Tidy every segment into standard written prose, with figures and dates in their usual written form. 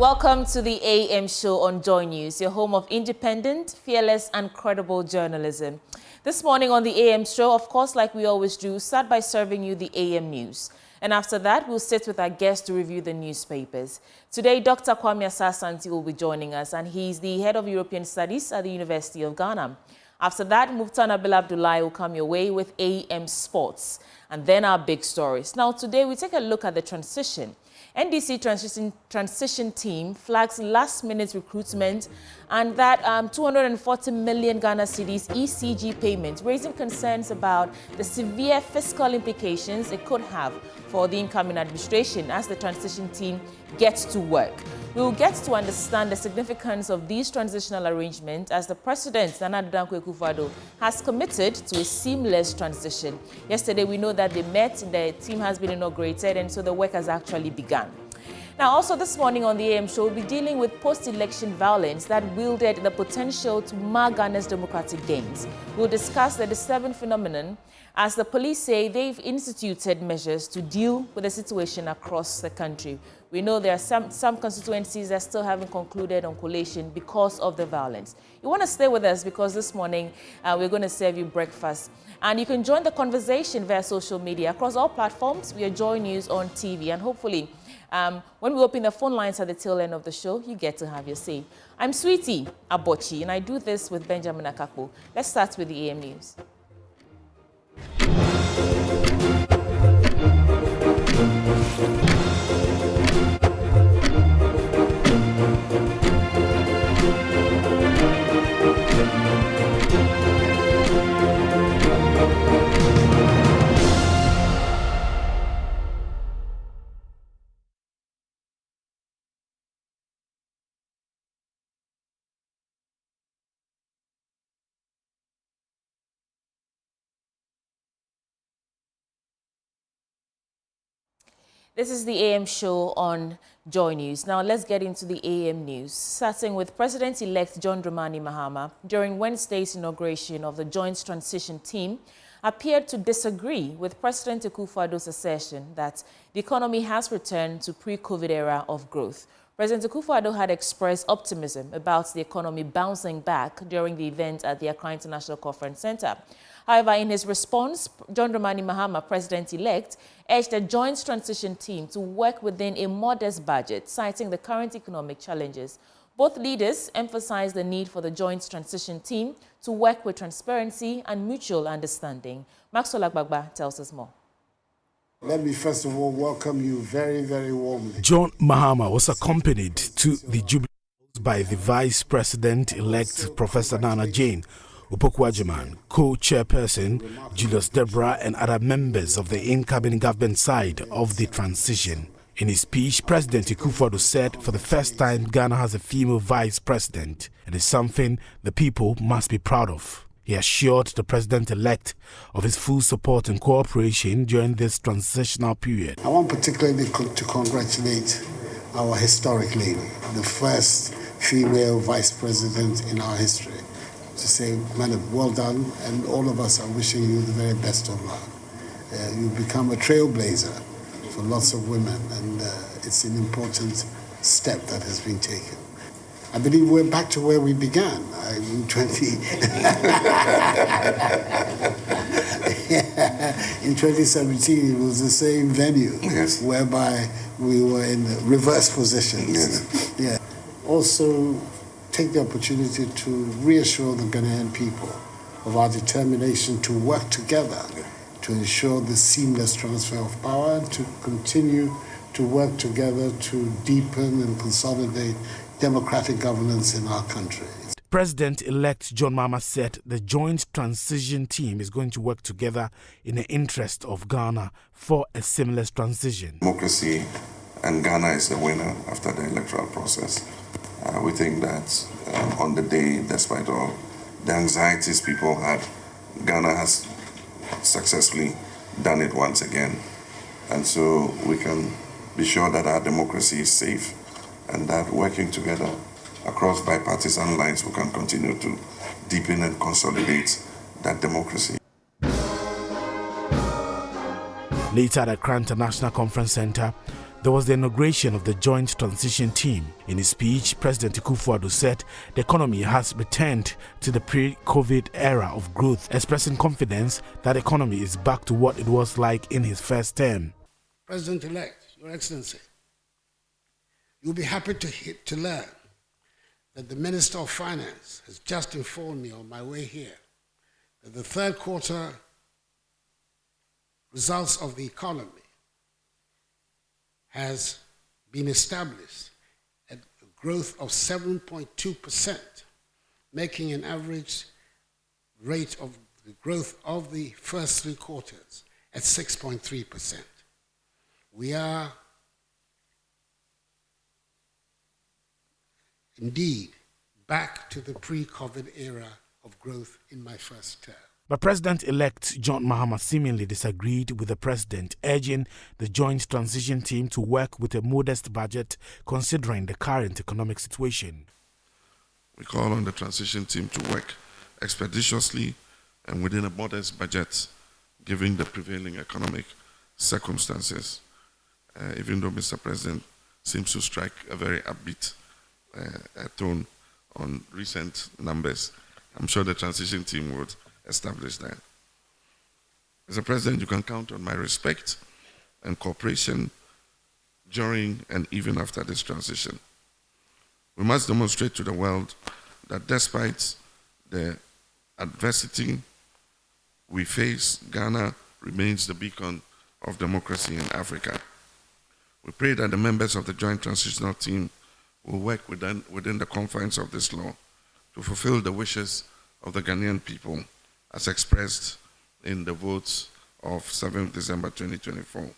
Welcome to the AM show on Joy News, your home of independent, fearless and credible journalism. This morning on the AM show, of course, like we always do, start by serving you the AM news. And after that, we'll sit with our guests to review the newspapers. Today, Dr. Kwame Asasanti will be joining us, and he's the head of European Studies at the University of Ghana. After that, Muftana Nabil Abdullahi will come your way with AM Sports, and then our big stories. Now, today, we take a look at the transition. NDC transition team flags last-minute recruitment and that 240 million Ghana cedis ECG payment, raising concerns about the severe fiscal implications it could have for the incoming administration as the transition team gets to work. We will get to understand the significance of these transitional arrangements as the President, Nana Addo Dankwa Akufo-Addo, has committed to a seamless transition. Yesterday, we know that they met, the team has been inaugurated, and so the work has actually begun. Now, also this morning on the AM show, we'll be dealing with post-election violence that wielded the potential to mar Ghana's democratic gains. We'll discuss the disturbing phenomenon as the police say they've instituted measures to deal with the situation across the country. We know there are some constituencies that still haven't concluded on collation because of the violence. You want to stay with us because this morning we're going to serve you breakfast. And you can join the conversation via social media across all platforms. We are Joy News on TV, and hopefully when we open the phone lines at the tail end of the show, you get to have your say. I'm Sweetie Abochi, and I do this with Benjamin Akakpo. Let's start with the AM News. This is the AM show on Joy News. Now let's get into the AM news, starting with President-elect John Dramani Mahama during Wednesday's inauguration of the Joint Transition Team appeared to disagree with President Akufo-Addo's assertion that the economy has returned to pre-COVID era of growth. President Akufo-Addo had expressed optimism about the economy bouncing back during the event at the Accra International Conference Center. However, in his response, John Dramani Mahama, President-elect, urged the Joint Transition Team to work within a modest budget, citing the current economic challenges. Both leaders emphasized the need for the Joint Transition Team to work with transparency and mutual understanding. Maxwell Agbagba tells us more. Let me first of all welcome you very, very warmly. John Mahama was accompanied to the jubilee by the Vice President-elect Professor Nana Jane Opoku-Agyeman, co-chairperson Julius Deborah, and other members of the incoming government side of the transition. In his speech, President Akufo-Addo said for the first time Ghana has a female vice president. It is something the people must be proud of. He assured the president-elect of his full support and cooperation during this transitional period. I want particularly to congratulate our historic lady, the first female vice president in our history. To say, madam, well done, and all of us are wishing you the very best of luck. You've become a trailblazer for lots of women, and it's an important step that has been taken. I believe we're back to where we began in 2017. It was the same venue, yes, whereby we were in reverse positions. Yes. Yeah. Also, take the opportunity to reassure the Ghanaian people of our determination to work together to ensure the seamless transfer of power and to continue to work together to deepen and consolidate democratic governance in our country. President-elect John Mahama said the Joint Transition Team is going to work together in the interest of Ghana for a seamless transition. Democracy, and Ghana is the winner after the electoral process. We think that on the day, despite all the anxieties people had, Ghana has successfully done it once again. And so we can be sure that our democracy is safe and that working together across bipartisan lines, we can continue to deepen and consolidate that democracy. Later at the Accra International Conference Center, There was the inauguration of the Joint Transition Team. In his speech, President Akufo-Addo said the economy has returned to the pre-COVID era of growth, expressing confidence that the economy is back to what it was like in his first term. President-elect, Your Excellency, you'll be happy to learn that the Minister of Finance has just informed me on my way here that the third quarter results of the economy has been established at a growth of 7.2%, making an average rate of the growth of the first 3 quarters at 6.3%. We are indeed back to the pre-COVID era of growth in my first term. But President-elect John Mahama seemingly disagreed with the president, urging the Joint Transition Team to work with a modest budget considering the current economic situation. We call on the transition team to work expeditiously and within a modest budget, given the prevailing economic circumstances. Even though Mr. President seems to strike a very upbeat tone on recent numbers, I'm sure the transition team would establish that. Mr. President, you can count on my respect and cooperation during and even after this transition. We must demonstrate to the world that despite the adversity we face, Ghana remains the beacon of democracy in Africa. We pray that the members of the Joint Transitional Team will work within the confines of this law to fulfill the wishes of the Ghanaian people as expressed in the votes of 7th December 2024.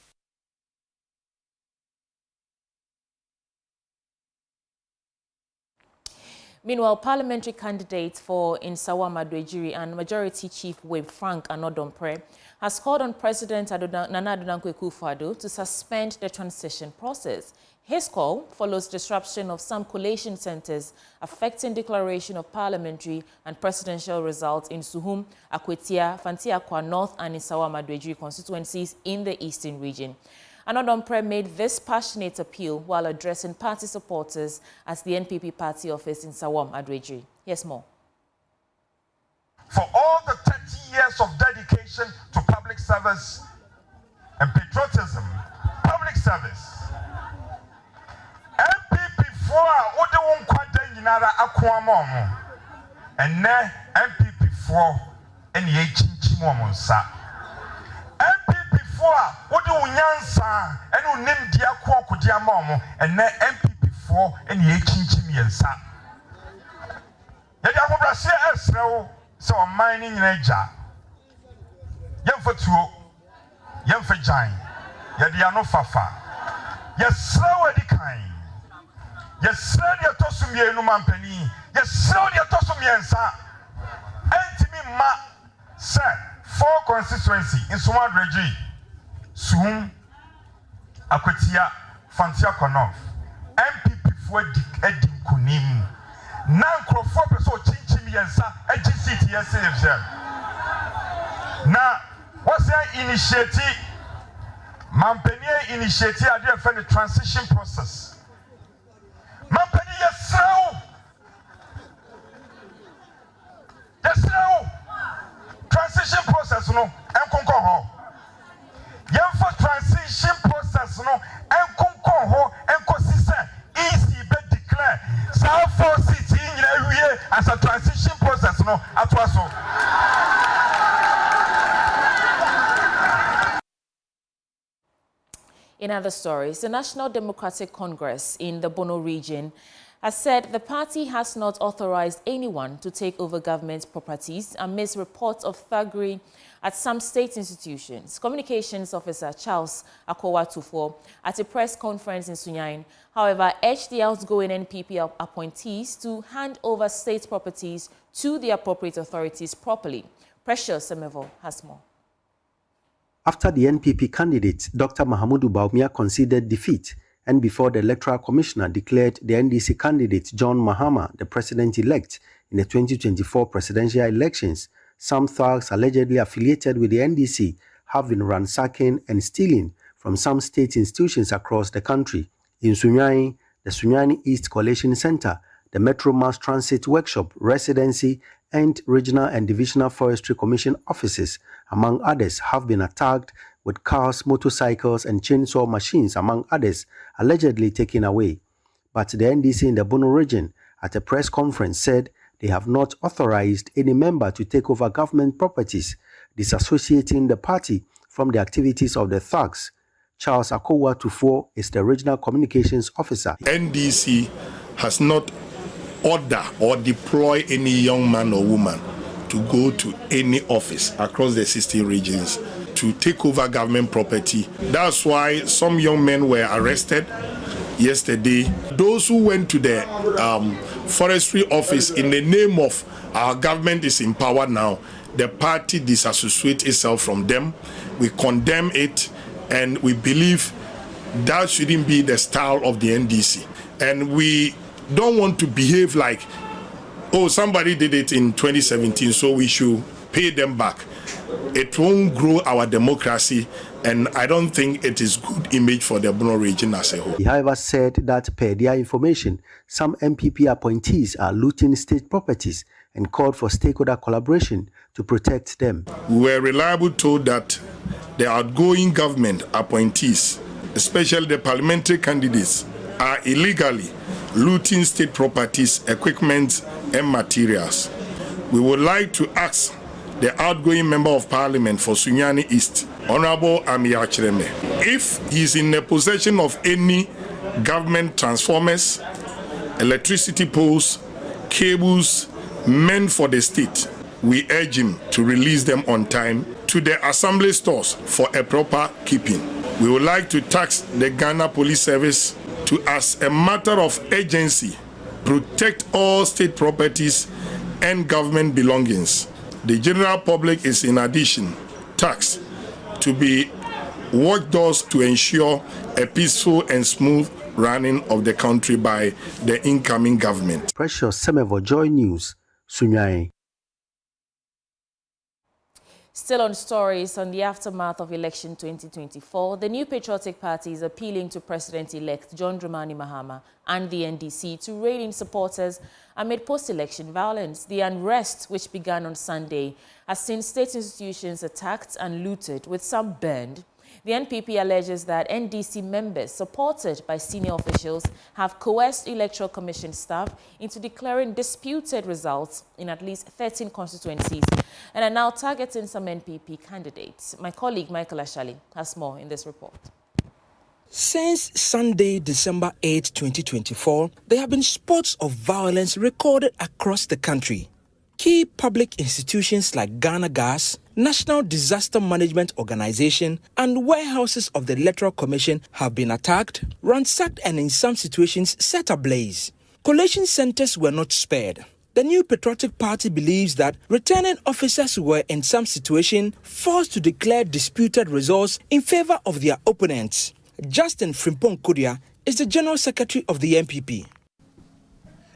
Meanwhile, parliamentary candidate for Nsawam Adwejiri and Majority Chief Whip Frank Anodompre has called on President Nana Addo Akufo-Addo to suspend the transition process. His call follows disruption of some collation centers affecting declaration of parliamentary and presidential results in Suhum, Akwetia, Fantiakwa North and Nsawam Adwejiri constituencies in the eastern region. Anodompre made this passionate appeal while addressing party supporters at the NPP party office in Nsawam Adwejiri. Here's more. For all the 30 years of dedication to public service and patriotism, public service, NPP for Odewon Kwada Yinara Akwamom, and ne NPP for any Chinchimomonsa. NPP for Odewon Yansa, and Unim Diakwa Kudiamomo, and ne NPP for any Chinchimiansa. Yadamubrasia Esro, so mining in Aja. Yam for two, Yam for Jine, Yadiano Fafa. Yes, slow at the kind. Yes, slow your tosumia no mampany. Yes, slow your tosumiansa. Antimi ma, sir, 4 constituency in Suman Reji. Soon, Akwetia, Fantiakwa North. MPP for Edim Kunim. Nankro 4% Chinchimiansa, AGCTSFM. Now, what's the initiative? Mampany initiative for the transition process. Mampany, yes, sir. Yes, sir. Transition process, no, and concoho. Young for transition process, no, and concoho, and consistent, easy, but declare. South for city in area as a transition process, no, at was. In other stories, the National Democratic Congress in the Bono region has said the party has not authorized anyone to take over government properties amidst reports of thuggery at some state institutions. Communications Officer Charles Akowatufo at a press conference in Sunyain, however, urged the outgoing NPP appointees to hand over state properties to the appropriate authorities properly. Precious Semevo has more. After the NPP candidate, Dr. Mahamudu Bawumia conceded defeat, and before the Electoral Commissioner declared the NDC candidate John Mahama the president-elect in the 2024 presidential elections, some thugs allegedly affiliated with the NDC have been ransacking and stealing from some state institutions across the country. In Sunyani, the Sunyani East Coalition Center, the Metro Mass Transit Workshop, Residency, and Regional and Divisional Forestry Commission offices, among others, have been attacked with cars, motorcycles, and chainsaw machines, among others, allegedly taken away. But the NDC in the Bono region, at a press conference, said they have not authorized any member to take over government properties, disassociating the party from the activities of the thugs. Charles Akowa Tufo is the Regional Communications Officer. NDC has not ordered or deployed any young man or woman to go to any office across the 60 regions to take over government property. That's why some young men were arrested yesterday. Those who went to the forestry office in the name of our government is in power now, the party disassociates itself from them. We condemn it, and we believe that shouldn't be the style of the NDC. And we don't want to behave like, oh, somebody did it in 2017, so we should pay them back. It won't grow our democracy, and I don't think it is good image for the Bono region as a whole. He, however, said that per their information, some MPP appointees are looting state properties and called for stakeholder collaboration to protect them. We were reliably told that the outgoing government appointees, especially the parliamentary candidates, are illegally looting state properties, equipment, and materials. We would like to ask the outgoing Member of Parliament for Sunyani East, Honorable Amia Chireme, if he is in the possession of any government transformers, electricity poles, cables meant for the state, we urge him to release them on time to the assembly stores for a proper keeping. We would like to task the Ghana Police Service to, as a matter of urgency, protect all state properties and government belongings. The general public is in addition tasked to be watchdogs to ensure a peaceful and smooth running of the country by the incoming government. Precious Semevo, Joy News, Sunyani. Still on stories on the aftermath of election 2024, the New Patriotic Party is appealing to President-elect John Dramani Mahama and the NDC to rein in supporters amid post-election violence. The unrest, which began on Sunday, has seen state institutions attacked and looted, with some burned. The NPP alleges that NDC members, supported by senior officials, have coerced Electoral Commission staff into declaring disputed results in at least 13 constituencies and are now targeting some NPP candidates. My colleague Michael Ashali has more in this report. Since Sunday, December 8, 2024, there have been spots of violence recorded across the country. Key public institutions like Ghana Gas, National Disaster Management Organization, and warehouses of the Electoral Commission have been attacked, ransacked, and in some situations set ablaze. Collation centers were not spared. The New Patriotic Party believes that returning officers were in some situation forced to declare disputed results in favor of their opponents. Justin Frimpong Kudia is the General Secretary of the NPP.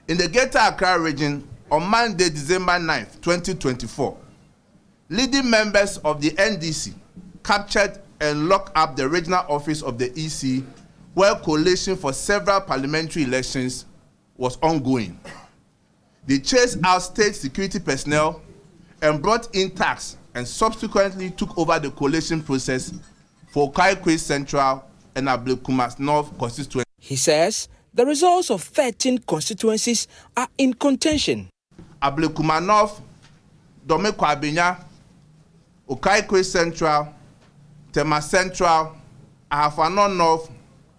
In the Greater Accra region, on Monday, December 9, 2024, leading members of the NDC captured and locked up the regional office of the EC, where collation for several parliamentary elections was ongoing. They chased out state security personnel and brought in tax and subsequently took over the collation process for Kaikwe Central and Ablekumas North constituency. He says the results of 13 constituencies are in contention. Ablekuma North, Domeko Abenya, Okaikwe Central, Tema Central, Ahafano North,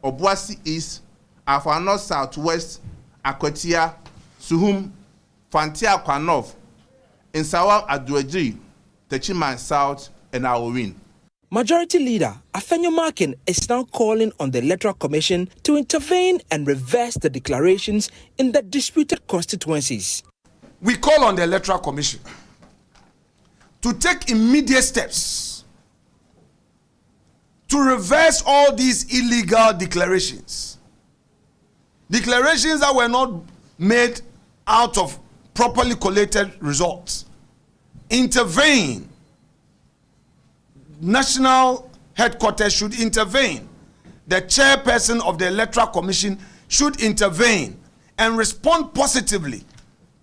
Obuasi East, Ahafano Southwest, Akotia, Suhum, Fantia Kwa North, Insawa Adueji, Techiman South, and Awowin. Majority Leader Afenyo Markin is now calling on the Electoral Commission to intervene and reverse the declarations in the disputed constituencies. We call on the Electoral Commission to take immediate steps to reverse all these illegal declarations. Declarations that were not made out of properly collated results. Intervene. National headquarters should intervene. The chairperson of the Electoral Commission should intervene and respond positively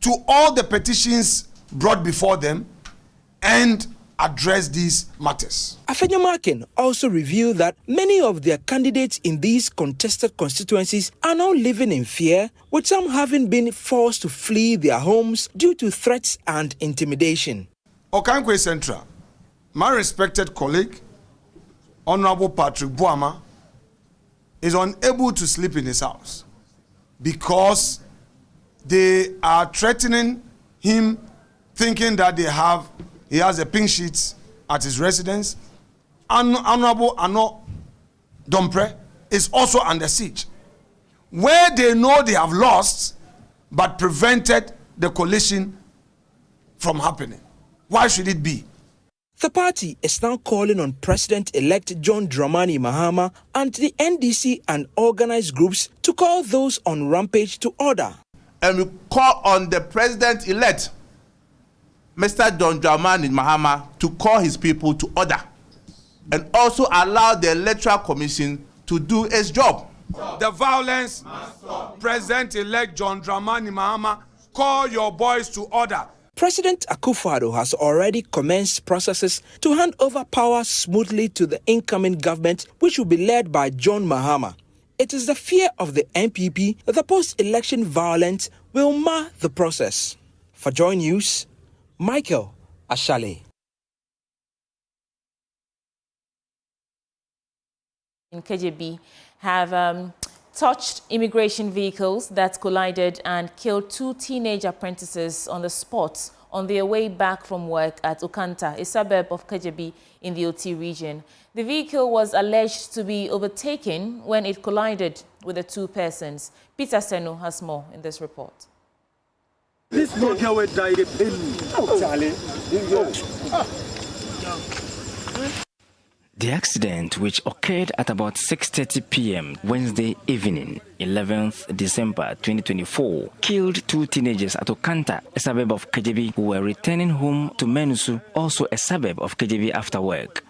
to all the petitions brought before them and address these matters. Afenyomakin also revealed that many of their candidates in these contested constituencies are now living in fear, with some having been forced to flee their homes due to threats and intimidation. Okankwe Central, my respected colleague, Honorable Patrick Boama, is unable to sleep in his house because they are threatening him, thinking that he has a pink sheet at his residence. Honorable Ano Dompre is also under siege, where they know they have lost but prevented the coalition from happening. Why should it be? The party is now calling on President-elect John Dramani Mahama and the NDC and organized groups to call those on rampage to order. And we call on the President-elect, Mr. John Dramani Mahama, to call his people to order and also allow the Electoral Commission to do its job. The violence, President-elect John Dramani Mahama, call your boys to order. President Akufo-Addo has already commenced processes to hand over power smoothly to the incoming government, which will be led by John Mahama. It is the fear of the NPP that the post-election violence will mar the process. For Joy News, Michael Ashale. In KJB have touched immigration vehicles that collided and killed 2 teenage apprentices on the spot on their way back from work at Okanta, a suburb of KJB in the OT region. The vehicle was alleged to be overtaken when it collided with the 2 persons. Peter Senu has more in this report. This girl will die. The accident, which occurred at about 6:30 p.m. Wednesday evening, 11th December 2024, killed 2 teenagers at Okanta, a suburb of KJB, who were returning home to Menusu, also a suburb of KJB, after work.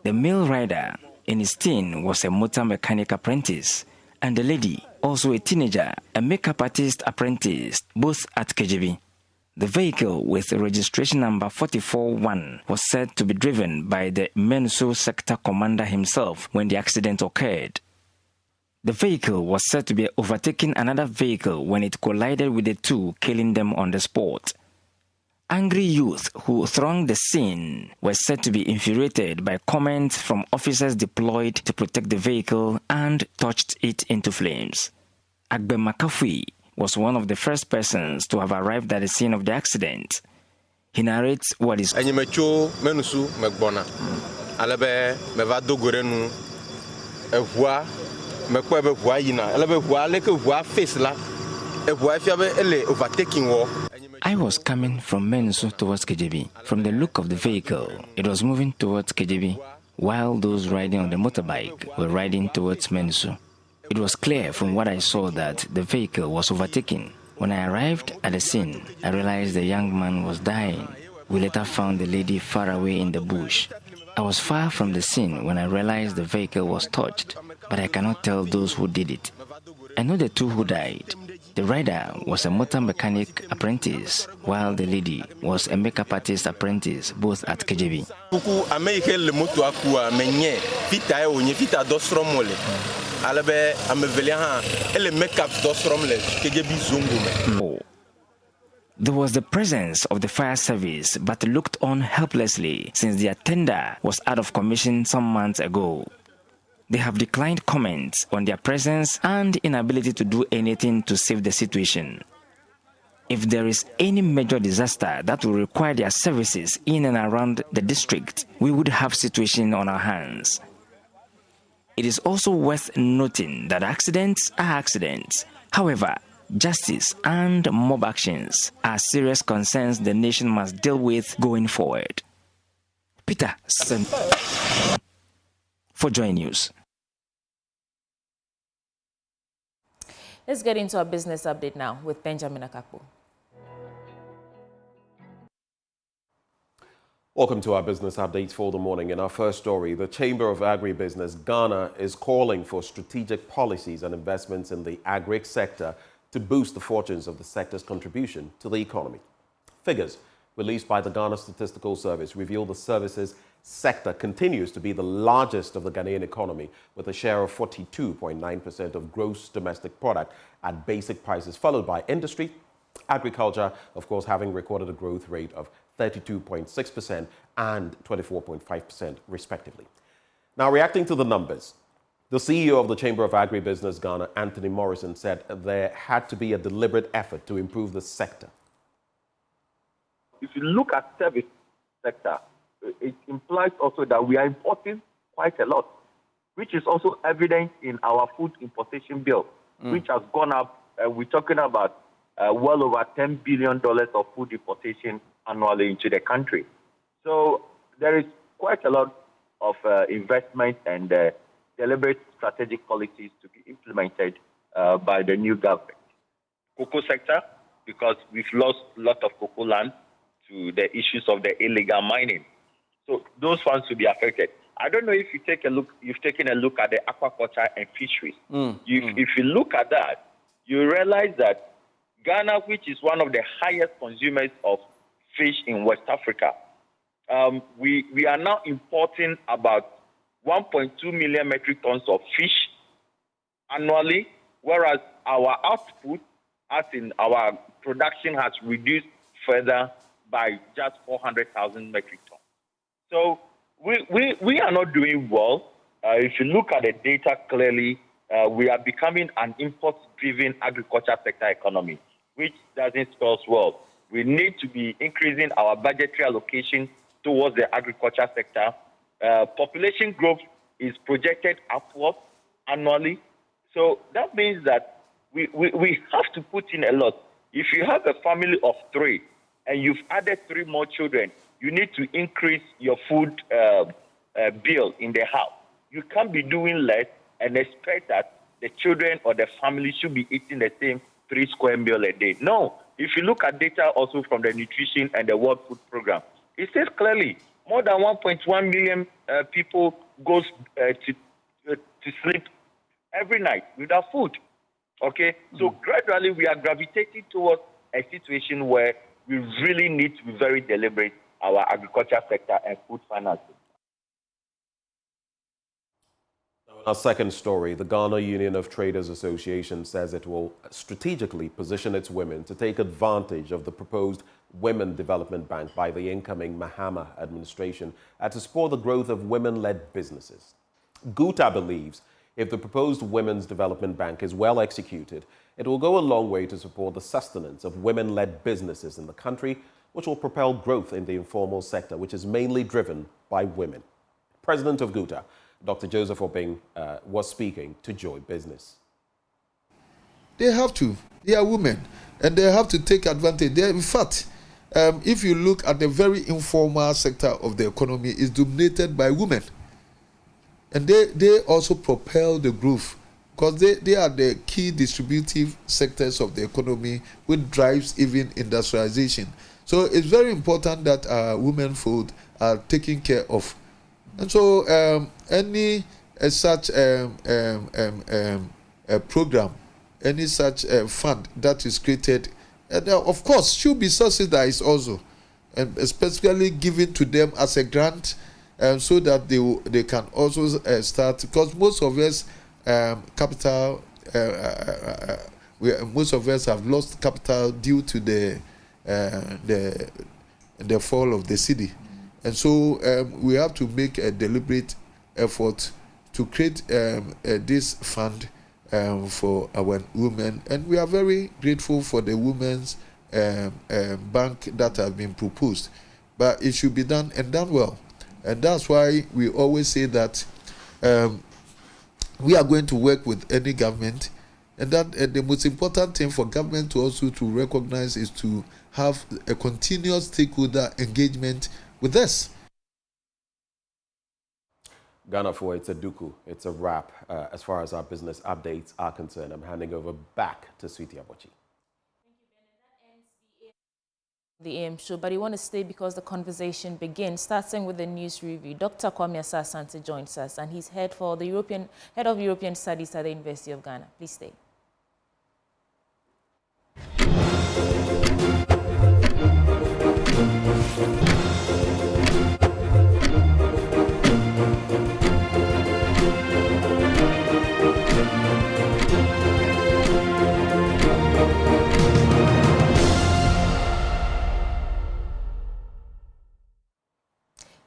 The male rider, in his teen, was a motor mechanic apprentice, and the lady, also a teenager, a makeup artist apprentice, both at KJB. The vehicle, with registration number 441, was said to be driven by the Menusu sector commander himself when the accident occurred. The vehicle was said to be overtaking another vehicle when it collided with the 2, killing them on the spot. Angry youth who thronged the scene were said to be infuriated by comments from officers deployed to protect the vehicle and touched it into flames. Agbe Makafui was one of the first persons to have arrived at the scene of the accident. He narrates what is I was coming from Menusu towards KJB. From the look of the vehicle, it was moving towards KJB, while those riding on the motorbike were riding towards Menusu. It was clear from what I saw that the vehicle was overtaken. When I arrived at the scene, I realized the young man was dying. We later found the lady far away in the bush. I was far from the scene when I realized the vehicle was touched, but I cannot tell those who did it. I know the 2 who died. The rider was a motor mechanic apprentice, while the lady was a makeup artist apprentice, both at KJB. There was the presence of the fire service, but looked on helplessly since their tender was out of commission some months ago. They have declined comments on their presence and inability to do anything to save the situation. If there is any major disaster that will require their services in and around the district, we would have situation on our hands. It is also worth noting that accidents are accidents. However, justice and mob actions are serious concerns the nation must deal with going forward. Peter Sen for Joy News. Let's get into our business update now with Benjamin Akakpo. Welcome to our business updates for the morning. In our first story, the Chamber of Agribusiness Ghana is calling for strategic policies and investments in the agri sector to boost the fortunes of the sector's contribution to the economy. Figures released by the Ghana Statistical Service reveal the services sector continues to be the largest of the Ghanaian economy, with a share of 42.9% of gross domestic product at basic prices, followed by industry, agriculture, of course, having recorded a growth rate of 32.6% and 24.5% respectively. Now, reacting to the numbers, the CEO of the Chamber of Agribusiness Ghana, Anthony Morrison, said there had to be a deliberate effort to improve the sector. If you look at service sector, it implies also that we are importing quite a lot, which is also evident in our food importation bill, which has gone up. We're talking about well over $10 billion of food importation annually into the country. So there is quite a lot of investment and deliberate strategic policies to be implemented by the new government. Cocoa sector, because we've lost a lot of cocoa land to the issues of the illegal mining. So those funds will be affected. I don't know if you take a look, you've taken a look at the aquaculture and fisheries. If you look at that, you realize that Ghana, which is one of the highest consumers of fish in West Africa, we are now importing about 1.2 million metric tons of fish annually, whereas our output, as in our production, has reduced further by just 400,000 metric tons. So we are not doing well. If you look at the data clearly, we are becoming an import-driven agriculture sector economy, which doesn't spell well. We need to be increasing our budgetary allocation towards the agriculture sector. Population growth is projected upward annually. So that means that we have to put in a lot. If you have a family of 3 and you've added 3 more children, you need to increase your food bill in the house. You can't be doing less and expect that the children or the family should be eating the same 3 square meal a day. No. If you look at data also from the Nutrition and the World Food Program, it says clearly more than 1.1 million people goes to sleep every night without food. Okay? So gradually we are gravitating towards a situation where we really need to be very deliberate our agriculture sector and food finances. Our second story, the Ghana Union of Traders Association says it will strategically position its women to take advantage of the proposed Women Development Bank by the incoming Mahama administration to support the growth of women-led businesses. GUTA believes if the proposed Women's Development Bank is well executed, it will go a long way to support the sustenance of women-led businesses in the country, which will propel growth in the informal sector, which is mainly driven by women. President of GUTA, Dr. Joseph Obeng, was speaking to Joy Business. They have to. They are women, and they have to take advantage. In fact, if you look at the very informal sector of the economy, is dominated by women. And they also propel the growth, because they are the key distributive sectors of the economy, which drives even industrialization. So it's very important that our women folk are taken care of. And so any such program, any such fund that is created, of course, should be subsidized also, and especially given to them as a grant, so that they can also start, because most of us capital, most of us have lost capital due to the fall of the city. And so we have to make a deliberate effort to create this fund for our women. And we are very grateful for the women's bank that have been proposed. But it should be done and done well. And that's why we always say that we are going to work with any government. And that the most important thing for government to also to recognize is to have a continuous stakeholder engagement with us. Ghana, for it's a duku, it's a wrap as far as our business updates are concerned. I'm handing over back to Sweetie Abochi. The AM show, but you want to stay because the conversation begins, starting with the news review. Dr. Kwame Asante joins us, and he's head of European Studies at the University of Ghana. Please stay.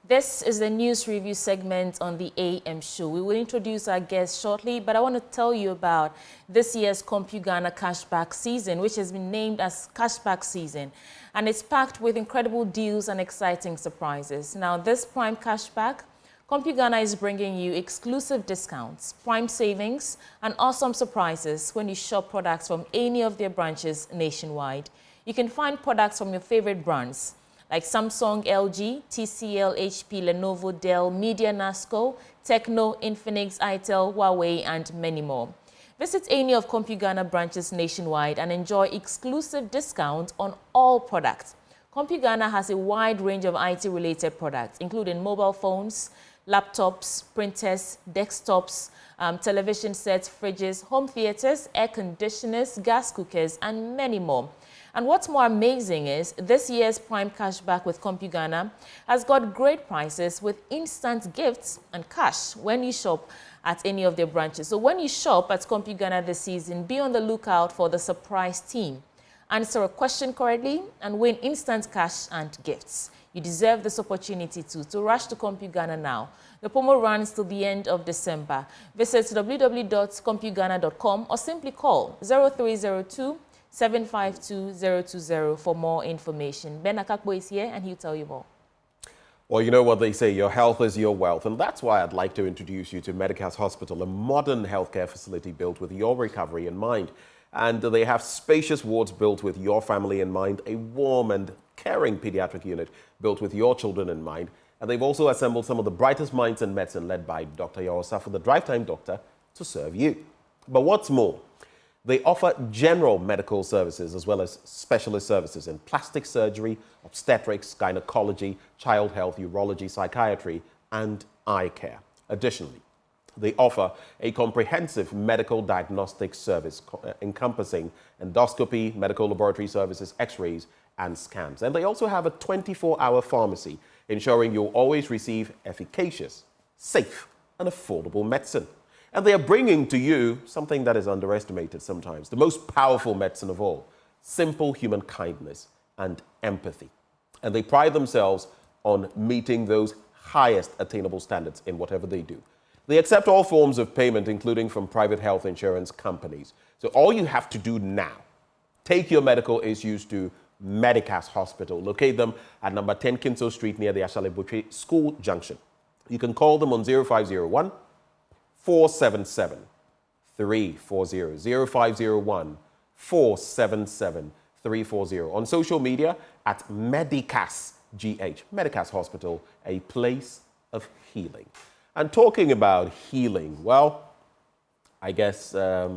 This is the news review segment on the AM show. We will introduce our guests shortly, but I want to tell you about this year's CompuGhana cashback season, which has been named as cashback season. And it's packed with incredible deals and exciting surprises. Now, this Prime cashback, CompuGhana is bringing you exclusive discounts, prime savings, and awesome surprises when you shop products from any of their branches nationwide. You can find products from your favorite brands, like Samsung, LG, TCL, HP, Lenovo, Dell, Media, Nasco, Tecno, Infinix, Itel, Huawei, and many more. Visit any of CompuGhana branches nationwide and enjoy exclusive discounts on all products. CompuGhana has a wide range of IT-related products, including mobile phones, laptops, printers, desktops, television sets, fridges, home theaters, air conditioners, gas cookers, and many more. And what's more amazing is this year's Prime Cashback with CompuGhana has got great prices with instant gifts and cash when you shop at any of their branches. So when you shop at CompuGhana this season, be on the lookout for the surprise team. Answer a question correctly and win instant cash and gifts. You deserve this opportunity to rush to CompuGhana now. The promo runs till the end of December. Visit www.compughana.com or simply call 0302 752-020 for more information. Ben Akakbo is here and he'll tell you more. Well, you know what they say, your health is your wealth. And that's why I'd like to introduce you to Medicas Hospital, a modern healthcare facility built with your recovery in mind. And they have spacious wards built with your family in mind, a warm and caring pediatric unit built with your children in mind. And they've also assembled some of the brightest minds in medicine, led by Dr. Yawosafu, the drive-time doctor, to serve you. But what's more, they offer general medical services as well as specialist services in plastic surgery, obstetrics, gynecology, child health, urology, psychiatry, and eye care. Additionally, they offer a comprehensive medical diagnostic service encompassing endoscopy, medical laboratory services, x-rays, and scans. And they also have a 24-hour pharmacy, ensuring you'll always receive efficacious, safe, and affordable medicine. And they are bringing to you something that is underestimated sometimes, the most powerful medicine of all, simple human kindness and empathy. And they pride themselves on meeting those highest attainable standards in whatever they do. They accept all forms of payment, including from private health insurance companies. So all you have to do now, take your medical issues to Medicas Hospital. Locate them at number 10 Kinso Street near the Ashale School Junction. You can call them on 0501 477 340, 0501 477 340. On social media at Medicas GH, Medicas Hospital, a place of healing. And talking about healing, well, I guess a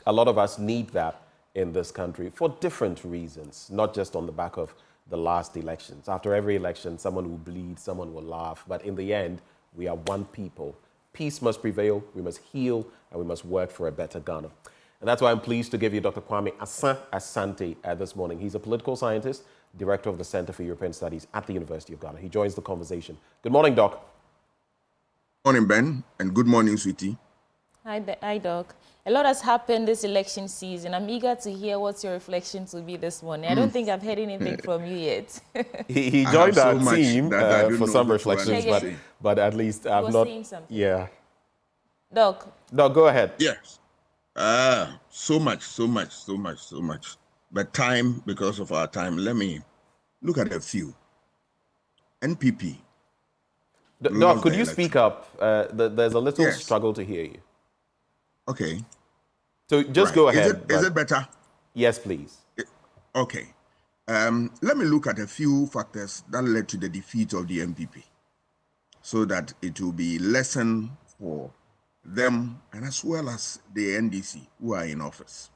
lot of us need that in this country for different reasons, not just on the back of the last elections. After every election, someone will bleed, someone will laugh, but in the end, we are one people. Peace must prevail, we must heal, and we must work for a better Ghana. And that's why I'm pleased to give you Dr. Kwame Asante this morning. He's a political scientist, director of the Center for European Studies at the University of Ghana. He joins the conversation. Good morning, Doc. Morning, Ben, and good morning, sweetie. Hi, Doc. A lot has happened this election season. I'm eager to hear what your reflections will be this morning. I don't think I've heard anything from you yet. He joined our team for some reflections, but at least I've not. Yeah. Doc, go ahead. Yes. So much. But time, because of our time, let me look at a few. NPP. Doc, could you speak up? There's a little struggle to hear you. Okay. So just go ahead. Is it better? Yes, please. Okay. Let me look at a few factors that led to the defeat of the MPP so that it will be lesson for them and as well as the NDC who are in office.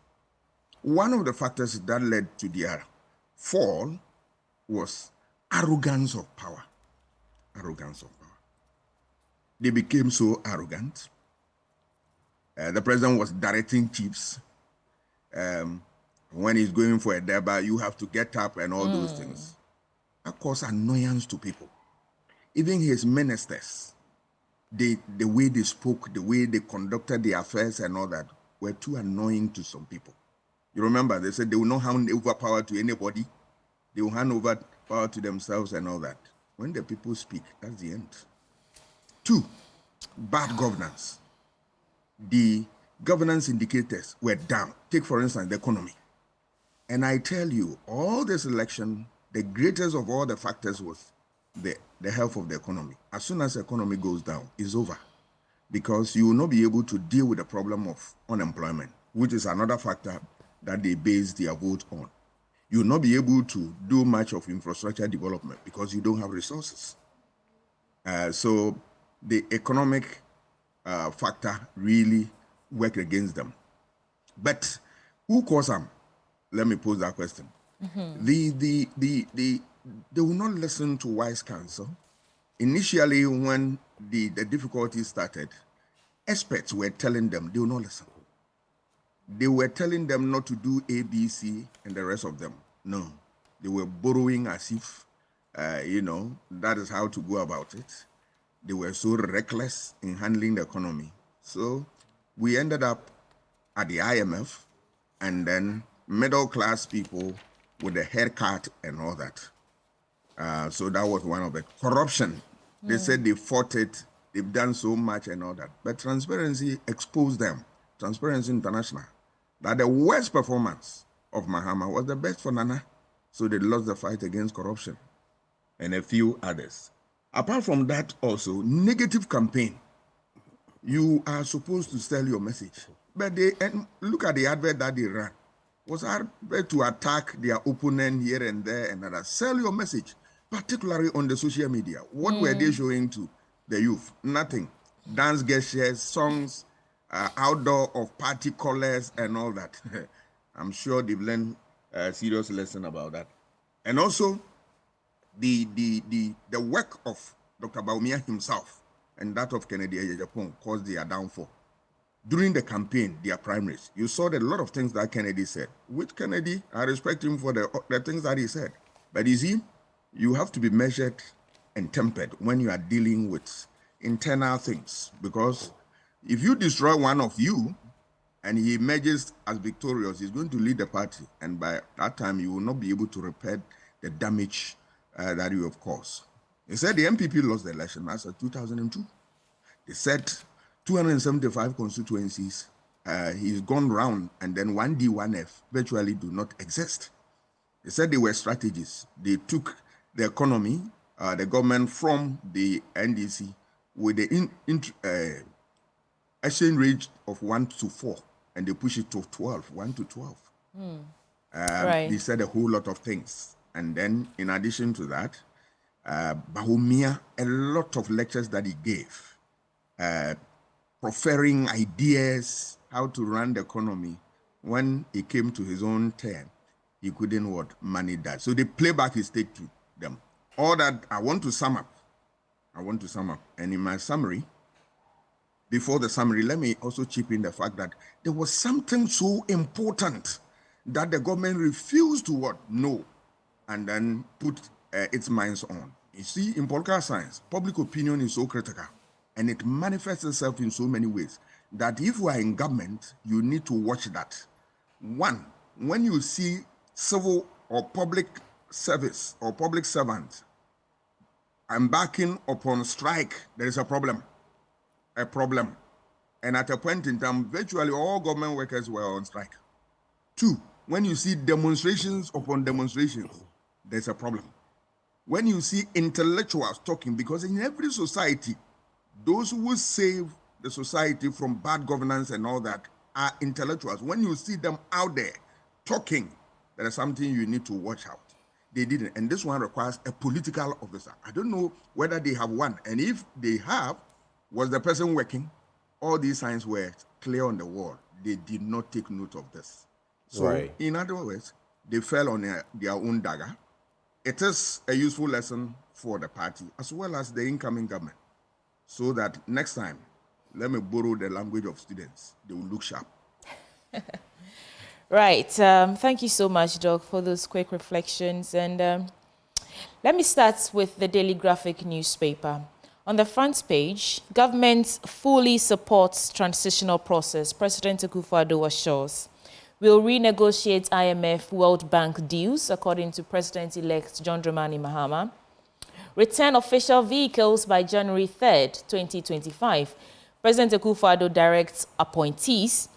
One of the factors that led to their fall was arrogance of power. Arrogance of power. They became so arrogant. The president was directing chiefs. When he's going for a deba, you have to get up and all those things. That caused annoyance to people. Even his ministers, the way they spoke, the way they conducted the affairs and all that were too annoying to some people. You remember, they said they will not hand over power to anybody. They will hand over power to themselves and all that. When the people speak, that's the end. 2, bad governance. The governance indicators were down. Take, for instance, the economy. And I tell you, all this election, the greatest of all the factors was the health of the economy. As soon as the economy goes down, it's over. Because you will not be able to deal with the problem of unemployment, which is another factor that they base their vote on. You will not be able to do much of infrastructure development because you don't have resources. So the economic factor really worked against them. But who caused them? Let me pose that question. They will not listen to wise counsel. Initially, when the difficulties started, experts were telling them they will not listen. They were telling them not to do A, B, C, and the rest of them. No, they were borrowing as if, that is how to go about it. They were so reckless in handling the economy. So we ended up at the IMF, and then middle-class people with a haircut and all that. So that was one of it. Corruption. They said they fought it. They've done so much and all that. But Transparency exposed them. Transparency International. That the worst performance of Mahama was the best for Nana. So they lost the fight against corruption. And a few others. Apart from that also, negative campaign. You are supposed to sell your message. But and look at the advert that they ran. Was advert to attack their opponent here and there and others. Sell your message, particularly on the social media. What were they showing to the youth? Nothing. Dance gestures, songs, outdoor of party colors and all that. I'm sure they've learned a serious lesson about that. And also, the work of Dr. Bawumia himself and that of Kennedy Ejapong caused their downfall. During the campaign, their primaries, you saw that a lot of things that Kennedy said, which Kennedy, I respect him for the things that he said. But you see, you have to be measured and tempered when you are dealing with internal things. Because if you destroy one of you and he emerges as victorious, he's going to lead the party. And by that time, you will not be able to repair the damage that you have caused. They said the MPP lost the election as of 2002. They said 275 constituencies, he's gone round, and then 1D, 1F virtually do not exist. They said they were strategies. They took the economy, the government from the NDC with the exchange rate of 1 to 4, and they push it to 12, 1 to 12. Right. They said a whole lot of things. And then in addition to that, Bawumia, a lot of lectures that he gave, proffering ideas how to run the economy. When he came to his own turn, he couldn't manage that. So they play back his take to them. All that I want to sum up. And in my summary, before the summary, let me also chip in the fact that there was something so important that the government refused to know and then put its minds on. You see, in political science, public opinion is so critical. And it manifests itself in so many ways that if you are in government, you need to watch that. One, when you see civil or public service or public servants embarking upon strike, there is a problem. And at a point in time, virtually all government workers were on strike. Two, when you see demonstrations upon demonstrations, there's a problem. When you see intellectuals talking, because in every society, those who save the society from bad governance and all that are intellectuals. When you see them out there talking, there is something you need to watch out. They didn't. And this one requires a political officer. I don't know whether they have one. And if they have, was the person working? All these signs were clear on the wall. They did not take note of this. So, in other words, they fell on their own dagger. it is a useful lesson for the party as well as the incoming government, so that next time, let me borrow the language of students, they will look sharp. Right. Thank you so much, Doc, for those quick reflections. And let me start with the Daily Graphic newspaper. On the front page, government fully supports transitional process, President Akufo-Addo assures. Will renegotiate IMF World Bank deals, according to President-elect John Dramani Mahama. Return official vehicles by January 3rd, 2025. President Akufo-Addo directs appointees.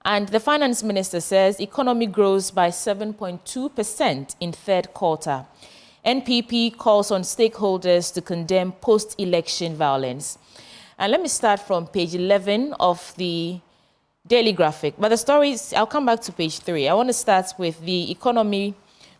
And the finance minister says economy grows by 7.2% in third quarter. NPP calls on stakeholders to condemn post-election violence. And let me start from page 11 of the Daily Graphic. But the stories, I'll come back to page 3. I want to start with the economy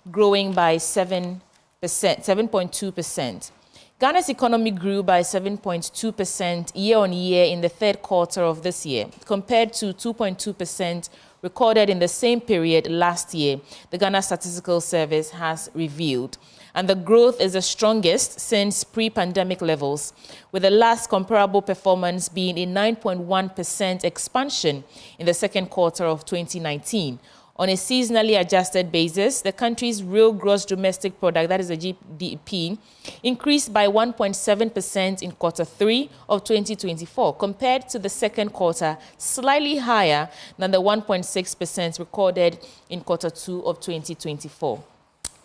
growing by 7.2%. Ghana's economy grew by 7.2% year-on-year in the third quarter of this year, compared to 2.2% recorded in the same period last year, the Ghana Statistical Service has revealed. And the growth is the strongest since pre-pandemic levels, with the last comparable performance being a 9.1% expansion in the second quarter of 2019. On a seasonally adjusted basis, the country's real gross domestic product, that is the GDP, increased by 1.7% in quarter 3 of 2024, compared to the second quarter, slightly higher than the 1.6% recorded in quarter 2 of 2024.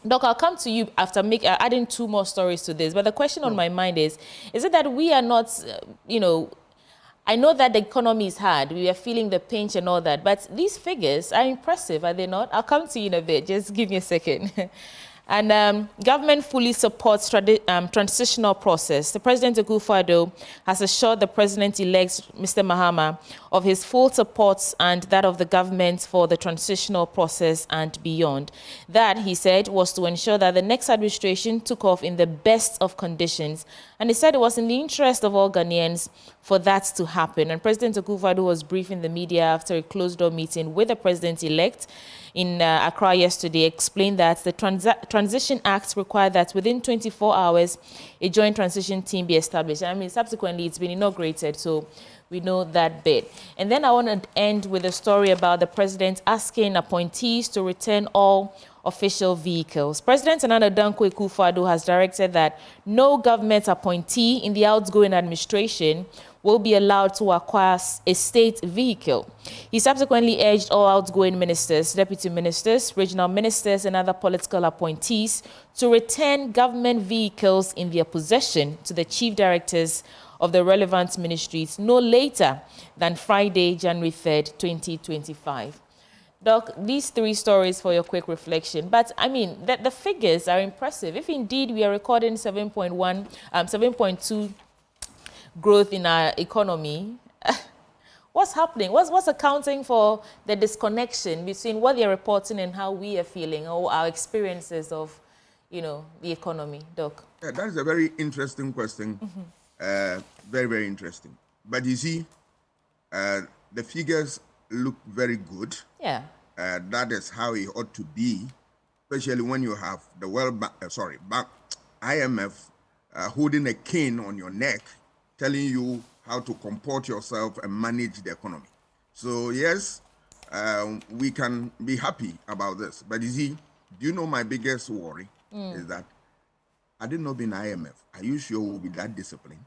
Doc, I'll come to you after adding 2 more stories to this, but the question on my mind is it that we are not, I know that the economy is hard. We are feeling the pinch and all that. But these figures are impressive, are they not? I'll come to you in a bit. Just give me a second. And government fully supports transitional process. The President Akufo-Addo has assured the President-elect, Mr. Mahama, of his full support and that of the government for the transitional process and beyond. That, he said, was to ensure that the next administration took off in the best of conditions. And he said it was in the interest of all Ghanaians for that to happen. And President Akufo-Addo was briefing the media after a closed-door meeting with the President-elect in Accra yesterday, explained that the Transition Act required that within 24 hours, a joint transition team be established. I mean, subsequently, it's been inaugurated, so we know that bit. And then I want to end with a story about the president asking appointees to return all official vehicles. President Nana Dankwa Akufo-Addo has directed that no government appointee in the outgoing administration will be allowed to acquire a state vehicle. He subsequently urged all outgoing ministers, deputy ministers, regional ministers, and other political appointees to return government vehicles in their possession to the chief directors of the relevant ministries no later than Friday, January 3rd, 2025. Doc, these 3 stories for your quick reflection. But, I mean, the figures are impressive. If indeed we are recording 7.2 growth in our economy, what's happening? What's accounting for the disconnection between what they're reporting and how we are feeling, or our experiences of, the economy, Doc? Yeah, that is a very interesting question. Very, very interesting. But you see, the figures look very good. Yeah. That is how it ought to be, especially when you have the IMF holding a cane on your neck, telling you how to comport yourself and manage the economy. So yes, we can be happy about this. But you see, do you know my biggest worry is that I did not be in IMF. Are you sure we'll be that disciplined?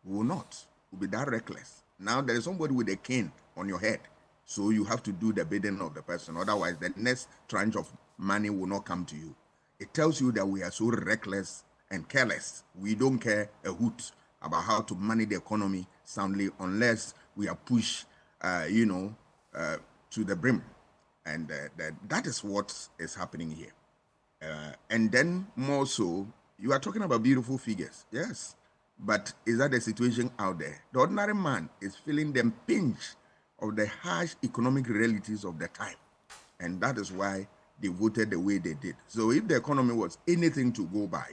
We will not. We'll be that reckless. Now there is somebody with a cane on your head. So you have to do the bidding of the person. Otherwise, the next tranche of money will not come to you. It tells you that we are so reckless and careless. We don't care a hoot about how to manage the economy soundly unless we are pushed, to the brim. And that is what is happening here. And then more so, you are talking about beautiful figures. Yes. But is that the situation out there? The ordinary man is feeling the pinch of the harsh economic realities of the time. And that is why they voted the way they did. So if the economy was anything to go by,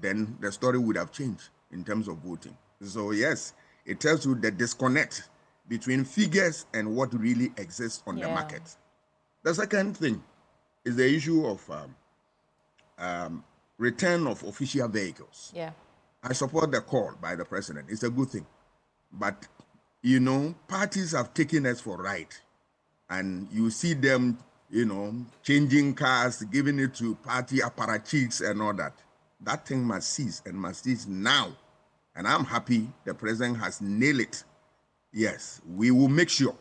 then the story would have changed in terms of voting. So yes, it tells you the disconnect between figures and what really exists on the market. The second thing is the issue of return of official vehicles. Yeah. I support the call by the president. It's a good thing. But, you know, parties have taken us for right. And you see them, you know, changing cars, giving it to party apparatchiks and all that. That thing must cease and must cease now. And I'm happy the president has nailed it. Yes, we will make sure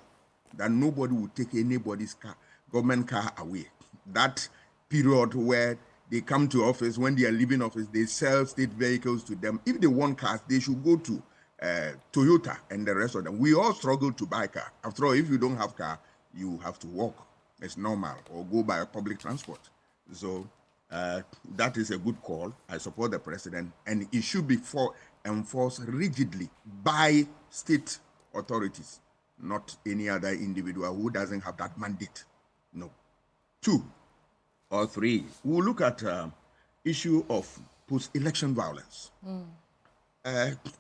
that nobody will take anybody's car, government car away. That period where they come to office, when they are leaving office, they sell state vehicles to them. If they want cars, they should go to Toyota and the rest of them. We all struggle to buy a car. After all, if you don't have a car, you have to walk. It's normal, or go by public transport. So that is a good call. I support the president, and it should be enforced rigidly by state authorities, not any other individual who doesn't have that mandate. No. 2 or 3, we'll look at issue of post-election violence.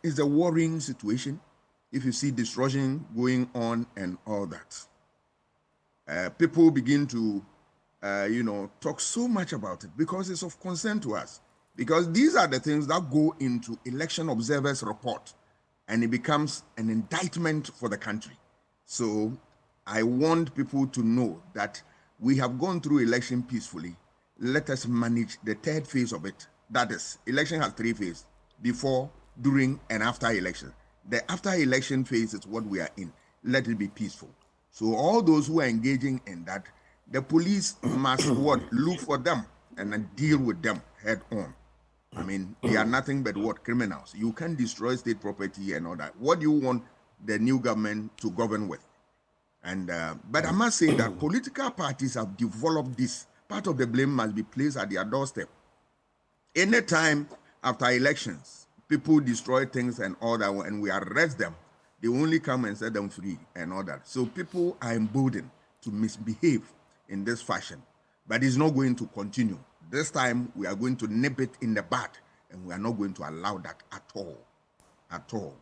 It's a worrying situation if you see destruction going on and all that. People begin to, you know, talk so much about it because it's of concern to us. Because these are the things that go into election observers' report, and it becomes an indictment for the country. So I want people to know that we have gone through election peacefully. Let us manage the third phase of it. That is, election has 3 phases: before, during, and after election. The after election phase is what we are in. Let it be peaceful. So all those who are engaging in that, the police must look for them and then deal with them head on. I mean, they are nothing but criminals. You can't destroy state property and all that. What do you want the new government to govern with? And but I must say that political parties have developed this. Part of the blame must be placed at their doorstep. Anytime after elections, people destroy things and all that, and we arrest them, they only come and set them free and all that. So people are emboldened to misbehave in this fashion. But it's not going to continue. This time, we are going to nip it in the bud, and we are not going to allow that at all. At all.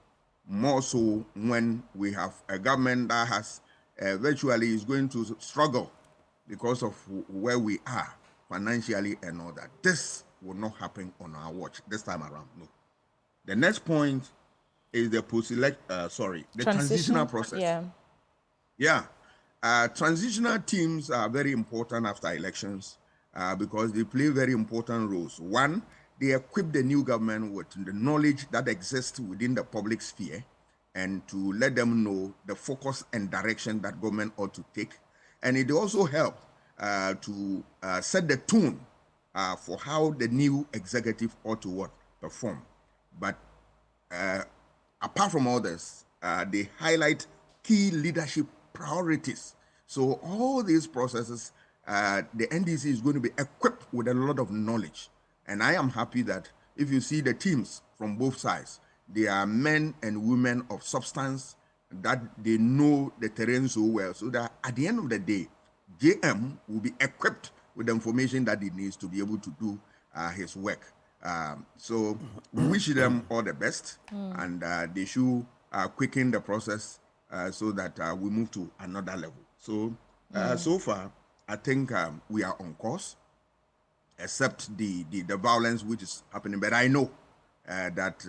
More so when we have a government that has virtually is going to struggle because of where we are financially and all that. This will not happen on our watch this time around. No. The next point is the transitional process. Yeah. Transitional teams are very important after elections because they play very important roles. One, they equip the new government with the knowledge that exists within the public sphere and to let them know the focus and direction that government ought to take. And it also helps to set the tone for how the new executive ought to perform. But apart from all this, they highlight key leadership priorities. So all these processes, the NDC is going to be equipped with a lot of knowledge. And I am happy that if you see the teams from both sides, they are men and women of substance, that they know the terrain so well, so that at the end of the day, JM will be equipped with the information that he needs to be able to do his work. So we wish them all the best, and they should quicken the process so that we move to another level. So, so far, I think we are on course, except the violence which is happening. But I know that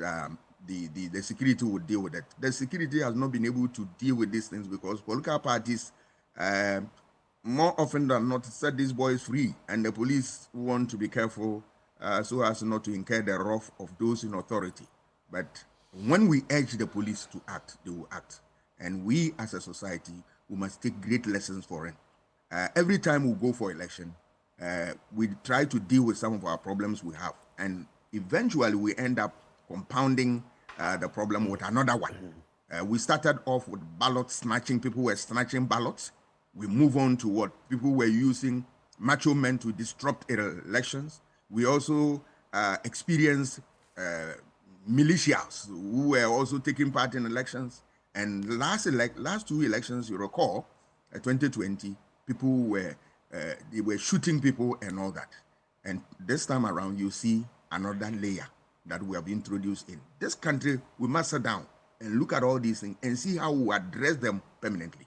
the security will deal with it. The security has not been able to deal with these things because political parties, more often than not, set these boys free, and the police want to be careful so as not to incur the wrath of those in authority. But when we urge the police to act, they will act. And we as a society, we must take great lessons for it. Every time we go for election, we try to deal with some of our problems we have. And eventually we end up compounding the problem with another one. We started off with ballot snatching. People were snatching ballots. We move on to what people were using macho men to disrupt elections. We also experienced militias who were also taking part in elections. And last 2 elections, you recall, 2020, people were they were shooting people and all that. And this time around, you see another layer that we have introduced in this country. We must sit down and look at all these things and see how we address them permanently.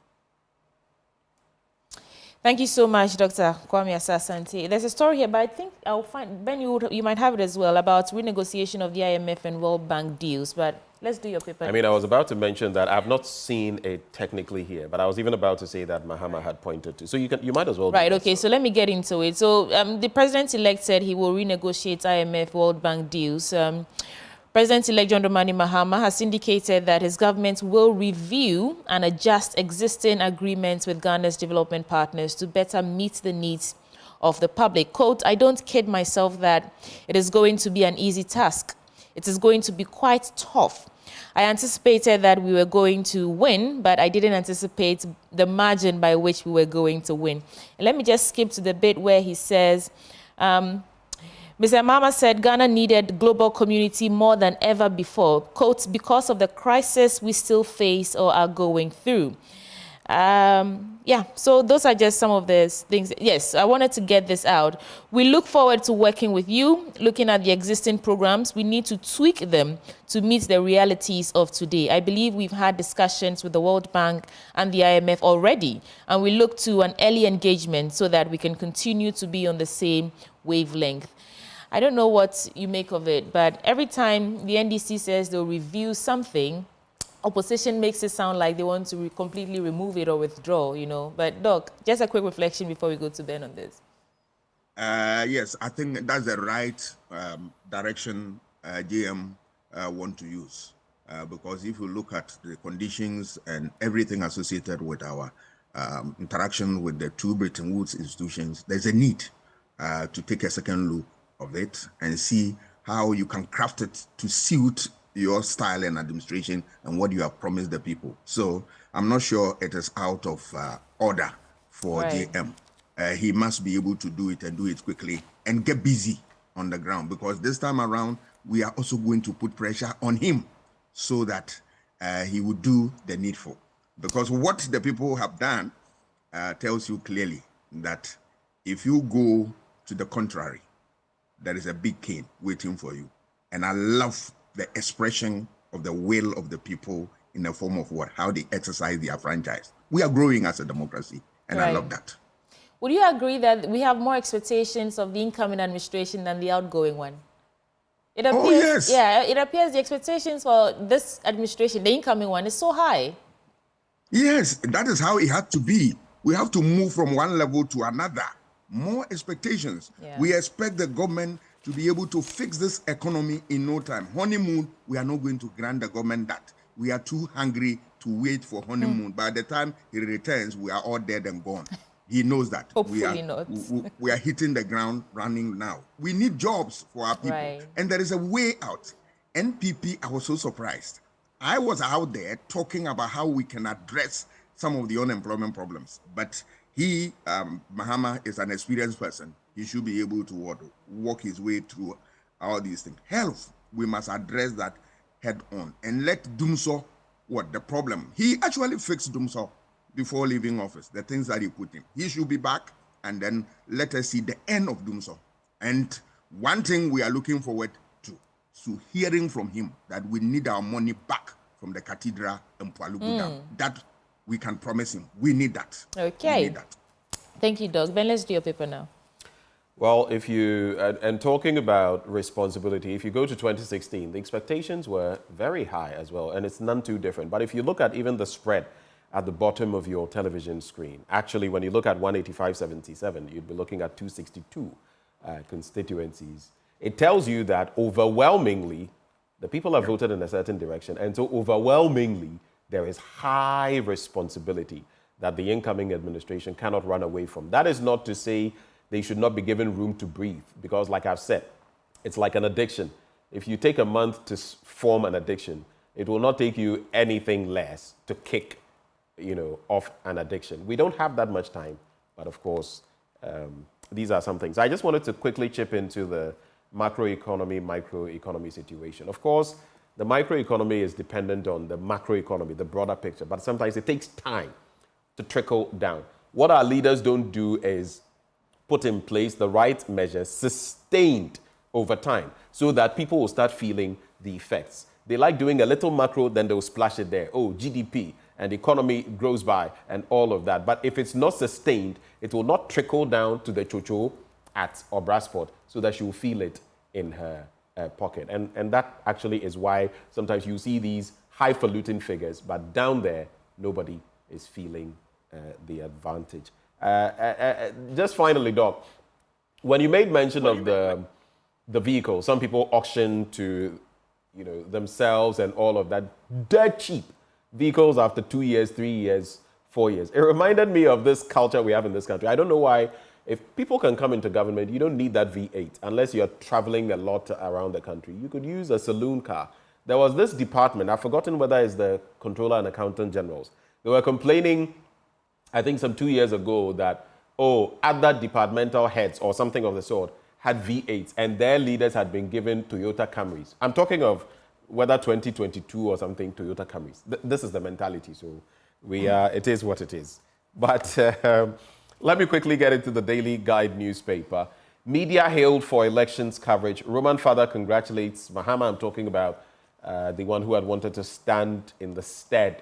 Thank you so much, Dr. Kwame Asasante. There's a story here, but I think I'll find, Ben, you might have it as well, about renegotiation of the IMF and World Bank deals, but let's do your paper. I mean, I was about to mention that I've not seen it technically here, but I was even about to say that Mahama had pointed to. So you might as well. Right, okay, so let me get into it. So the president-elect said he will renegotiate IMF World Bank deals. President-elect John Dramani Mahama has indicated that his government will review and adjust existing agreements with Ghana's development partners to better meet the needs of the public. Quote, "I don't kid myself that it is going to be an easy task. It is going to be quite tough. I anticipated that we were going to win, but I didn't anticipate the margin by which we were going to win." And let me just skip to the bit where he says, Mr. Mahama said Ghana needed global community more than ever before, quote, "because of the crisis we still face or are going through." Yeah, so those are just some of the things. Yes, I wanted to get this out. We look forward to working with you, looking at the existing programs. We need to tweak them to meet the realities of today. I believe we've had discussions with the World Bank and the IMF already, and we look to an early engagement so that we can continue to be on the same wavelength. I don't know what you make of it, but every time the NDC says they'll review something, opposition makes it sound like they want to completely remove it or withdraw, you know. But, Doc, just a quick reflection before we go to Ben on this. Yes, I think that's the right direction GM want to use. Because if you look at the conditions and everything associated with our interaction with the two Bretton Woods institutions, there's a need to take a second look of it and see how you can craft it to suit your style and administration and what you have promised the people. So I'm not sure it is out of order for JM. He must be able to do it and do it quickly and get busy on the ground, because this time around we are also going to put pressure on him so that he would do the needful. Because what the people have done tells you clearly that if you go to the contrary, there is a big cane waiting for you. And I love the expression of the will of the people in the form of what? How they exercise their franchise. We are growing as a democracy, and I love that. Would you agree that we have more expectations of the incoming administration than the outgoing one? It appears, yeah, it appears the expectations for this administration, the incoming one, is so high. Yes, that is how it had to be. We have to move from one level to another. More expectations. Yeah. We expect the government to be able to fix this economy in no time. Honeymoon, we are not going to grant the government that. We are too hungry to wait for honeymoon. By the time he returns, we are all dead and gone. He knows that. Hopefully not. We are hitting the ground running now. We need jobs for our people. Right. And there is a way out. NPP, I was so surprised. I was out there talking about how we can address some of the unemployment problems. But he, Mahama, is an experienced person. He should be able to walk his way through all these things. Health, we must address that head on and let Dumso, the problem. He actually fixed Dumso before leaving office, the things that he put in. He should be back, and then let us see the end of Dumso. And one thing we are looking forward to hearing from him, that we need our money back from the cathedral in Pualugu Dam. That we can promise him. We need that. Okay. We need that. Thank you, Doug. Ben, let's do your paper now. Well, if you, and talking about responsibility, if you go to 2016, the expectations were very high as well, and it's none too different. But if you look at even the spread at the bottom of your television screen, actually, when you look at 185.77, you'd be looking at 262 constituencies. It tells you that overwhelmingly, the people have voted in a certain direction, and so overwhelmingly, there is high responsibility that the incoming administration cannot run away from. That is not to say they should not be given room to breathe, because like I've said, it's like an addiction. If you take a month to form an addiction, it will not take you anything less to kick, off an addiction. We don't have that much time, but of course, these are some things. I just wanted to quickly chip into the macroeconomy, microeconomy situation. Of course, the microeconomy is dependent on the macroeconomy, the broader picture, but sometimes it takes time to trickle down. What our leaders don't do is put in place the right measures sustained over time so that people will start feeling the effects. They like doing a little macro, then they'll splash it there. Oh, GDP. and the economy grows by and all of that. But if it's not sustained, it will not trickle down to the chocho at Obrasport so that she will feel it in her pocket. And that actually is why sometimes you see these highfalutin figures, but down there, nobody is feeling the advantage. Just finally, Doc, when you made mention of the vehicle, some people auction to, themselves and all of that, dirt cheap vehicles after 2 years, 3 years, 4 years. It reminded me of this culture we have in this country. I don't know why. If people can come into government, you don't need that V8 unless you're traveling a lot around the country. You could use a saloon car. There was this department, I've forgotten whether it's the Controller and Accountant Generals. They were complaining, I think some 2 years ago, that, other departmental heads or something of the sort had V8s and their leaders had been given Toyota Camrys. I'm talking of whether 2022 or something, Toyota Camrys. This is the mentality, so it is what it is. But let me quickly get into the Daily Guide newspaper. Media hailed for elections coverage. Roman Father congratulates Mahama. I'm talking about the one who had wanted to stand in the stead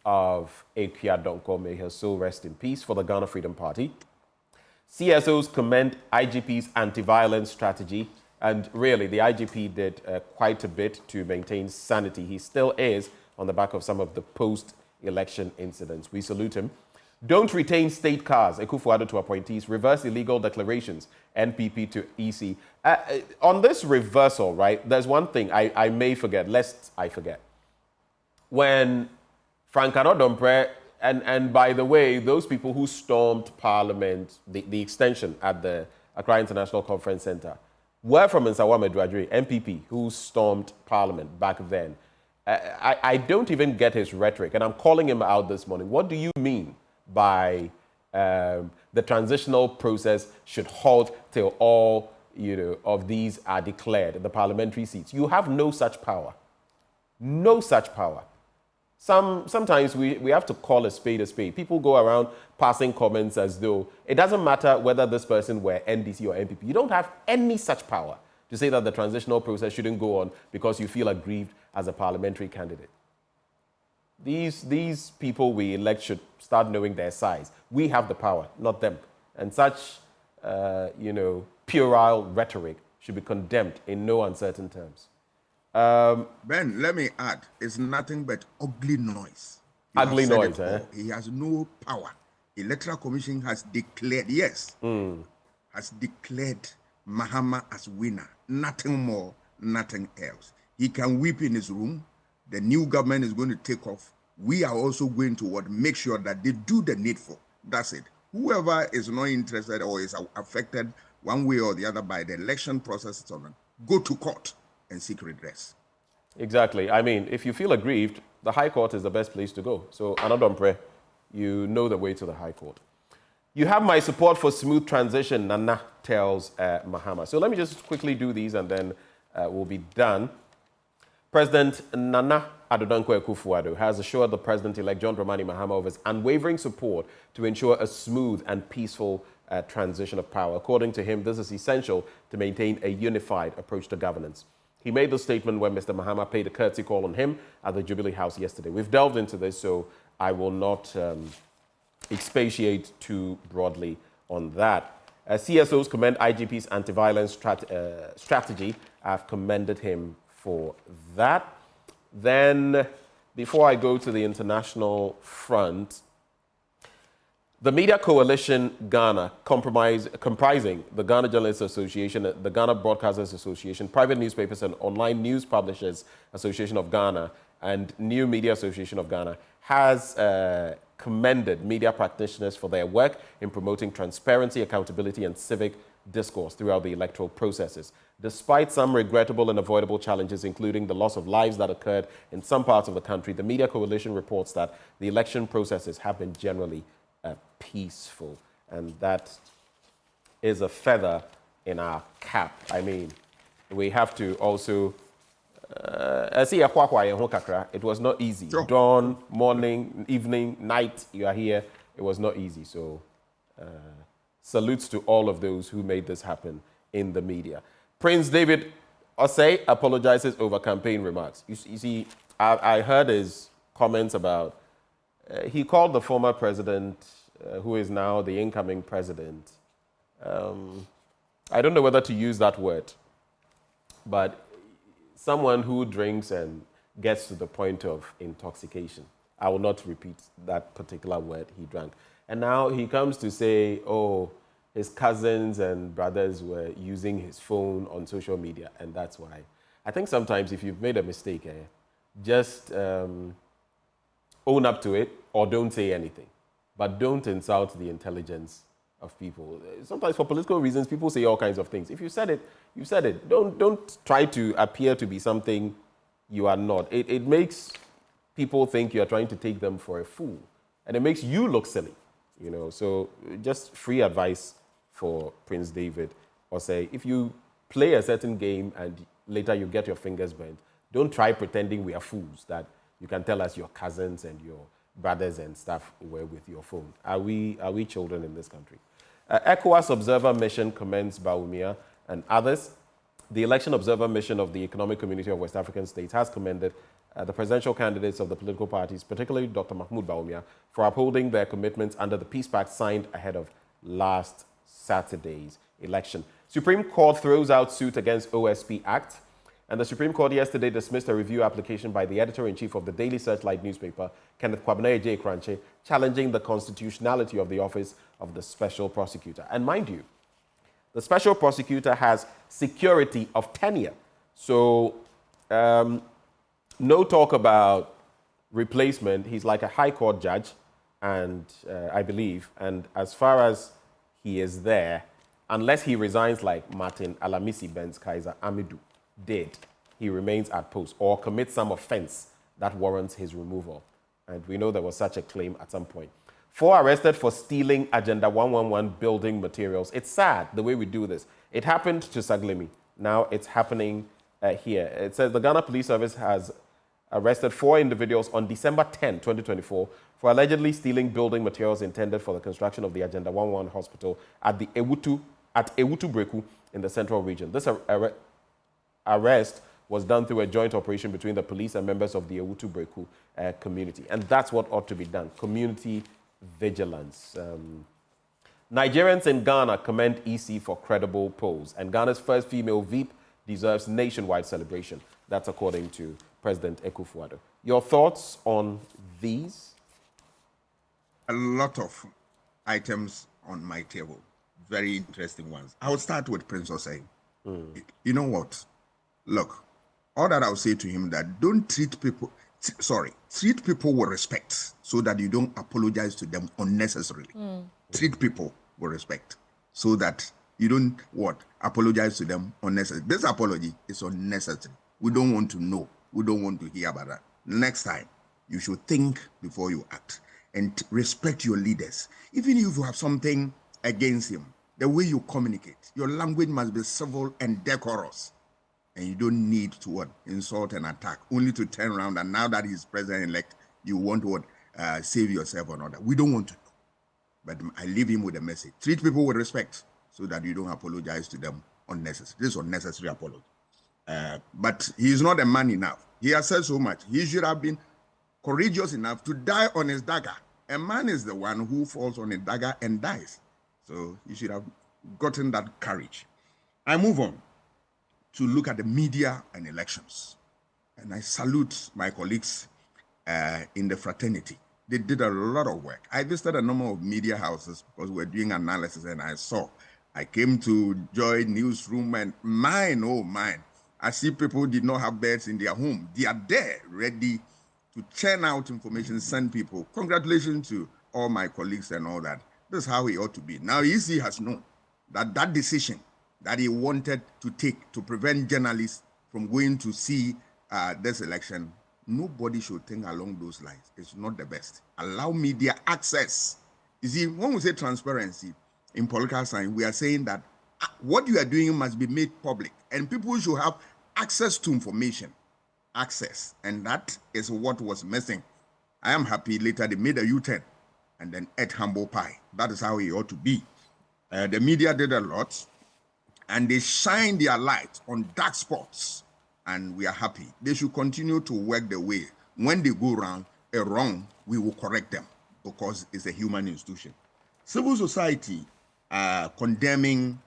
of Akua Donkor, may her soul rest in peace, for the Ghana Freedom Party. CSOs commend IGP's anti-violence strategy. And really, the IGP did quite a bit to maintain sanity. He still is on the back of some of the post-election incidents. We salute him. Don't retain state cars. Akufo-Addo to appointees. Reverse illegal declarations. NPP to EC. On this reversal, right, there's one thing I may forget, lest I forget. When Frank Anodompreh, and by the way, those people who stormed Parliament, the extension at the Accra International Conference Center, were from Nsawa Meduadjiri, MPP, who stormed Parliament back then. I don't even get his rhetoric, and I'm calling him out this morning. What do you mean by the transitional process should halt till all of these are declared, the parliamentary seats? You have no such power. No such power. Sometimes we have to call a spade a spade. People go around passing comments as though it doesn't matter whether this person were NDC or MPP. You don't have any such power to say that the transitional process shouldn't go on because you feel aggrieved as a parliamentary candidate. These people we elect should start knowing their size. We have the power, not them. And such, puerile rhetoric should be condemned in no uncertain terms. Ben, let me add, it's nothing but ugly noise. Ugly noise, eh? He has no power. Electoral Commission has declared, has declared Mahama as winner. Nothing more, nothing else. He can weep in his room. The new government is going to take off. We are also going to make sure that they do the needful. That's it. Whoever is not interested or is affected one way or the other by the election process, go to court and seek redress. Exactly. I mean, if you feel aggrieved, the High Court is the best place to go. So, Anodompreh, you know the way to the High Court. You have my support for smooth transition, Nana tells Mahama. So let me just quickly do these and then we'll be done. President Nana Addo Akufo-Addo has assured the President-elect John Dramani Mahama of his unwavering support to ensure a smooth and peaceful transition of power. According to him, this is essential to maintain a unified approach to governance. He made the statement when Mr. Mahama paid a courtesy call on him at the Jubilee House yesterday. We've delved into this, so I will not expatiate too broadly on that. CSOs commend IGP's anti-violence strategy. I've commended him for that. Then, before I go to the international front, the Media Coalition Ghana, comprising the Ghana Journalists Association, the Ghana Broadcasters Association, Private Newspapers and Online News Publishers Association of Ghana, and New Media Association of Ghana, has commended media practitioners for their work in promoting transparency, accountability, and civic discourse throughout the electoral processes. Despite some regrettable and avoidable challenges, including the loss of lives that occurred in some parts of the country, the Media Coalition reports that the election processes have been generally peaceful, and that is a feather in our cap. I mean, we have to also it was not easy. Sure. Dawn, morning, evening, night, you are here. It was not easy. So salutes to all of those who made this happen in the media. Prince David Osei apologizes over campaign remarks. You see, I heard his comments about he called the former president, who is now the incoming president, I don't know whether to use that word, but someone who drinks and gets to the point of intoxication. I will not repeat that particular word he drank. And now he comes to say, oh, his cousins and brothers were using his phone on social media, and that's why. I think sometimes if you've made a mistake, just own up to it or don't say anything. But don't insult the intelligence of people. Sometimes for political reasons, people say all kinds of things. If you said it, you said it. Don't try to appear to be something you are not. It makes people think you're trying to take them for a fool. And it makes you look silly. You know, so just free advice for Prince David. Or say, if you play a certain game and later you get your fingers burnt, don't try pretending we are fools, that you can tell us your cousins and your brothers and stuff were with your phone. Are we children in this country? ECOWAS Observer Mission commends Bawumia and others. The Election Observer Mission of the Economic Community of West African States has commended the presidential candidates of the political parties, particularly Dr. Mahmoud Bawumia, for upholding their commitments under the peace pact signed ahead of last Saturday's election. Supreme Court throws out suit against OSP Act, and the Supreme Court yesterday dismissed a review application by the editor-in-chief of the Daily Searchlight newspaper, Kenneth Kwabena J. Kranche, challenging the constitutionality of the office of the special prosecutor. And mind you, the special prosecutor has security of tenure. So no talk about replacement. He's like a high court judge, and I believe, and as far as he is there, unless he resigns like Martin Alamisi Benz Kaiser Amidou did, he remains at post or commits some offense that warrants his removal. And we know there was such a claim at some point. 4 arrested for stealing Agenda 111 building materials. It's sad the way we do this. It happened to Saglemi. Now it's happening here. It says the Ghana Police Service has arrested 4 individuals on December 10, 2024, for allegedly stealing building materials intended for the construction of the Agenda 111 hospital at the Ewutu Breku in the Central Region. This arrest was done through a joint operation between the police and members of the Ewutu Breku community. And that's what ought to be done, community vigilance. Nigerians in Ghana commend EC for credible polls, and Ghana's first female VP deserves nationwide celebration. That's according to President Akufo-Addo. Your thoughts on these? A lot of items on my table, very interesting ones. I will start with Prince Osei. You know what? Look, all that I'll say to him that don't treat people, treat people with respect so that you don't apologize to them unnecessarily. Treat people with respect so that you don't, apologize to them unnecessarily. This apology is unnecessary. We don't want to know. We don't want to hear about that. Next time, you should think before you act and respect your leaders. Even if you have something against him, the way you communicate, your language must be civil and decorous. And you don't need to insult and attack, only to turn around and now that he's president-elect, you want to save yourself or not. We don't want to know. But I leave him with a message. Treat people with respect so that you don't apologize to them unnecessarily. This is unnecessary apology. But he is not a man enough. He has said so much. He should have been courageous enough to die on his dagger. A man is the one who falls on a dagger and dies. So he should have gotten that courage. I move on to look at the media and elections. And I salute my colleagues in the fraternity. They did a lot of work. I visited a number of media houses because we're doing analysis, and I came to Joy Newsroom, and mine, I see people did not have beds in their home. They are there, ready to churn out information, send people. Congratulations to all my colleagues and all that. This is how it ought to be. Now, EC has known that that decision that he wanted to take to prevent journalists from going to see this election, nobody should think along those lines. It's not the best. Allow media access. You see, when we say transparency in political science, we are saying that what you are doing must be made public, and people should have access to information. Access. And that is what was missing. I am happy later they made a U-turn and then ate humble pie. That is how it ought to be. The media did a lot, and they shine their light on dark spots, and we are happy. They should continue to work the way. When they go around, a wrong, we will correct them because it's a human institution. Civil society condemning,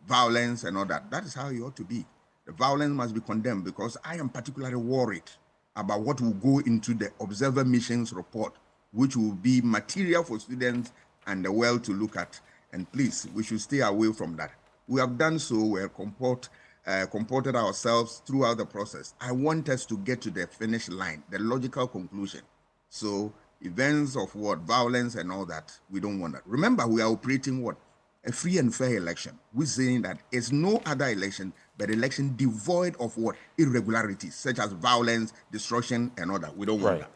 violence and all that. That is how it ought to be. The violence must be condemned because I am particularly worried about what will go into the observer missions report, which will be material for students and the world to look at. And please, we should stay away from that. We have done so. We have comported ourselves throughout the process. I want us to get to the finish line, the logical conclusion. So events of violence and all that, we don't want that. Remember, we are operating a free and fair election. We're saying that it's no other election, but election devoid of irregularities, such as violence, destruction, and all that. We don't want that.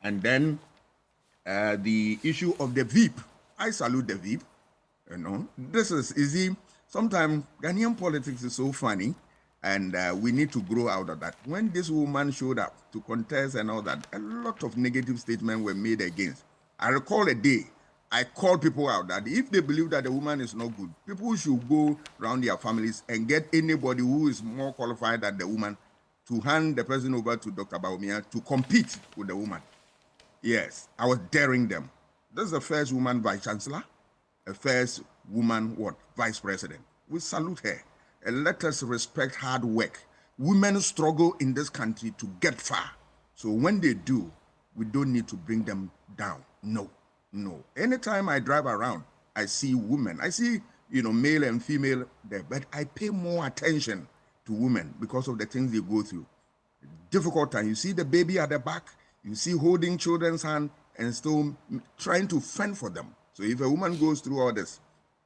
And then the issue of the VIP. I salute the VIP. This is easy. Sometimes Ghanaian politics is so funny, and we need to grow out of that. When this woman showed up to contest and all that, a lot of negative statements were made against. I recall a day I called people out that if they believe that the woman is not good, people should go around their families and get anybody who is more qualified than the woman to hand the person over to Dr. Bawumia to compete with the woman. Yes, I was daring them. This is the first woman vice-chancellor, the first woman vice president. We salute her. And let us respect hard work. Women struggle in this country to get far. So when they do, we don't need to bring them down. No. Anytime I drive around, I see women. I see, male and female there, but I pay more attention to women because of the things they go through. Difficult time. You see the baby at the back, you see holding children's hand and still trying to fend for them. So if a woman goes through all this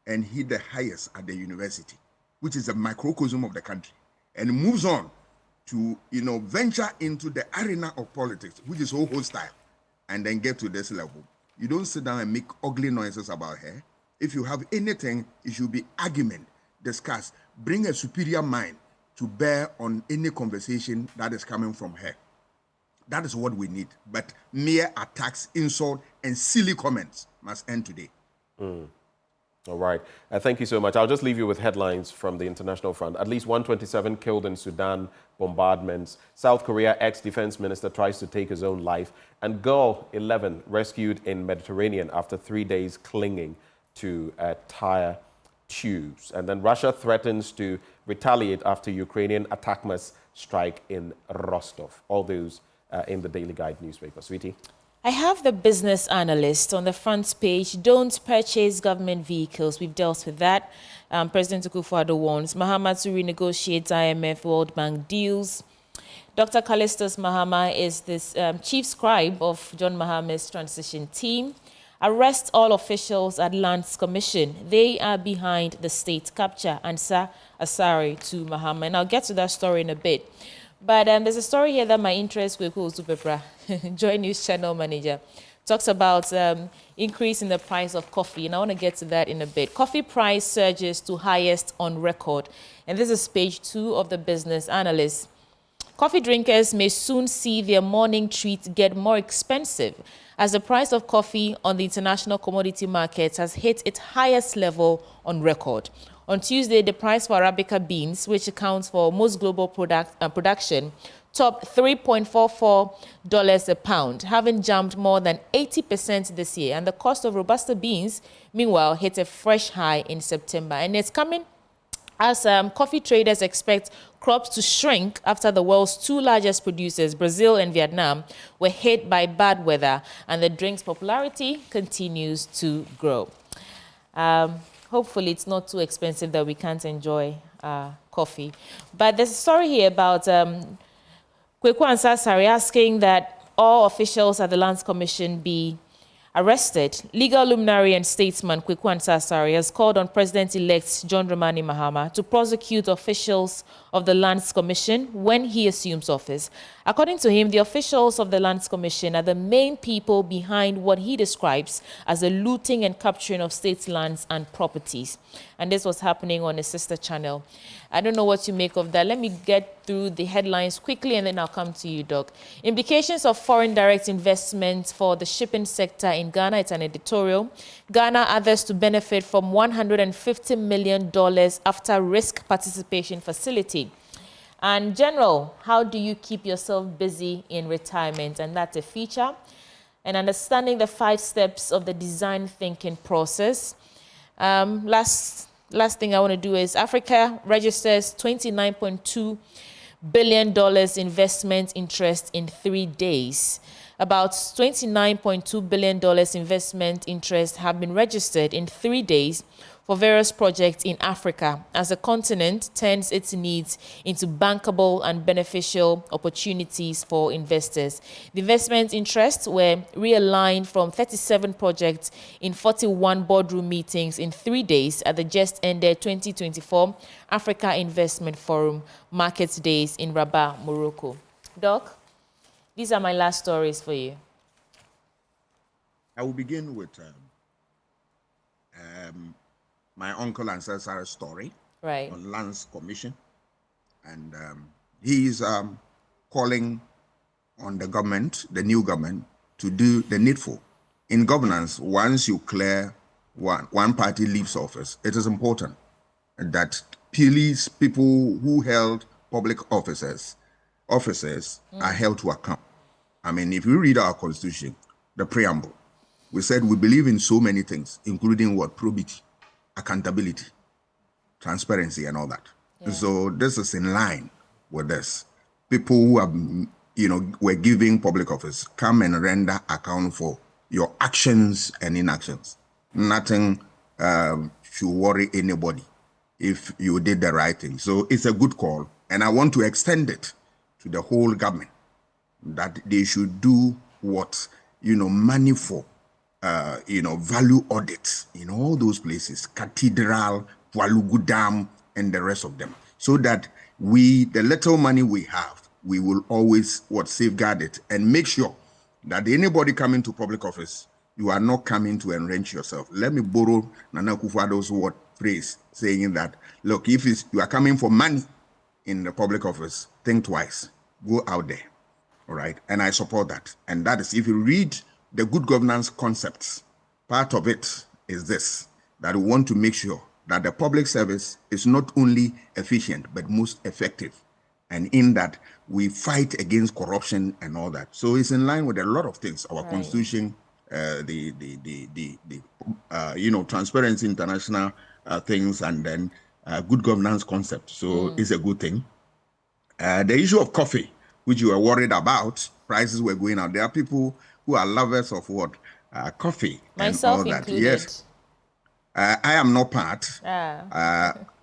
and hit the highest at the university, which is a microcosm of the country, and moves on to, venture into the arena of politics, which is so hostile, and then get to this level, you don't sit down and make ugly noises about her. If you have anything, it should be argument, discuss, bring a superior mind to bear on any conversation that is coming from her. That is what we need. But mere attacks, insult, and silly comments must end today. All right. Thank you so much. I'll just leave you with headlines from the international front. At least 127 killed in Sudan bombardments. South Korea ex-defense minister tries to take his own life. And girl 11 rescued in Mediterranean after 3 days clinging to tire tubes. And then Russia threatens to retaliate after Ukrainian attackers strike in Rostov. All those in the Daily Guide newspaper. Sweetie? I have the business analyst on the front page. Don't purchase government vehicles. We've dealt with that. President Akufo-Addo warns Mahama to renegotiate IMF World Bank deals. Dr. Callistus Mahama is this chief scribe of John Mahama's transition team. Arrest all officials at Lands Commission. They are behind the state capture. Answer Asari to Mahama. And I'll get to that story in a bit. But there's a story here that my interest with Supepra, Joy News Channel Manager, talks about increase in the price of coffee. And I want to get to that in a bit. Coffee price surges to highest on record. And this is page 2 of the Business Analyst. Coffee drinkers may soon see their morning treat get more expensive as the price of coffee on the international commodity markets has hit its highest level on record. On Tuesday, the price for Arabica beans, which accounts for most global production, topped $3.44 a pound, having jumped more than 80% this year. And the cost of Robusta beans, meanwhile, hit a fresh high in September. And it's coming as coffee traders expect crops to shrink after the world's 2 largest producers, Brazil and Vietnam, were hit by bad weather, and the drink's popularity continues to grow. Hopefully, it's not too expensive that we can't enjoy coffee. But there's a story here about Kweku Ansasari asking that all officials at the Lands Commission be arrested. Legal luminary and statesman Kweku Ansasari has called on President-elect John Dramani Mahama to prosecute officials of the Lands Commission when he assumes office. According to him, the officials of the Lands Commission are the main people behind what he describes as the looting and capturing of state lands and properties. And this was happening on a sister channel. I don't know what you make of that. Let me get through the headlines quickly and then I'll come to you, Doc. Implications of foreign direct investment for the shipping sector in Ghana. It's an editorial. Ghana others to benefit from $150 million after risk participation facility. And General, how do you keep yourself busy in retirement? And that's a feature. And understanding the 5 steps of the design thinking process. Last thing I want to do is Africa registers $29.2 billion investment interest in 3 days. About $29.2 billion investment interest have been registered in 3 days for various projects in Africa as the continent turns its needs into bankable and beneficial opportunities for investors. The investment interests were realigned from 37 projects in 41 boardroom meetings in 3 days at the just ended 2024 Africa Investment Forum Market Days in Rabat, Morocco. Doc, these are my last stories for you. I will begin with my uncle ancestor's story on Lands Commission. And he is calling on the government, the new government, to do the needful. In governance, once you clear one party leaves office, it is important that police people who held public offices are held to account. I mean, if you read our constitution, the preamble, we said we believe in so many things, including what? Probity, accountability, transparency, and all that. Yeah. So this is in line with this. People who have, were giving public office, come and render account for your actions and inactions. Nothing should worry anybody if you did the right thing. So it's a good call. And I want to extend it to the whole government, that they should do what, money for, value audits in all those places, Cathedral, Walugu Dam, and the rest of them, so that the little money we have, we will always safeguard it and make sure that anybody coming to public office, you are not coming to enrich yourself. Let me borrow Nana Akufo-Addo's phrase, saying that, look, if you are coming for money in the public office, think twice, go out there, all right? And I support that. And that is, if you read the good governance concepts, part of it is this, that we want to make sure that the public service is not only efficient, but most effective. And in that, we fight against corruption and all that. So it's in line with a lot of things, our constitution, Transparency International things, and then good governance concept. So it's a good thing. The issue of coffee, which you were worried about, prices were going out. There are people who are lovers of coffee. Myself and all included. That. Yes. I am not part.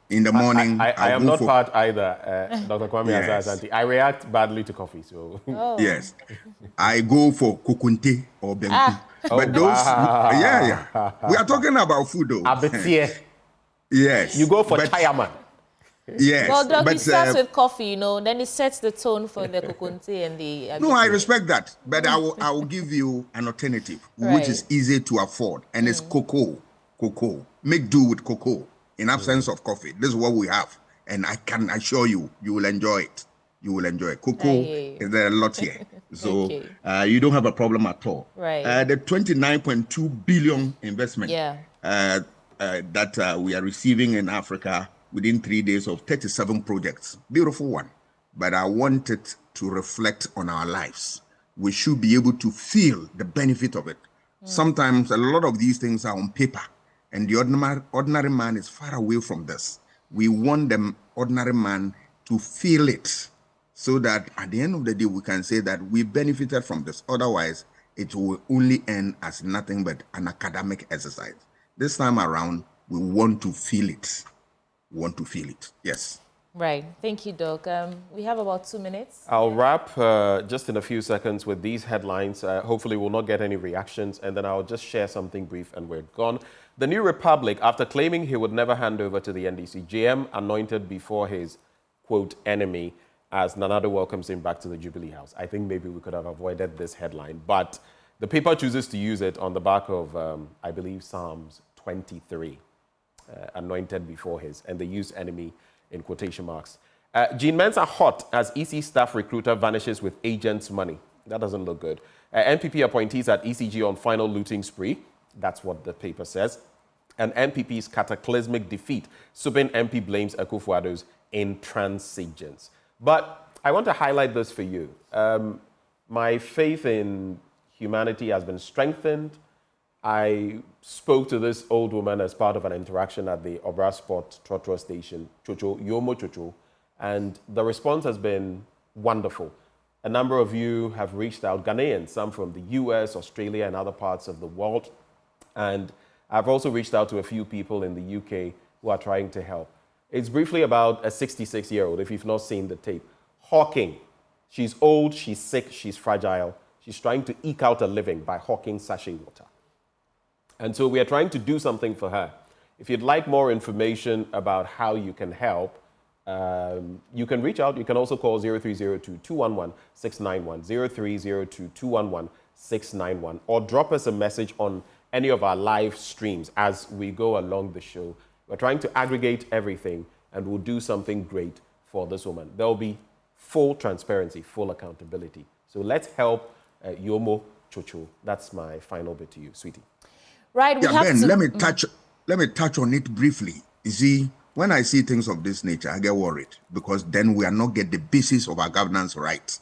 In the morning, I am not part either, Dr. Kwame Asante. I react badly to coffee, so. Yes. I go for kokunte or benku. But those, we are talking about food though. Abetie. Yes. You go for chayaman. Yes. Well, Doc, it starts with coffee, then it sets the tone for the kokunte and the... No, I respect that. But I will give you an alternative, which is easy to afford. And it's cocoa. Cocoa. Make do with cocoa in absence of coffee. This is what we have. And I can assure you, you will enjoy it. You will enjoy it. Cocoa, is there a lot here. So you don't have a problem at all. Right. The 29.2 billion investment that we are receiving in Africa within 3 days of 37 projects. Beautiful one. But I want it to reflect on our lives. We should be able to feel the benefit of it. Sometimes a lot of these things are on paper, and the ordinary man is far away from this. We want the ordinary man to feel it, so that at the end of the day, we can say that we benefited from this. Otherwise, it will only end as nothing but an academic exercise. This time around, we want to feel it. We want to feel it. Yes. Right. Thank you, Doc. We have about 2 minutes. I'll wrap just in a few seconds with these headlines. Hopefully, we'll not get any reactions, and then I'll just share something brief and we're gone. The New Republic, after claiming he would never hand over to the NDC, JM anointed before his, quote, enemy, as Nanado welcomes him back to the Jubilee House. I think maybe we could have avoided this headline, but the paper chooses to use it on the back of, I believe, Psalms 23, anointed before his, and they use enemy in quotation marks. Jean Mensah hot as EC staff recruiter vanishes with agents' money. That doesn't look good. NPP appointees at ECG on final looting spree. That's what the paper says. And NPP's cataclysmic defeat. Subin MP blames Akufo-Addo's intransigence. But I want to highlight this for you. My faith in humanity has been strengthened. I spoke to this old woman as part of an interaction at the Obra Sport Trotro station, Chocho, Yomo Chocho, and the response has been wonderful. A number of you have reached out, Ghanaians, some from the US, Australia, and other parts of the world. And I've also reached out to a few people in the UK who are trying to help. It's briefly about a 66-year-old, if you've not seen the tape. Hawking. She's old, she's sick, she's fragile. She's trying to eke out a living by hawking sachet water. And so we are trying to do something for her. If you'd like more information about how you can help, you can reach out. You can also call 0302-211-691, 0302-211-691, or drop us a message on any of our live streams as we go along the show. We're trying to aggregate everything, and we'll do something great for this woman. There will be full transparency, full accountability. So let's help Yomo Chocho. That's my final bit to you, sweetie. Right, we have Ben, to... let me touch on it briefly. You see, when I see things of this nature, I get worried because then we are not get the basis of our governance right.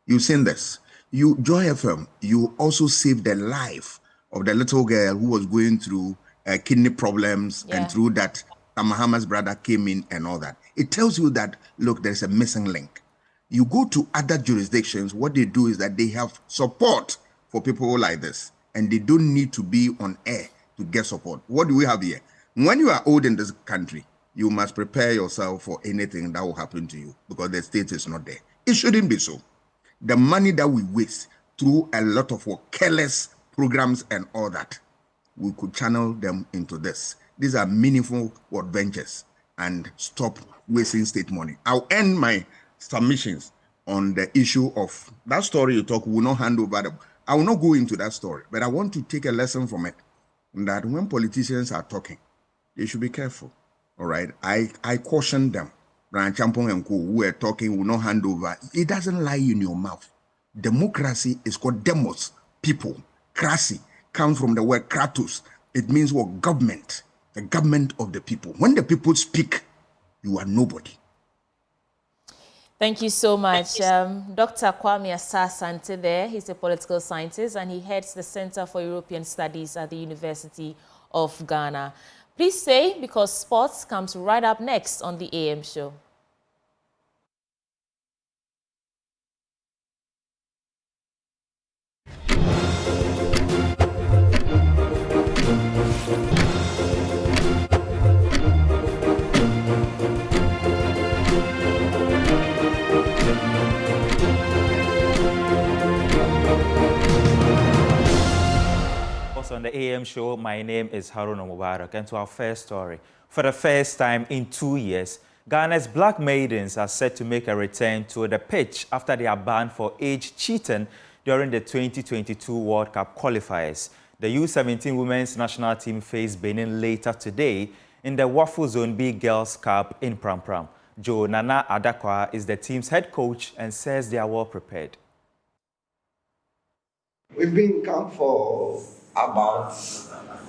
You've seen this. You, Joy FM, you also saved the life of the little girl who was going through kidney problems, and through that, Mahama's brother came in and all that. It tells you that, look, there's a missing link. You go to other jurisdictions, what they do is that they have support for people like this, and they don't need to be on air to get support. What do we have here? When you are old in this country, you must prepare yourself for anything that will happen to you because the state is not there. It shouldn't be so. The money that we waste through a lot of careless programs and all that, we could channel them into this. These are meaningful ventures, and stop wasting state money. I'll end my submissions on the issue of that story you talk. We will not hand over I will not go into that story, but I want to take a lesson from it, that when politicians are talking, they should be careful. All right, I caution them. Brian Champong and Co, who are talking, will not hand over. It doesn't lie in your mouth. Democracy is called demos, people. Krasi comes from the word kratos. It means what? Government, the government of the people. When the people speak, you are nobody. Thank you so much. Dr. Kwame Asasante there, he's a political scientist and he heads the Center for European Studies at the University of Ghana. Please stay because sports comes right up next on the AM show. On the AM show, my name is Haruna Mubarak, and to our first story. For the first time in 2 years, Ghana's black maidens are set to make a return to the pitch after they are banned for age cheating during the 2022 World Cup qualifiers. The U17 women's national team faced Benin later today in the Waffle Zone B Girls Cup in Pram Pram. Joe Nana Adakwa is the team's head coach and says they are well prepared. We've been in camp for about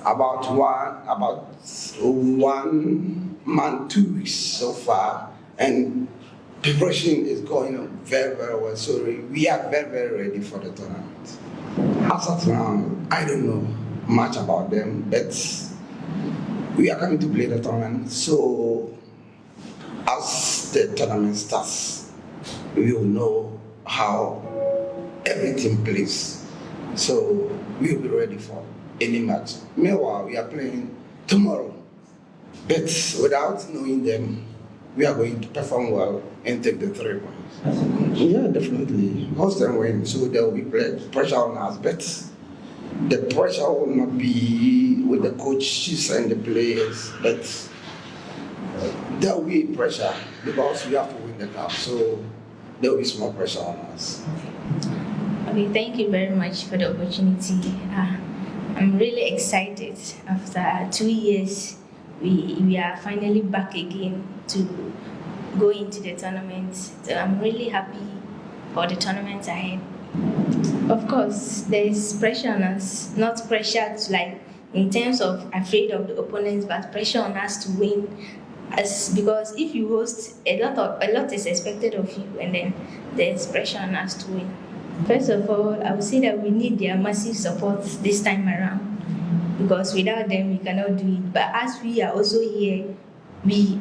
1 month, 2 weeks so far, and preparation is going on very, very well. So we are very, very ready for the tournament. As of now, I don't know much about them, but we are coming to play the tournament. So as the tournament starts, we will know how everything plays. So we will be ready for any match. Meanwhile, we are playing tomorrow. But without knowing them, we are going to perform well and take the 3 points. Yeah, definitely. Host and win, so there will be pressure on us. But the pressure will not be with the coaches and the players, but there will be pressure because we have to win the cup. So there will be small pressure on us. Okay, thank you very much for the opportunity. I'm really excited. After 2 years, we are finally back again to go into the tournament. So I'm really happy for the tournament ahead. Of course, there is pressure on us, not pressure to in terms of afraid of the opponents, but pressure on us to win because if you host a lot is expected of you, and then there's pressure on us to win. First of all, I would say that we need their massive support this time around, because without them we cannot do it. But as we are also here, we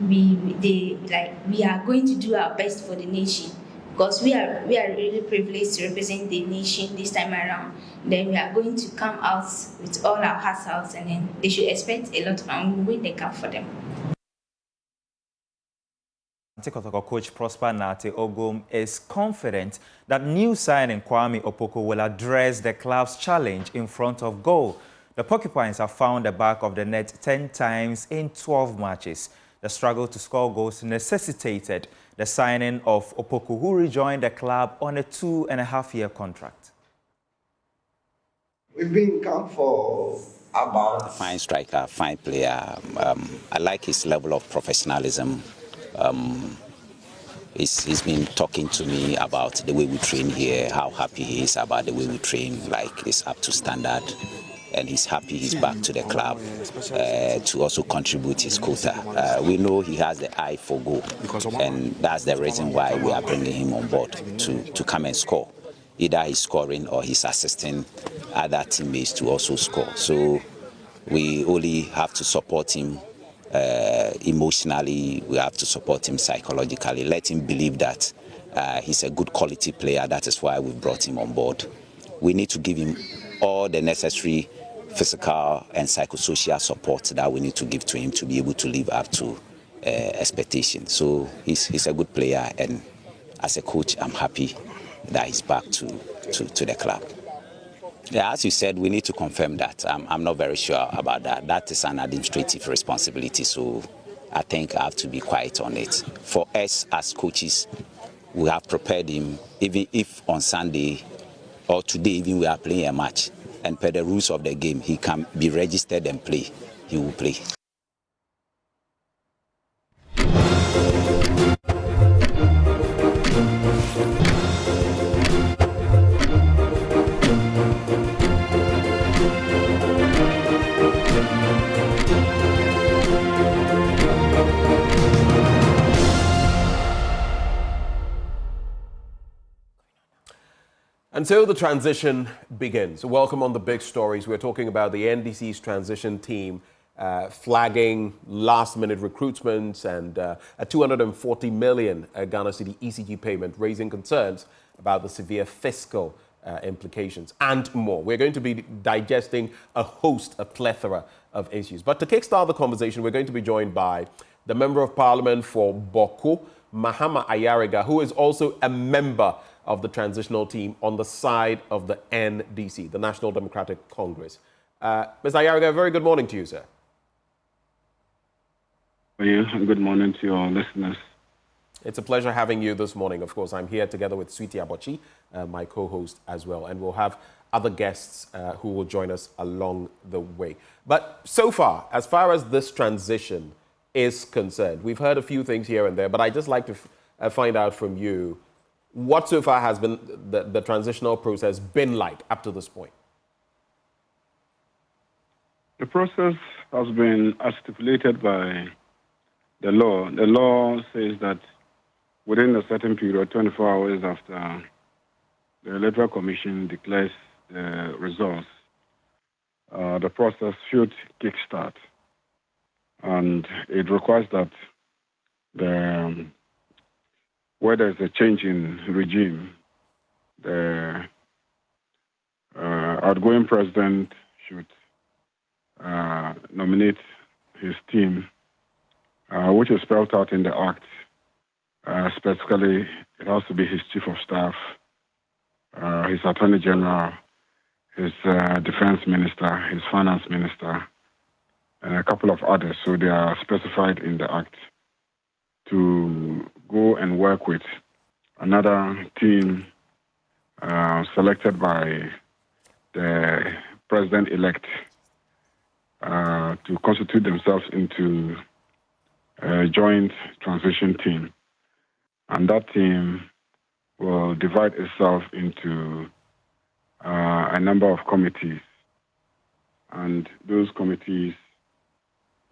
are going to do our best for the nation, because we are really privileged to represent the nation this time around. Then we are going to come out with all our hearts out, and then they should expect a lot, and we win the cup for them. Coach Prosper Nate Ogum is confident that new signing Kwame Opoku will address the club's challenge in front of goal. The Porcupines have found the back of the net 10 times in 12 matches. The struggle to score goals necessitated the signing of Opoku, who rejoined the club on a 2.5-year contract. We've been come for about a fine striker, fine player. I like his level of professionalism. He's been talking to me about the way we train here, how happy he is about the way we train, like it's up to standard. And he's happy he's back to the club to also contribute his quota. We know he has the eye for goal, and that's the reason why we are bringing him on board to come and score. Either he's scoring or he's assisting other teammates to also score. So we only have to support him emotionally, we have to support him psychologically, let him believe that he's a good quality player. That is why we brought him on board. We need to give him all the necessary physical and psychosocial support that we need to give to him to be able to live up to expectations. So he's a good player, and as a coach, I'm happy that he's back to the club. Yeah, as you said, we need to confirm that. I'm not very sure about that. That is an administrative responsibility, so I think I have to be quiet on it. For us as coaches, we have prepared him, even if on Sunday or today even we are playing a match, and per the rules of the game, he can be registered and play. He will play. Until the transition begins. Welcome on the big stories. We're talking about the NDC's transition team flagging last-minute recruitments and a 240 million Ghana Cedi ECG payment, raising concerns about the severe fiscal implications and more. We're going to be digesting a plethora of issues. But to kickstart the conversation, we're going to be joined by the Member of Parliament for Boko, Mahama Ayariga, who is also a member of the transitional team on the side of the NDC, the National Democratic Congress. Ms. Ayariga, a very good morning to you, sir. Good morning to your listeners. It's a pleasure having you this morning. Of course, I'm here together with Sweetie Abochi, my co-host as well, and we'll have other guests who will join us along the way. But so far as this transition is concerned, we've heard a few things here and there, but I'd just like to find out from you, what so far has been the transitional process been like up to this point? The process has been as stipulated by the law. The law says that within a certain period, 24 hours after the Electoral Commission declares the results, the process should kickstart. And it requires that where there's a change in regime, the outgoing president should nominate his team, which is spelled out in the Act. Specifically, it has to be his chief of staff, his attorney general, his defense minister, his finance minister, and a couple of others. So they are specified in the Act to go and work with another team selected by the president-elect to constitute themselves into a joint transition team. And that team will divide itself into a number of committees. And those committees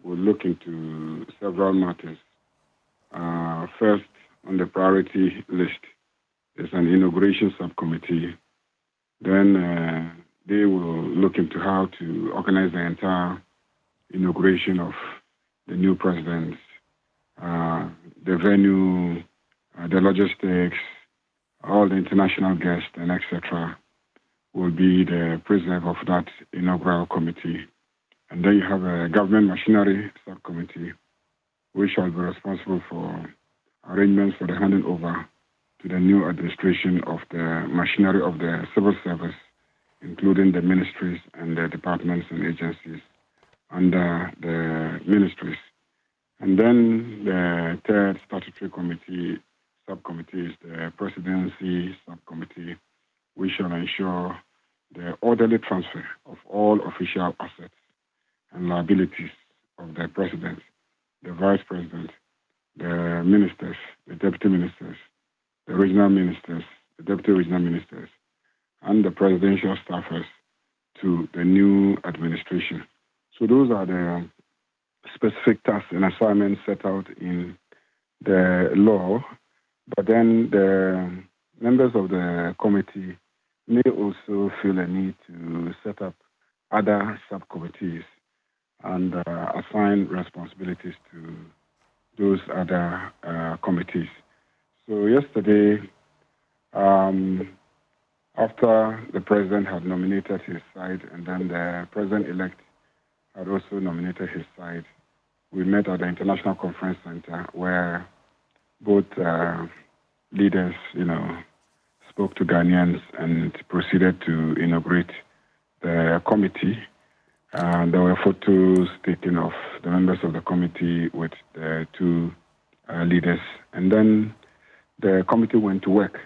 will look into several matters first on the priority list is an inauguration subcommittee. Then they will look into how to organize the entire inauguration of the new president, the venue, the logistics, all the international guests, and etc. will be the president of that inaugural committee. And then you have a government machinery subcommittee, which shall be responsible for arrangements for the handing over to the new administration of the machinery of the civil service, including the ministries and the departments and agencies under the ministries. And then the third statutory committee, subcommittee, is the presidency subcommittee, which shall ensure the orderly transfer of all official assets and liabilities of the president, the vice president, the ministers, the deputy ministers, the regional ministers, the deputy regional ministers, and the presidential staffers to the new administration. So those are the specific tasks and assignments set out in the law, but then the members of the committee may also feel a need to set up other subcommittees and assign responsibilities to those other committees. So yesterday, after the president had nominated his side and then the president-elect had also nominated his side, we met at the International Conference Center where both leaders, spoke to Ghanaians and proceeded to inaugurate the committee. There were photos taken of the members of the committee with the two leaders. And then the committee went to work.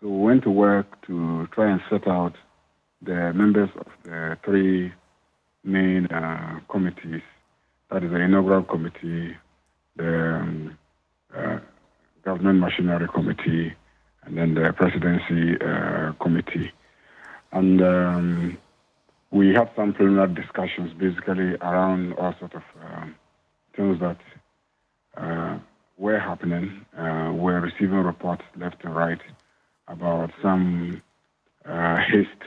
So we went to work to try and set out the members of the three main committees. That is the inaugural committee, the government machinery committee, and then the presidency committee. And we had some preliminary discussions basically around all sorts of things that were happening. We're receiving reports left and right about some haste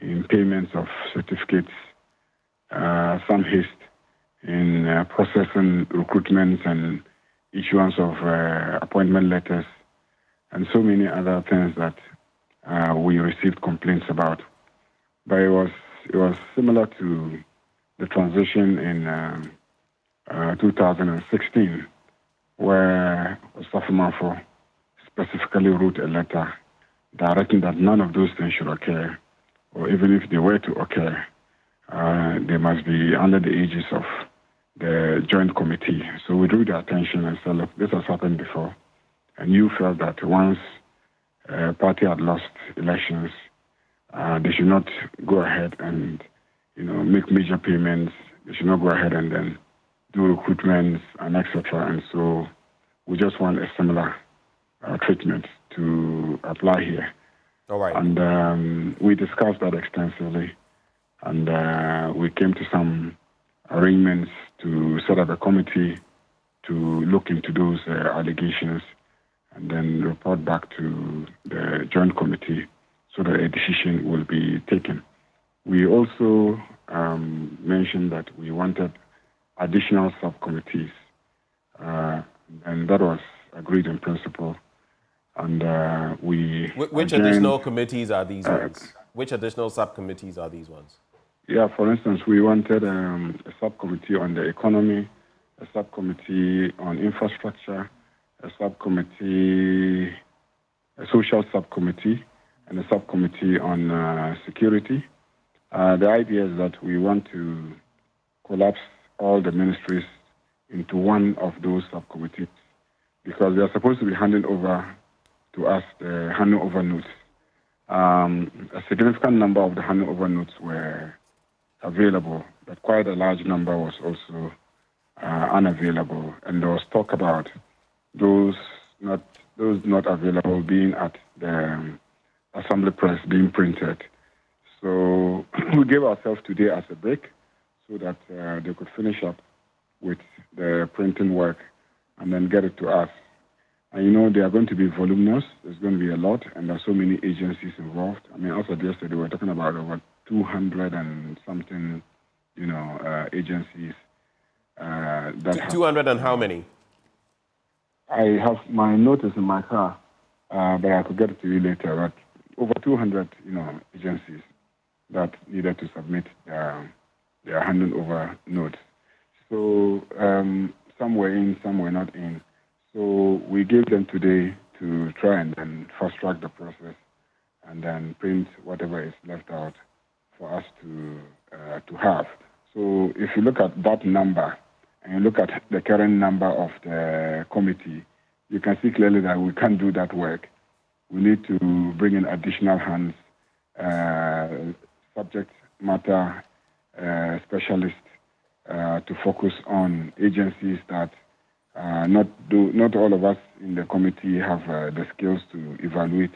in payments of certificates, some haste in processing recruitments and issuance of appointment letters, and so many other things that we received complaints about. But it was similar to the transition in 2016, where Osafo specifically wrote a letter directing that none of those things should occur, or even if they were to occur, they must be under the aegis of the joint committee. So we drew the attention and said, look, this has happened before, and you felt that once a party had lost elections, they should not go ahead and make major payments. They should not go ahead and then do recruitments and etc. And so we just want a similar treatment to apply here. All right. And we discussed that extensively, and we came to some arrangements to set up a committee to look into those allegations and then report back to the joint committee so that a decision will be taken. We also mentioned that we wanted additional subcommittees, and that was agreed in principle. And Which additional committees are these ones? Which additional subcommittees are these ones? Yeah, for instance, we wanted a subcommittee on the economy, a subcommittee on infrastructure, a social subcommittee, and a subcommittee on security. The idea is that we want to collapse all the ministries into one of those subcommittees because they are supposed to be handing over to us the handing over notes. A significant number of the handing over notes were available, but quite a large number was also unavailable. And there was talk about those not available being at the assembly press being printed. So we gave ourselves today as a break so that they could finish up with the printing work and then get it to us. And you know, they are going to be voluminous. There's going to be a lot, and there are so many agencies involved. I mean, also yesterday, we were talking about over 200 and something, you know, agencies. 200 and how many? I have my notice in my car, but I could get it to you later. But over 200, you know, agencies that needed to submit their handing over notes. So some were in, some were not in. So we gave them today to try and then fast-track the process and then print whatever is left out for us to have. So if you look at that number and you look at the current number of the committee, you can see clearly that we can't do that work. We need to bring in additional hands, subject matter specialists to focus on agencies that not all of us in the committee have the skills to evaluate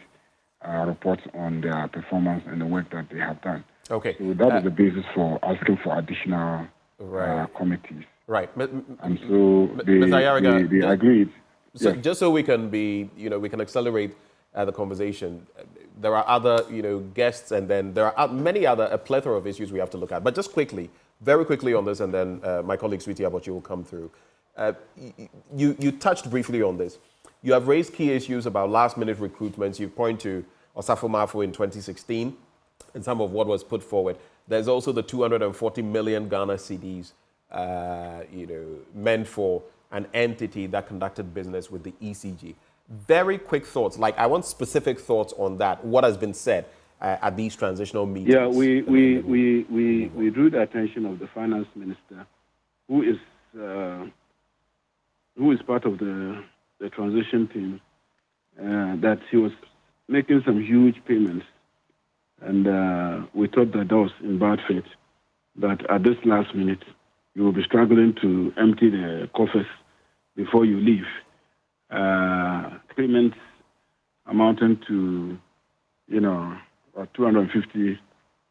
reports on their performance and the work that they have done. Okay. So that is the basis for asking for additional committees. Right. And so they agreed. So Yes. just so we can be, you know, we can accelerate the conversation. There are other, you know, guests, and then there are many other, a plethora of issues we have to look at. But just quickly, very quickly on this, and then my colleague Sweetie Abachi will come through. You touched briefly on this. You have raised key issues about last-minute recruitments. You point to Osafo Mafu in 2016 and some of what was put forward. There's also the 240 million Ghana cedis, you know, meant for an entity that conducted business with the ECG. Very quick thoughts. Like, I want specific thoughts on that. What has been said at these transitional meetings? Yeah, we drew the attention of the finance minister, who is part of the transition team, that he was making some huge payments, and we thought that was in bad faith. That at this last minute, you will be struggling to empty the coffers before you leave. Payments amounting to, you know, 250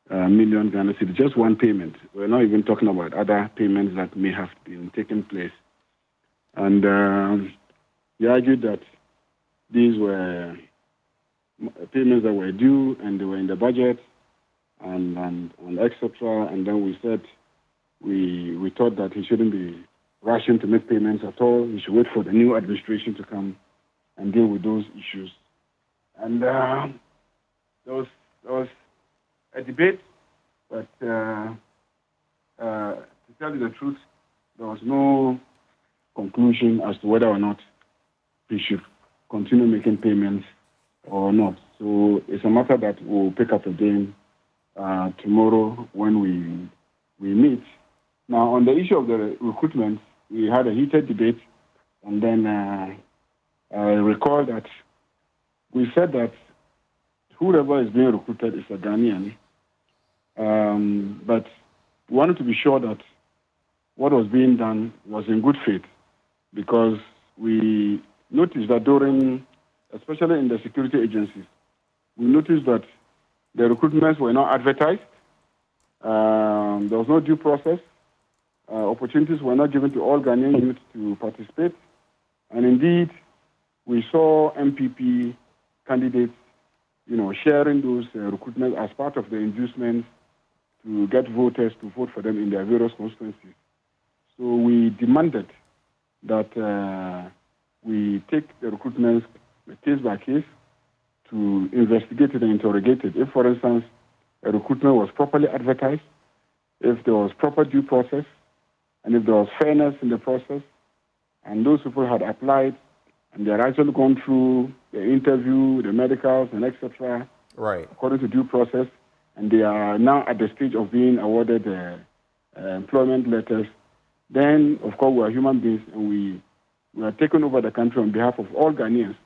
million Ghana cedis, just one payment. We're not even talking about other payments that may have been taking place. And he argued that these were payments that were due and they were in the budget and etc. And then we said we thought that he shouldn't be rushing to make payments at all. He should wait for the new administration to come and deal with those issues. And there was a debate, but to tell you the truth, there was no conclusion as to whether or not he should continue making payments or not. So it's a matter that we'll pick up again tomorrow when we meet. Now, on the issue of the recruitment, we had a heated debate, and then I recall that we said that whoever is being recruited is a Ghanaian, but we wanted to be sure that what was being done was in good faith, because we noticed that during, especially in the security agencies, we noticed that the recruitments were not advertised, there was no due process, opportunities were not given to all Ghanaian youth to participate, and indeed, we saw MPP candidates, you know, sharing those recruitments as part of the inducements to get voters to vote for them in their various constituencies. So we demanded that we take the recruitments case by case to investigate it and interrogate it. If, for instance, a recruitment was properly advertised, if there was proper due process, and if there was fairness in the process, and those people had applied, and they had actually gone through the interview, the medicals, and etc., right, according to due process, and they are now at the stage of being awarded employment letters, then, of course, we are human beings, and we are taking over the country on behalf of all Ghanaians.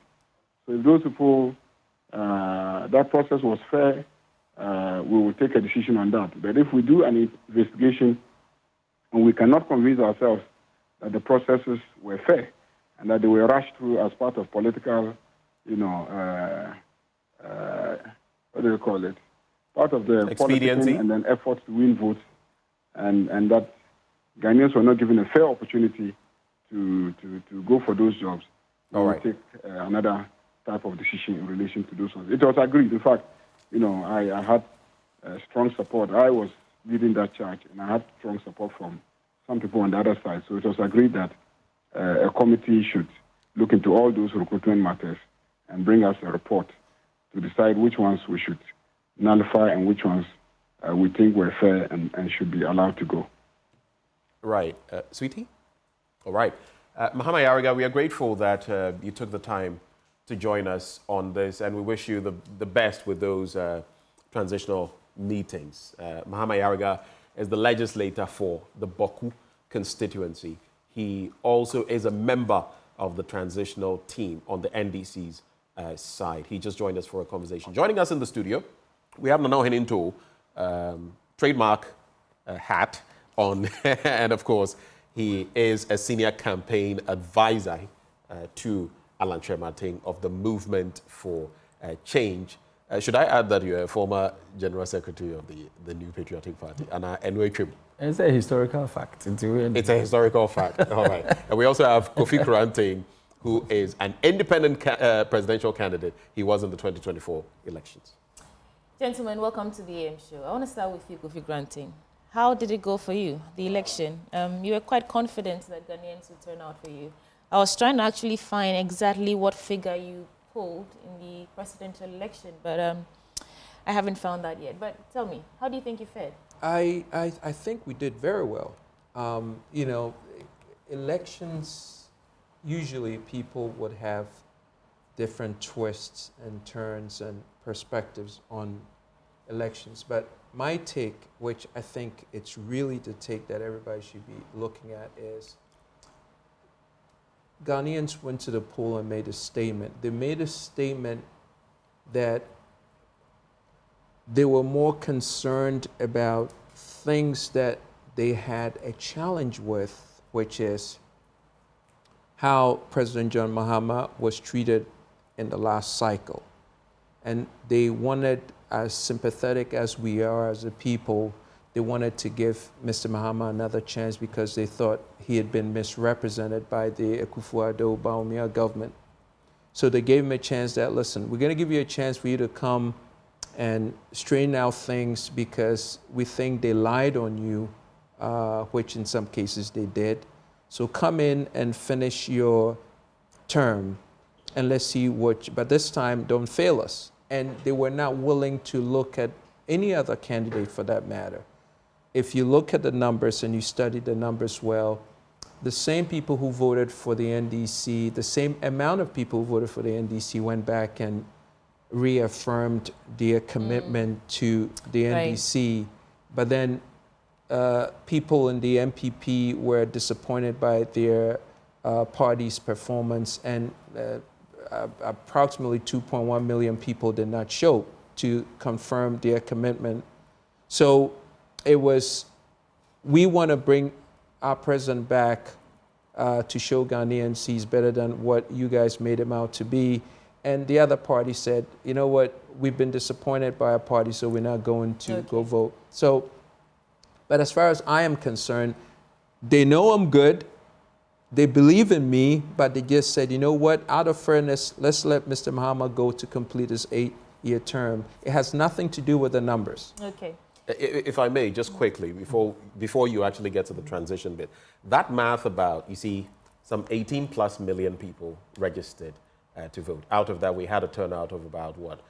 So if those people, that process was fair, we will take a decision on that. But if we do an investigation and we cannot convince ourselves that the processes were fair and that they were rushed through as part of political, you know, what do you call it? Part of the expediency and then efforts to win votes, and that Ghanaians were not given a fair opportunity to go for those jobs, we will take another type of decision in relation to those ones. It was agreed. In fact, I had strong support. I was leading that charge, and I had strong support from some people on the other side. So it was agreed that a committee should look into all those recruitment matters and bring us a report to decide which ones we should nullify and which ones we think were fair and should be allowed to go. Right. Sweetie? All right. Mahama Yariga, we are grateful that you took the time to join us on this, and we wish you the best with those transitional meetings. Mahama Yariga is the legislator for the Boku constituency. He also is a member of the transitional team on the NDC's side. He just joined us for a conversation. Joining us in the studio, we have Nana Heninto, trademark hat on, and of course, he is a senior campaign advisor to Alan Martin of the Movement for Change. Should I add that you're a former General Secretary of the New Patriotic Party? It's a historical fact. It's a historical fact. All right. And we also have Kofi Kuranting, who is an independent presidential candidate. He was in the 2024 elections. Gentlemen, welcome to the AM show. I want to start with you, Kofi Kuranting. How did it go for you, the election? You were quite confident that Ghanaians would turn out for you. I was trying to actually find exactly what figure you pulled in the presidential election, but I haven't found that yet. But tell me, how do you think you fared? I think we did very well. Elections, usually people would have different twists and turns and perspectives on elections. But my take, which I think it's really the take that everybody should be looking at, is Ghanaians went to the poll and made a statement. They made a statement that they were more concerned about things that they had a challenge with, which is how President John Mahama was treated in the last cycle. And they wanted, as sympathetic as we are as a people, they wanted to give Mr. Mahama another chance because they thought he had been misrepresented by the Akufo-Addo Bawumia government. So they gave him a chance that, listen, we're going to give you a chance for you to come and straighten out things because we think they lied on you, which in some cases they did. So come in and finish your term and let's see what, but this time don't fail us. And they were not willing to look at any other candidate for that matter. If you look at the numbers and you study the numbers well, the same people who voted for the NDC, the same amount of people who voted for the NDC went back and reaffirmed their commitment to the NDC. But then people in the MPP were disappointed by their party's performance, and approximately 2.1 million people did not show to confirm their commitment. So it was, we want to bring our president back to show Ghanaians he's better than what you guys made him out to be. And the other party said, you know what, we've been disappointed by our party, so we're not going to go vote. So, but as far as I am concerned, they know I'm good. They believe in me, but they just said, you know what, out of fairness, let's let Mr. Mahama go to complete his 8-year term. It has nothing to do with the numbers. Okay. If I may, just quickly, before you actually get to the transition bit, that math about, you see, some 18 plus million people registered to vote. Out of that, we had a turnout of about, what,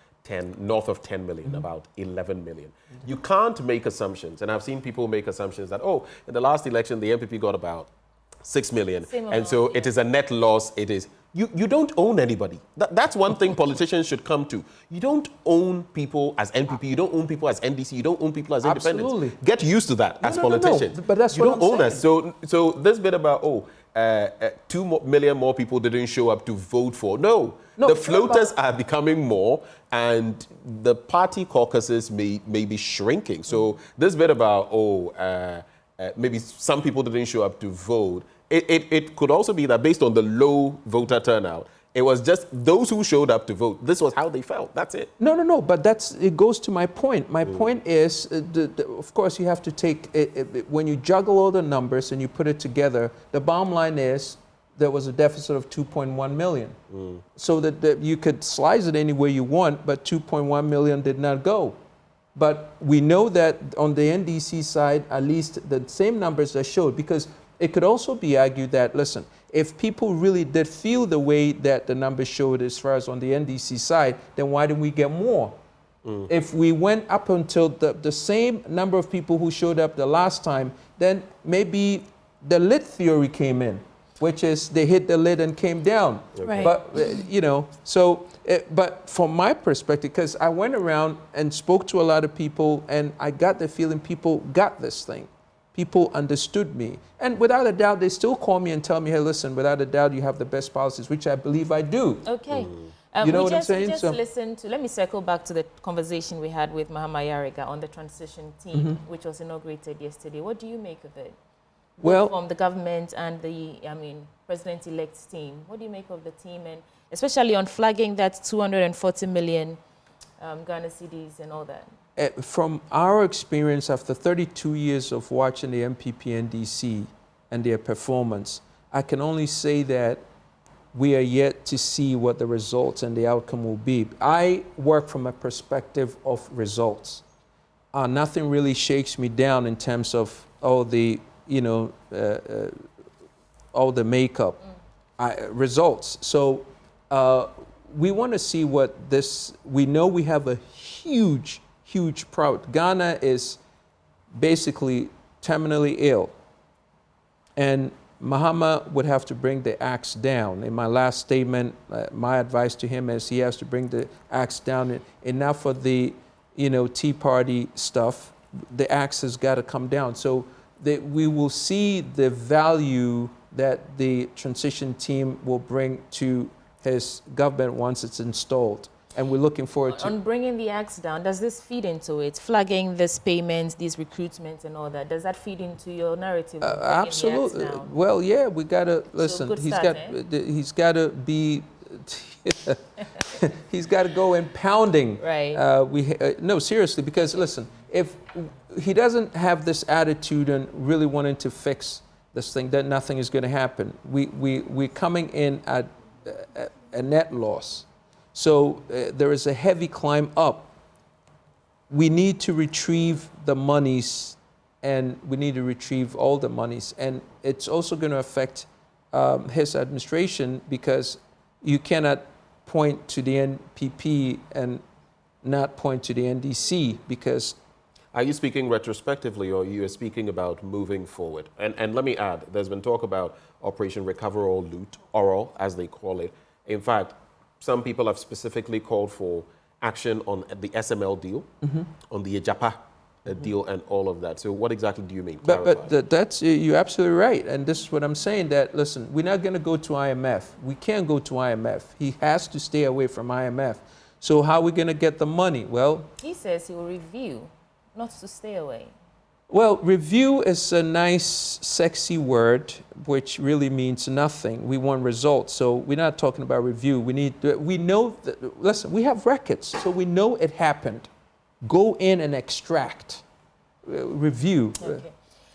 north of 10 million, about 11 million. You can't make assumptions, and I've seen people make assumptions that, oh, in the last election, the MPP got about 6 million, and so it is a net loss. It is, you don't own anybody. That's one thing politicians should come to. You don't own people as NPP, you don't own people as NDC, you don't own people as independents. Absolutely. Get used to that as politicians. No, but that's you what don't I'm own saying. us. So this bit about, 2 million more people didn't show up to vote for. No, the floaters are becoming more, and the party caucuses may be shrinking. So this bit about, maybe some people didn't show up to vote. It could also be that based on the low voter turnout, it was just those who showed up to vote. This was how they felt. That's it. No, but it goes to my point. My point is, of course, you have to take, when you juggle all the numbers and you put it together, the bottom line is there was a deficit of 2.1 million. So that you could slice it any way you want, but 2.1 million did not go. But we know that on the NDC side, at least the same numbers that showed, because it could also be argued that, listen, if people really did feel the way that the numbers showed as far as on the NDC side, then why didn't we get more? If we went up until the same number of people who showed up the last time, then maybe the lid theory came in, which is they hit the lid and came down. Right. But, you know, so, but from my perspective, because I went around and spoke to a lot of people, and I got the feeling people got this thing. People understood me. And without a doubt, they still call me and tell me, hey, listen, without a doubt, you have the best policies, which I believe I do. Okay. You know what I'm saying? We just listened to, let me circle back to the conversation we had with Mahama Yariga on the transition team, which was inaugurated yesterday. What do you make of it? Well, from the government and the, president-elect's team. What do you make of the team, and especially on flagging that 240 million Ghana cedis and all that? From our experience, after 32 years of watching the MPP NDC and their performance, I can only say that we are yet to see what the results and the outcome will be. I work from a perspective of results. Nothing really shakes me down in terms of all the, all the makeup, results. So we want to see what this, we know we have a huge problem. Ghana is basically terminally ill. And Mahama would have to bring the axe down. In my last statement, my advice to him is he has to bring the axe down. Enough of the, Tea Party stuff. The axe has got to come down. So that we will see the value that the transition team will bring to his government once it's installed. And we're looking forward to... On bringing the axe down, does this feed into it? Flagging this payments, these recruitments and all that, does that feed into your narrative? Absolutely. Well, yeah, we got to... Listen, so he's got to be... he's got to go in pounding. Right. No, seriously, because, listen, if he doesn't have this attitude and really wanting to fix this thing, then nothing is going to happen. We're coming in at a net loss. So there is a heavy climb up. We need to retrieve the monies, and we need to retrieve all the monies. And it's also going to affect his administration, because you cannot point to the NPP and not point to the NDC, because... Are you speaking retrospectively, or you are speaking about moving forward? And let me add, there's been talk about Operation Recover or Loot, ORAL, as they call it. In fact, some people have specifically called for action on the SML deal, on the Ejapa deal, and all of that. So what exactly do you mean? But that's, you're absolutely right. And this is what I'm saying, that, listen, we're not going to go to IMF. We can't go to IMF. He has to stay away from IMF. So how are we going to get the money? Well... He says he will review, not to stay away. Well, review is a nice, sexy word, which really means nothing. We want results. So we're not talking about review. We know that, listen, we have records, so we know it happened. Go in and extract. Review. Okay.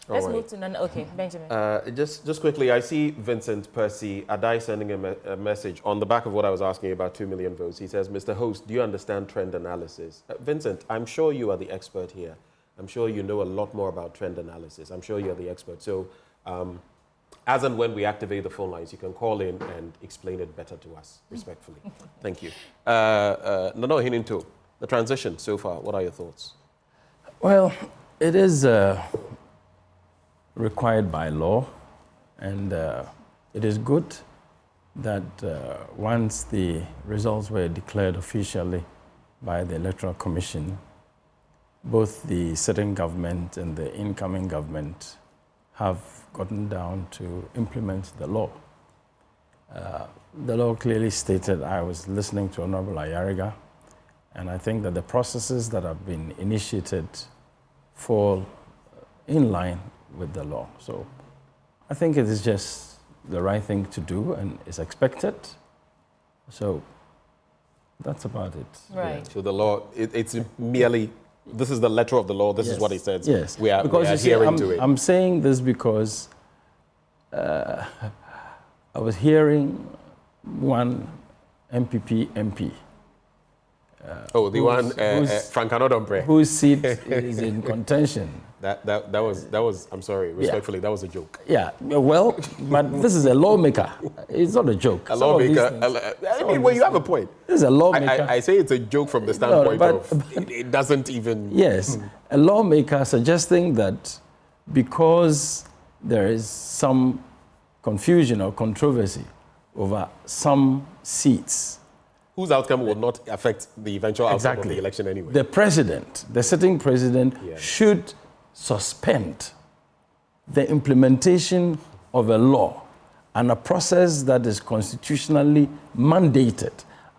Let's move to okay, Benjamin. Just quickly, I see Vincent Percy Adai sending a message on the back of what I was asking about 2 million votes. He says, Mr. Host, do you understand trend analysis? Vincent, I'm sure you are the expert here. I'm sure you know a lot more about trend analysis. I'm sure you're the expert. So as and when we activate the phone lines, you can call in and explain it better to us, respectfully. Thank you. Nano Hininto, the transition so far, what are your thoughts? Well, it is required by law, and it is good that once the results were declared officially by the Electoral Commission, both the sitting government and the incoming government have gotten down to implement the law. The law clearly stated, I was listening to Honorable Ayariga, and I think that the processes that have been initiated fall in line with the law. So I think it is just the right thing to do, and is expected. So that's about it. Right. Yeah. So the law, it's merely... This is the letter of the law. This is what it says. Yes. We are adhering to it. I'm saying this because I was hearing one MPP MP. The one, Frank Anodombre. Whose seat is in contention. That was, I'm sorry, respectfully, that was a joke. Yeah, well, but this is a lawmaker. It's not a joke. A lawmaker. I mean, well, you have a point. This is a lawmaker. I say it's a joke from the standpoint of it doesn't even... Yes, a lawmaker suggesting that because there is some confusion or controversy over some seats, whose outcome will not affect the eventual outcome of the election anyway. The president, the sitting president, should suspend the implementation of a law and a process that is constitutionally mandated.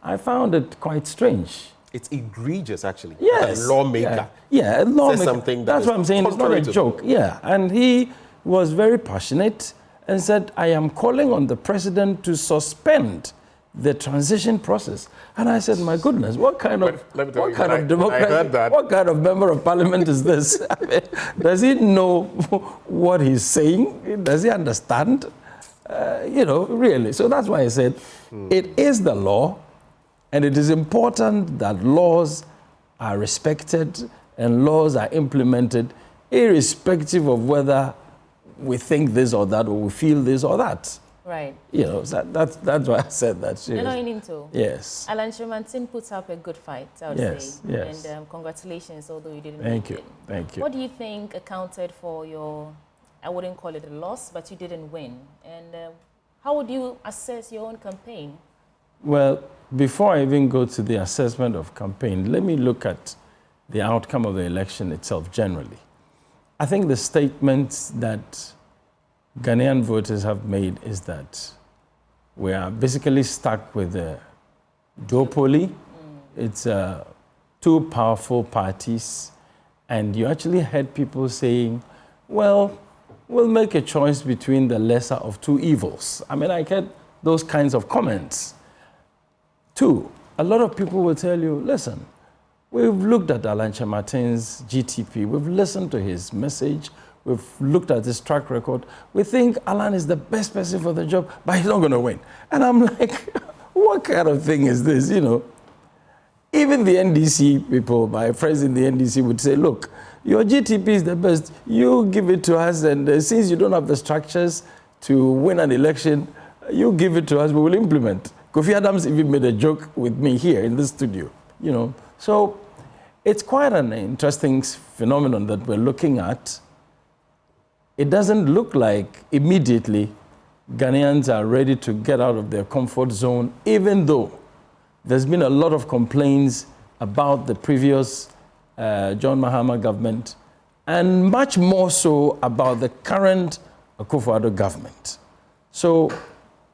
I found it quite strange. It's egregious, actually. Yes. A lawmaker. Yeah, a lawmaker. Says something that's what I'm saying. It's not a joke. Yeah, and he was very passionate and said, I am calling on the president to suspend the transition process. And I said, my goodness, what kind of democracy, what kind of member of parliament is this? I mean, does he know what he's saying? Does he understand? Really. So that's why I said it is the law, and it is important that laws are respected and laws are implemented irrespective of whether we think this or that or we feel this or that. Right. That's why I said that. Yes. Alan Shirmantin put up a good fight, I would say. Yes. And congratulations, although you didn't Thank win. you. Thank you. What do you think accounted for your, I wouldn't call it a loss, but you didn't win? And how would you assess your own campaign? Well, before I even go to the assessment of campaign, let me look at the outcome of the election itself generally. I think the statements that Ghanaian voters have made is that we are basically stuck with the duopoly. It's two powerful parties. And you actually heard people saying, well, we'll make a choice between the lesser of two evils. I mean, I get those kinds of comments. Two, a lot of people will tell you, listen, we've looked at Alan Shirmantin's GTP, we've listened to his message, we've looked at his track record. We think Alan is the best person for the job, but he's not going to win. And I'm like, what kind of thing is this, Even the NDC people, my friends in the NDC would say, look, your GTP is the best. You give it to us, and since you don't have the structures to win an election, you give it to us, we will implement. Kofi Adams even made a joke with me here in the studio, So it's quite an interesting phenomenon that we're looking at. It doesn't look like immediately Ghanaians are ready to get out of their comfort zone, even though there's been a lot of complaints about the previous John Mahama government, and much more so about the current Akufo-Addo government. So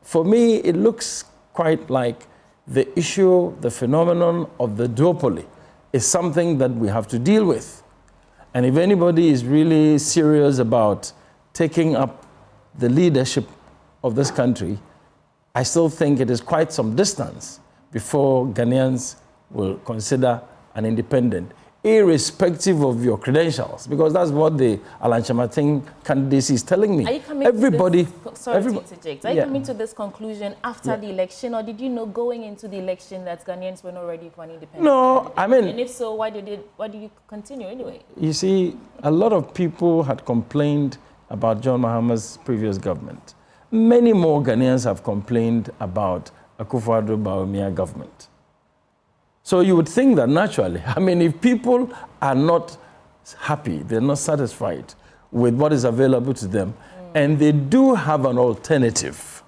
for me, it looks quite like the issue, the phenomenon of the duopoly is something that we have to deal with. And if anybody is really serious about taking up the leadership of this country, I still think it is quite some distance before Ghanaians will consider an independent, irrespective of your credentials, because that's what the Alan Shirmantin candidacy is telling me. Are you coming everybody, to this, sorry to interject. Are you coming to this conclusion after the election, or did you know going into the election that Ghanaians were not ready for an independent candidate? I mean... And if so, why did you continue anyway? You see, a lot of people had complained about John Mahama's previous government. Many more Ghanaians have complained about Akufo-Addo Bawumia government. So you would think that naturally, I mean, if people are not happy, they're not satisfied with what is available to them, and they do have an alternative,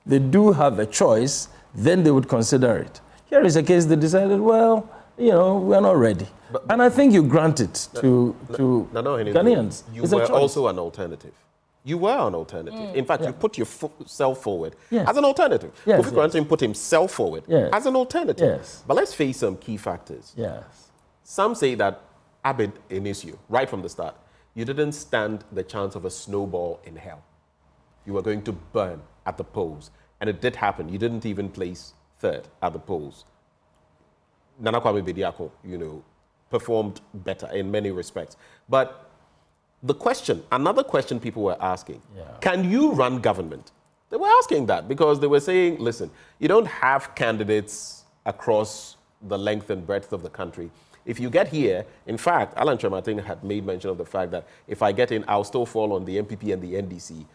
they do have a choice, then they would consider it. Here is a case they decided, well, we're not ready. And I think you grant it to Ghanaians. You were also an alternative. You were an alternative. In fact, you put yourself forward as an alternative. Kofi Granton put himself forward as an alternative. But let's face some key factors. Some say that Abid Enisu, right from the start, you didn't stand the chance of a snowball in hell. You were going to burn at the polls. And it did happen. You didn't even place third at the polls. Nana Kwame Bediako, performed better in many respects. But another question people were asking, can you run government They were asking that because they were saying, listen, you don't have candidates across the length and breadth of the country. If you get here, in fact, Alan Chemating had made mention of the fact that if I get in, I'll still fall on the MPP and the NDC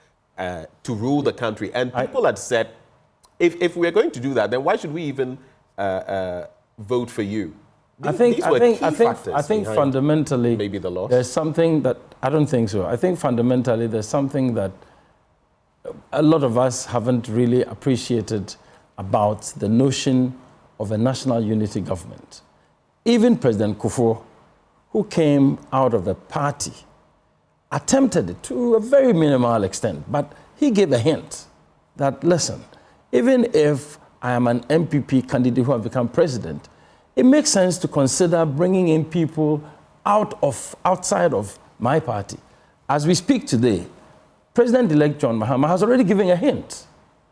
to rule the country. And people had said, if we're going to do that, then why should we even vote for you? I think fundamentally, maybe the loss. There's something that, I don't think so. I think fundamentally there's something that a lot of us haven't really appreciated about the notion of a national unity government. Even President Kufuor, who came out of a party, attempted it to a very minimal extent, but he gave a hint that, listen, even if I am an MPP candidate who have become president, it makes sense to consider bringing in people outside of my party. As we speak today, President-elect John Mahama has already given a hint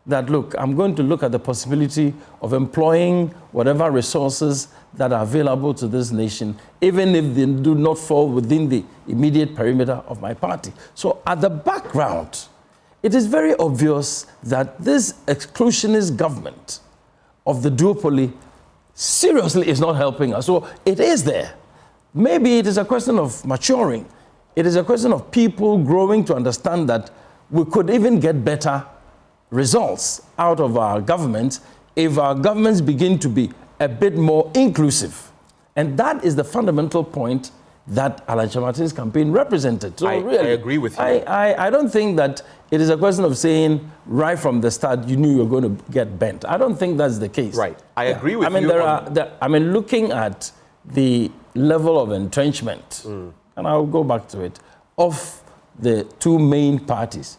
that, look, I'm going to look at the possibility of employing whatever resources that are available to this nation, even if they do not fall within the immediate perimeter of my party. So at the background, it is very obvious that this exclusionist government of the duopoly seriously is not helping us. So it is there. Maybe it is a question of maturing. It is a question of people growing to understand that we could even get better results out of our governments if our governments begin to be a bit more inclusive. And that is the fundamental point that Alan Chemating's campaign represented. So I agree with you. I don't think that it is a question of saying right from the start you knew you were going to get bent. I don't think that's the case. Right. I agree with you. Looking at the level of entrenchment, and I'll go back to it, of the two main parties,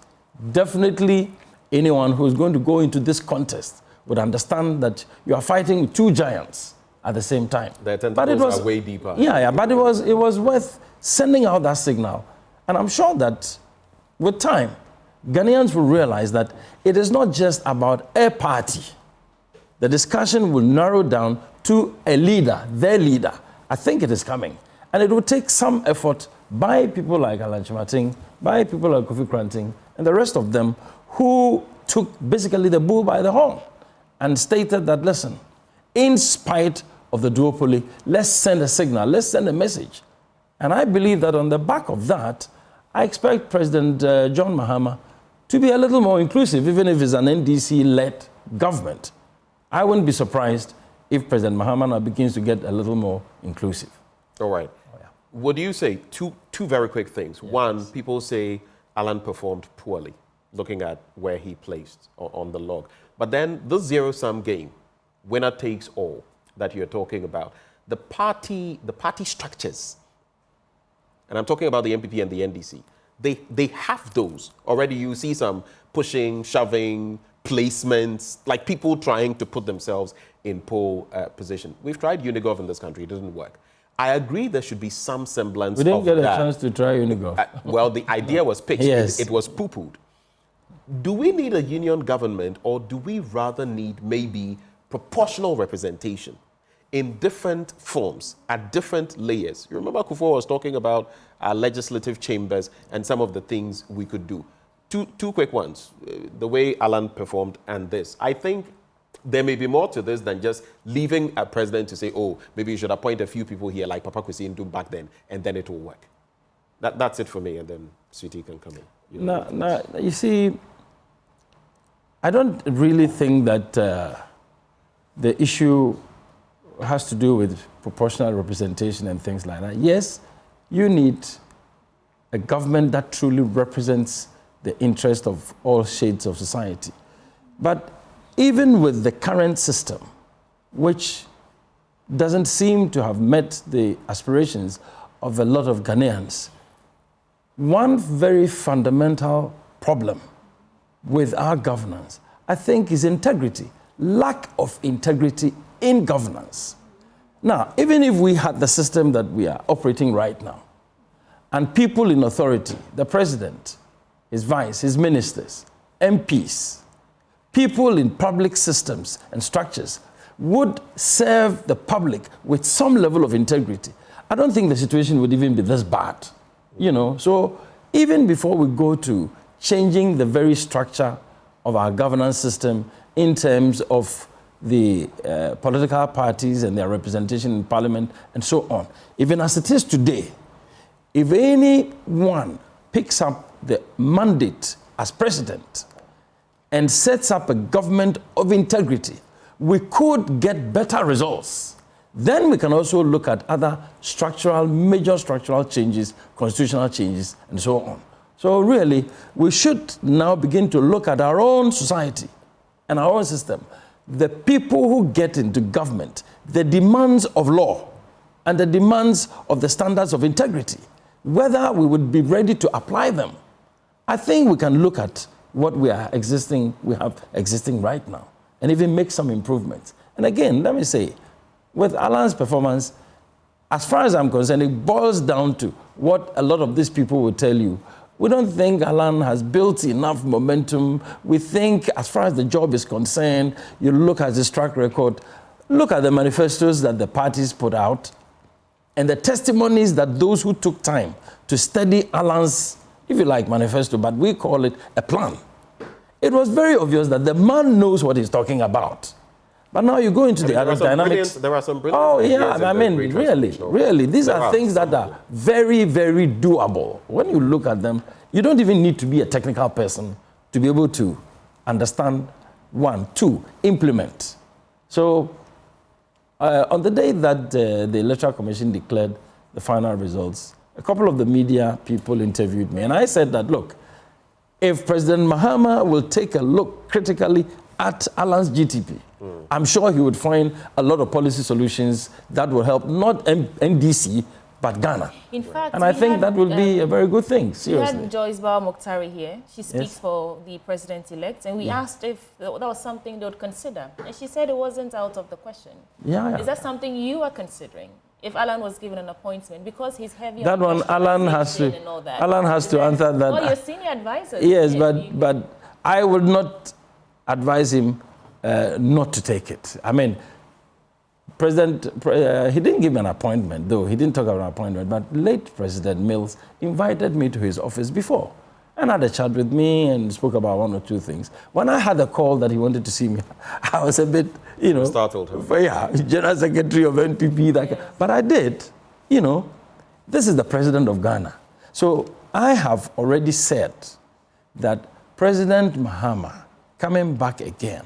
definitely anyone who is going to go into this contest would understand that you are fighting two giants at the same time. Their tentacles are way deeper. Yeah, but it was worth sending out that signal. And I'm sure that with time, Ghanaians will realize that it is not just about a party. The discussion will narrow down to a leader, their leader. I think it is coming. And it will take some effort by people like Alan Chemating, by people like Kofi Kranting, and the rest of them who took basically the bull by the horn and stated that, listen, in spite of the duopoly, let's send a signal, let's send a message. And I believe that on the back of that, I expect President John Mahama to be a little more inclusive, even if it's an NDC-led government. I wouldn't be surprised if President Mahama now begins to get a little more inclusive. All right. What do you say? Two very quick things. Yes. One, people say Alan performed poorly, looking at where he placed on the log. But then the zero-sum game, winner takes all, that you're talking about, the party structures, and I'm talking about the MPP and the NDC, they have those. Already you see some pushing, shoving, placements, like people trying to put themselves in pole position. We've tried Unigov in this country, it doesn't work. I agree there should be some semblance of that. We didn't get a chance to try Unigov. Well, the idea was pitched. Yes. It was poo-pooed. Do we need a union government, or do we rather need maybe proportional representation in different forms, at different layers? You remember Kufuor was talking about our legislative chambers and some of the things we could do. Two quick ones, the way Alan performed and this. I think there may be more to this than just leaving a president to say, oh, maybe you should appoint a few people here like Papa Kwesi Ntum back then, and then it will work. That's it for me, and then Sweetie can come in. No, you see, I don't really think that the issue has to do with proportional representation and things like that. Yes, you need a government that truly represents the interest of all shades of society. But even with the current system, which doesn't seem to have met the aspirations of a lot of Ghanaians, one very fundamental problem with our governance, I think, is integrity, lack of integrity in governance. Now, even if we had the system that we are operating right now, and people in authority, the president, his vice, his ministers, MPs, people in public systems and structures would serve the public with some level of integrity, I don't think the situation would even be this bad. You know, so even before we go to changing the very structure of our governance system in terms of the political parties and their representation in parliament and so on. Even as it is today, if anyone picks up the mandate as president and sets up a government of integrity, we could get better results. Then we can also look at other major structural changes, constitutional changes, and so on. So really, we should now begin to look at our own society and our own system. The people who get into government, the demands of law and the demands of the standards of integrity, whether we would be ready to apply them. I think we can look at what we have existing right now and even make some improvements. And again, let me say, with Alan's performance, as far as I'm concerned, it boils down to what a lot of these people will tell you. We don't think Alan has built enough momentum. We think, as far as the job is concerned, you look at his track record, look at the manifestos that the parties put out, and the testimonies that those who took time to study Alan's, if you like, manifesto, but we call it a plan. It was very obvious that the man knows what he's talking about. But now you go into the other dynamics. There are some brilliant ideas. I mean, really, these are things that are very, very doable. When you look at them, you don't even need to be a technical person to be able to understand, one, two, implement. So on the day that the Electoral Commission declared the final results, a couple of the media people interviewed me, and I said that, look, if President Mahama will take a look critically at Alan's GTP, I'm sure he would find a lot of policy solutions that will help not NDC, but Ghana. In fact, and I think that will be a very good thing, seriously. We had Joyce Bawa Mokhtari here. She speaks for the president-elect, and we asked if that was something they would consider. And she said it wasn't out of the question. Is that something you are considering? If Alan was given an appointment, because he's heavy that on one, Alan has to answer that. Well, your senior advisor. Yes, but I would not advise him not to take it. I mean, he didn't give me an appointment, though. He didn't talk about an appointment, but late President Mills invited me to his office before and had a chat with me and spoke about one or two things. When I had a call that he wanted to see me, I was a bit, startled him. Yeah, General Secretary of NPP. But I did. This is the President of Ghana. So I have already said that President Mahama, coming back again,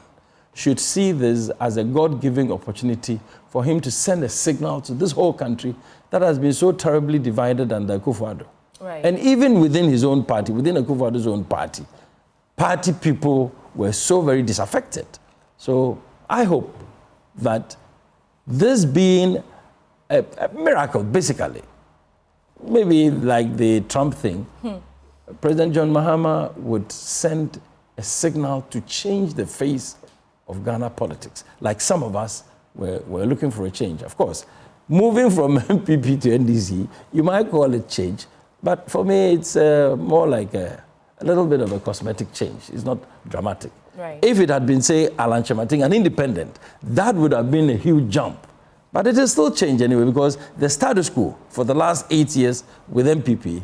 should see this as a God-giving opportunity for him to send a signal to this whole country that has been so terribly divided under Akufo-Addo. Right. And even within his own party, within Akufo-Addo's own party people were so very disaffected. So I hope that this being a miracle, basically, maybe like the Trump thing, President John Mahama would send a signal to change the face of Ghana politics. Like some of us were looking for a change. Of course, moving from MPP to NDC, you might call it change, but for me, it's more like a little bit of a cosmetic change. It's not dramatic. Right. If it had been, say, Alan Kyerematen, an independent, that would have been a huge jump. But it is still change anyway, because the status quo for the last 8 years with MPP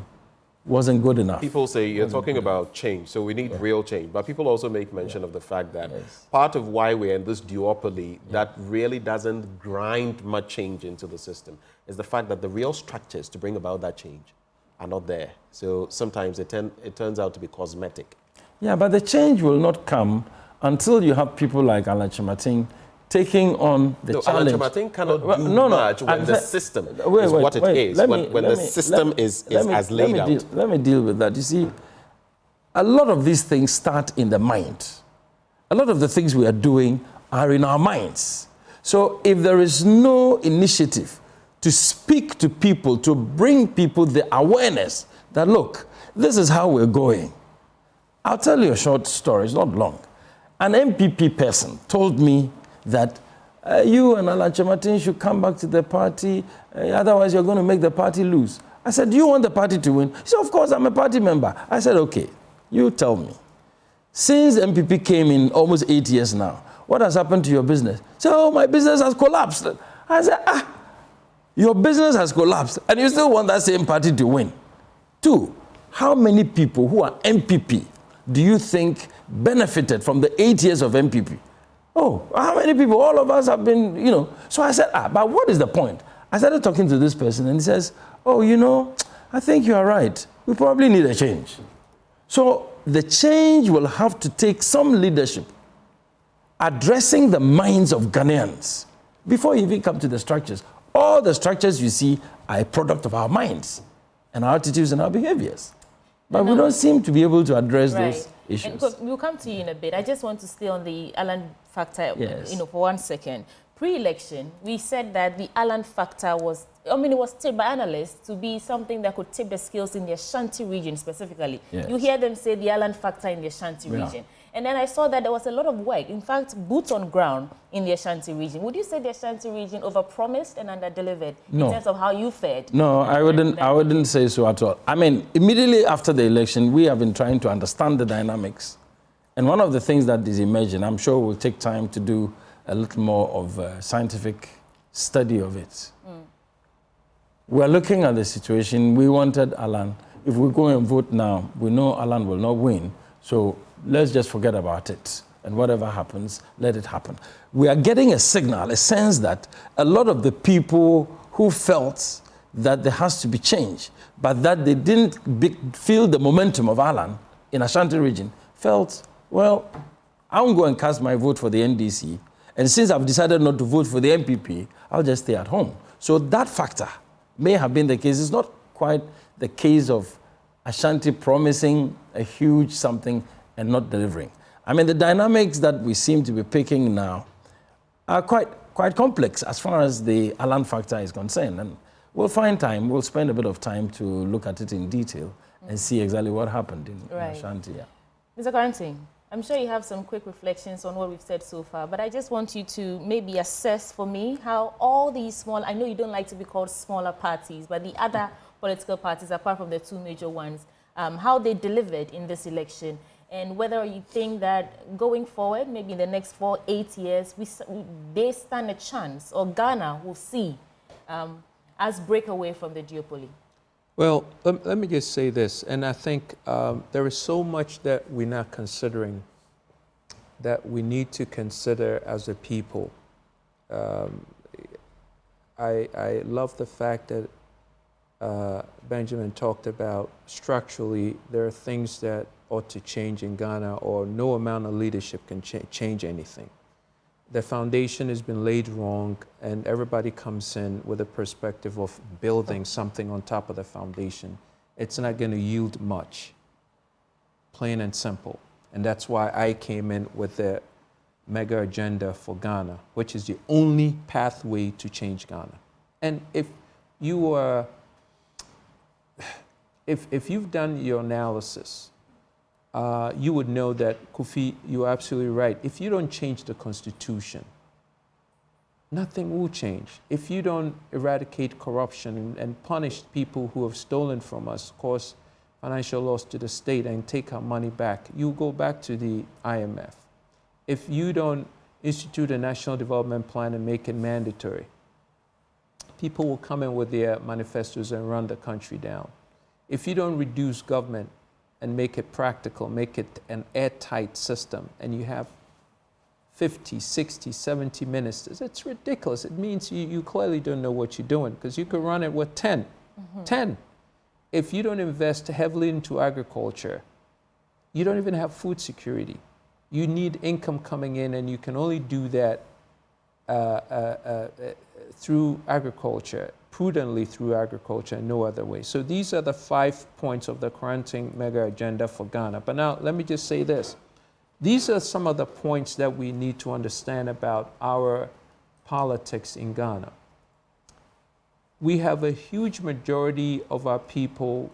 wasn't good enough. People say you're talking about change, so we need real change. But people also make mention of the fact that part of why we're in this duopoly that really doesn't grind much change into the system is the fact that the real structures to bring about that change are not there. So sometimes it turns out to be cosmetic. Yeah, but the change will not come until you have people like Alan Kyerematen taking on the challenge. Alan Kyerematen cannot do much when the system is what it is. When the system is as laid out. Let me deal with that. You see, a lot of these things start in the mind. A lot of the things we are doing are in our minds. So if there is no initiative to speak to people, to bring people the awareness that, look, this is how we're going. I'll tell you a short story, it's not long. An MPP person told me that you and Alan Kyerematen should come back to the party, otherwise you're going to make the party lose. I said, do you want the party to win? He said, of course, I'm a party member. I said, okay, you tell me. Since MPP came in almost 8 years now, what has happened to your business? He said, oh, my business has collapsed. I said, your business has collapsed, and you still want that same party to win. Two, how many people who are MPP do you think benefited from the 8 years of MPP. Oh, how many people? All of us have been, you know. So I said, but what is the point? I started talking to this person and he says, oh, you know, I think you are right. We probably need a change. So the change will have to take some leadership addressing the minds of Ghanaians before you even come to the structures. All the structures you see are a product of our minds and our attitudes and our behaviors. But we don't seem to be able to address those issues. And we'll come to you in a bit. I just want to stay on the Alan factor, for 1 second. Pre-election, we said that the Alan factor was, it was tipped by analysts to be something that could tip the scales in the Ashanti region specifically. Yes. You hear them say the Alan factor in the Ashanti region. And then I saw that there was a lot of work, in fact, boots on ground in the Ashanti region. Would you say the Ashanti region overpromised and underdelivered in terms of how you fared? No, I wouldn't say so at all. I mean, immediately after the election, we have been trying to understand the dynamics. And one of the things that is emerging, I'm sure will take time to do a little more of a scientific study of it. We're looking at the situation. We wanted Alan. If we go and vote now, we know Alan will not win. So let's just forget about it. And whatever happens, let it happen. We are getting a signal, a sense that a lot of the people who felt that there has to be change, but that they didn't feel the momentum of Alan in Ashanti region, felt, well, I won't go and cast my vote for the NDC. And since I've decided not to vote for the MPP, I'll just stay at home. So that factor may have been the case. It's not quite the case of Ashanti promising a huge something and not delivering. I mean, the dynamics that we seem to be picking now are quite complex as far as the Alan factor is concerned. And we'll find time, we'll spend a bit of time to look at it in detail and see exactly what happened in Ashanti. Yeah. Mr. Quarantine, I'm sure you have some quick reflections on what we've said so far, but I just want you to maybe assess for me how all these small, I know you don't like to be called smaller parties, but the other political parties, apart from the two major ones, how they delivered in this election, and whether you think that going forward, maybe in the next 4-8 years, they stand a chance, or Ghana will see us break away from the duopoly. Well, let me just say this, and I think there is so much that we're not considering that we need to consider as a people. I love the fact that Benjamin talked about structurally there are things that ought to change in Ghana, or no amount of leadership can change anything. The foundation has been laid wrong, and everybody comes in with a perspective of building something on top of the foundation. It's not going to yield much, plain and simple. And that's why I came in with the mega agenda for Ghana, which is the only pathway to change Ghana. And if you are, if you've done your analysis, you would know that, Kofi, you're absolutely right. If you don't change the Constitution, nothing will change. If you don't eradicate corruption and punish people who have stolen from us, cause financial loss to the state, and take our money back, you go back to the IMF. If you don't institute a national development plan and make it mandatory, people will come in with their manifestos and run the country down. If you don't reduce government and make it practical, make it an airtight system, and you have 50, 60, 70 ministers, it's ridiculous. It means you clearly don't know what you're doing, because you could run it with 10. 10. If you don't invest heavily into agriculture, you don't even have food security. You need income coming in, and you can only do that through agriculture, prudently through agriculture, and no other way. So these are the 5 points of the Quarantine mega agenda for Ghana. But now let me just say this. These are some of the points that we need to understand about our politics in Ghana. We have a huge majority of our people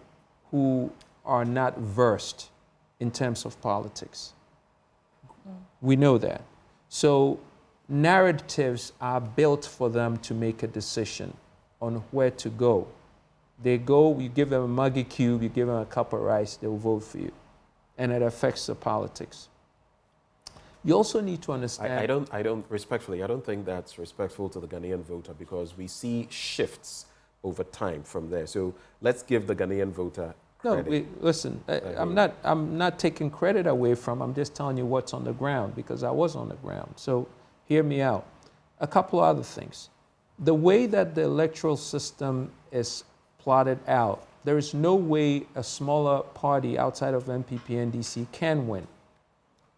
who are not versed in terms of politics. We know that. So narratives are built for them to make a decision on where to go. They go, you give them a muggy cube, you give them a cup of rice, they'll vote for you. And it affects the politics. You also need to understand... I don't think that's respectful to the Ghanaian voter, because we see shifts over time from there. So let's give the Ghanaian voter No, listen, I'm not taking credit away from, I'm just telling you what's on the ground because I was on the ground. So hear me out. A couple other things. The way that the electoral system is plotted out, there is no way a smaller party outside of MPP NDC can win.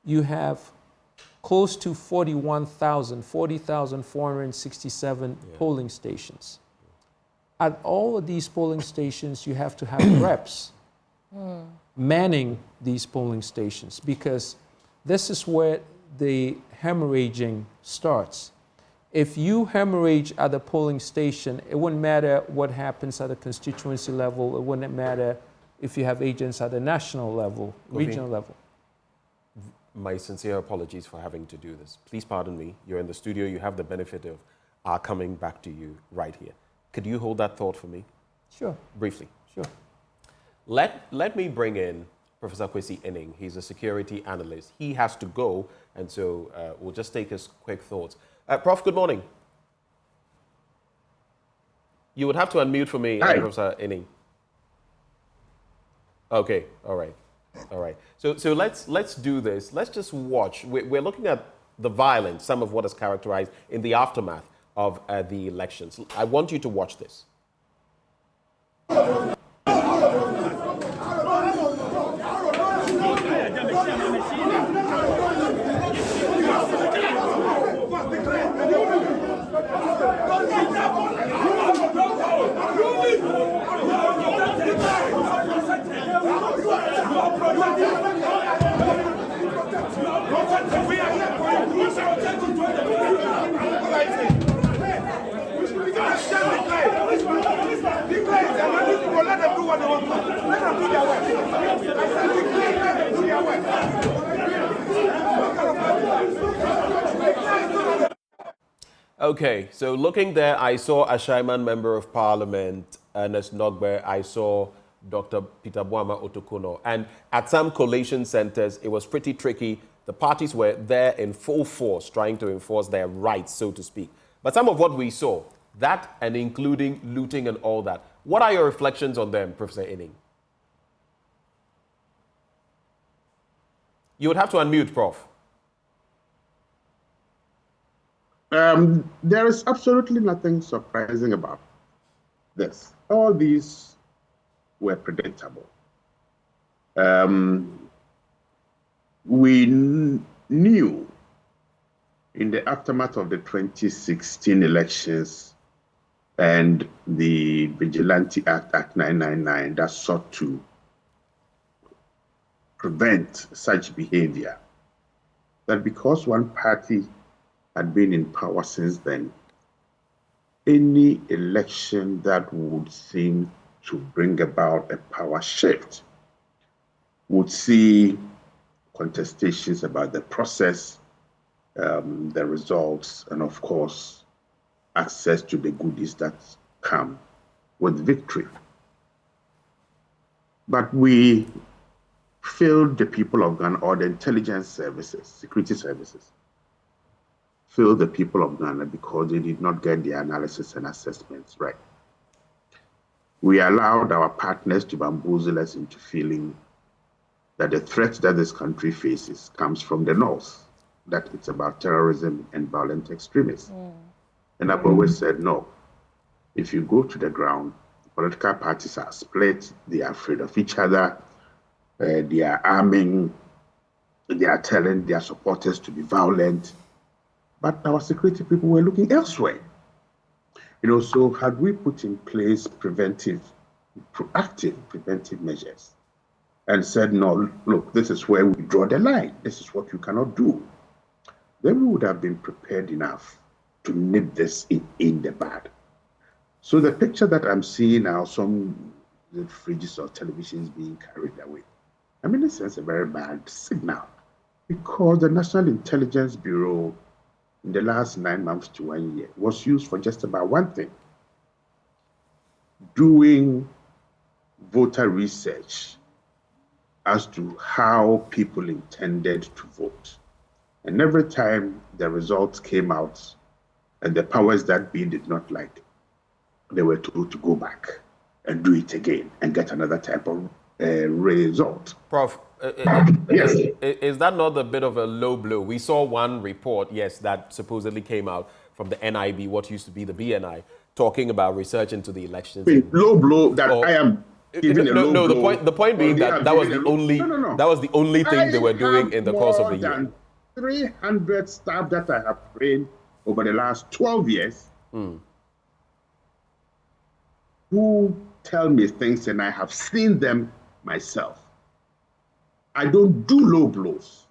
You have close to 40,467 polling stations. At all of these polling stations, you have to have reps manning these polling stations because this is where the hemorrhaging starts. If you hemorrhage at the polling station, it wouldn't matter what happens at the constituency level. It wouldn't matter if you have agents at the national level, regional level. My sincere apologies for having to do this. Please pardon me. You're in the studio. You have the benefit of our coming back to you right here. Could you hold that thought for me? Sure. Briefly. Sure. Let me bring in Professor Kwesi Inning. He's a security analyst. He has to go, and so we'll just take his quick thoughts. Prof, good morning. You would have to unmute for me, Professor Inning. Okay, all right. All right. So let's do this. Let's just watch. We're looking at the violence, some of what is characterized in the aftermath of the elections. I want you to watch this. Okay, so looking there, I saw a Shaiman Member of Parliament, Ernest Nogbe. I saw Dr. Peter Boama Otokono. And at some collation centers, it was pretty tricky. The parties were there in full force, trying to enforce their rights, so to speak. But some of what we saw, that and including looting and all that, what are your reflections on them, Professor Inning? You would have to unmute, Prof. There is absolutely nothing surprising about this. All these were predictable. We knew in the aftermath of the 2016 elections and the Vigilante Act, Act 999, that sought to prevent such behavior, that because one party had been in power since then, any election that would seem to bring about a power shift would see contestations about the process, the results, and of course, access to the goodies that come with victory. But we failed the people of Ghana, or the intelligence services, security services, failed the people of Ghana because they did not get the analysis and assessments right. We allowed our partners to bamboozle us into feeling that the threat that this country faces comes from the north, that it's about terrorism and violent extremism. And I've always said, no. If you go to the ground, political parties are split, they are afraid of each other, they are arming, they are telling their supporters to be violent. But our security people were looking elsewhere. So had we put in place proactive preventive measures and said, no, look, this is where we draw the line. This is what you cannot do. Then we would have been prepared enough to nip this in the bud. So the picture that I'm seeing now, some the fridges or televisions being carried away, in a sense, a very bad signal, because the National Intelligence Bureau in the last 9 months to 1 year was used for just about one thing: doing voter research as to how people intended to vote. And every time the results came out and the powers that be did not like, they were told to go back and do it again and get another type of result. Prof, Yes. is that not a bit of a low blow? We saw one report, yes, that supposedly came out from the NIB, what used to be the BNI, talking about research into the elections. Low blow that I am giving a low blow. The point being that was the only that was the only thing they were doing in the course of the year. I have more than 300 staff that I have trained over the last 12 years who tell me things, and I have seen them myself. I don't do low blows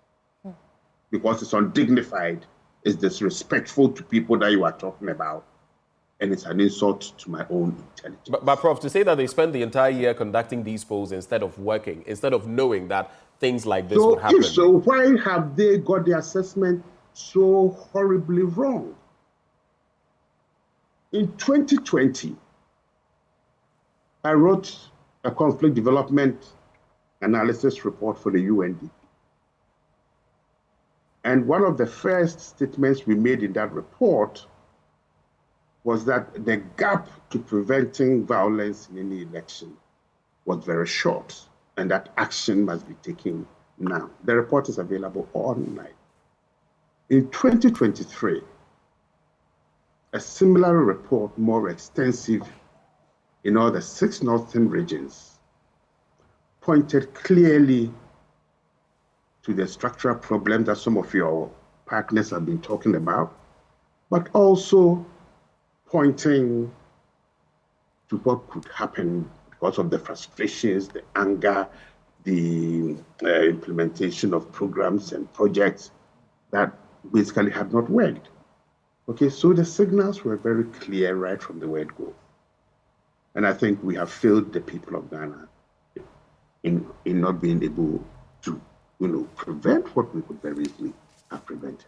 because it's undignified, it's disrespectful to people that you are talking about, and it's an insult to my own intelligence. But Prof, to say that they spent the entire year conducting these polls instead of working, instead of knowing that things like this would happen. So why have they got the assessment so horribly wrong? In 2020, I wrote a conflict development analysis report for the UNDP. And one of the first statements we made in that report was that the gap to preventing violence in any election was very short, and that action must be taken now. The report is available online. In 2023, a similar report, more extensive in all the 6 northern regions, pointed clearly to the structural problem that some of your partners have been talking about, but also pointing to what could happen because of the frustrations, the anger, the implementation of programs and projects that basically have not worked. Okay, so the signals were very clear right from the word go. And I think we have failed the people of Ghana in not being able to, prevent what we could very easily have prevented.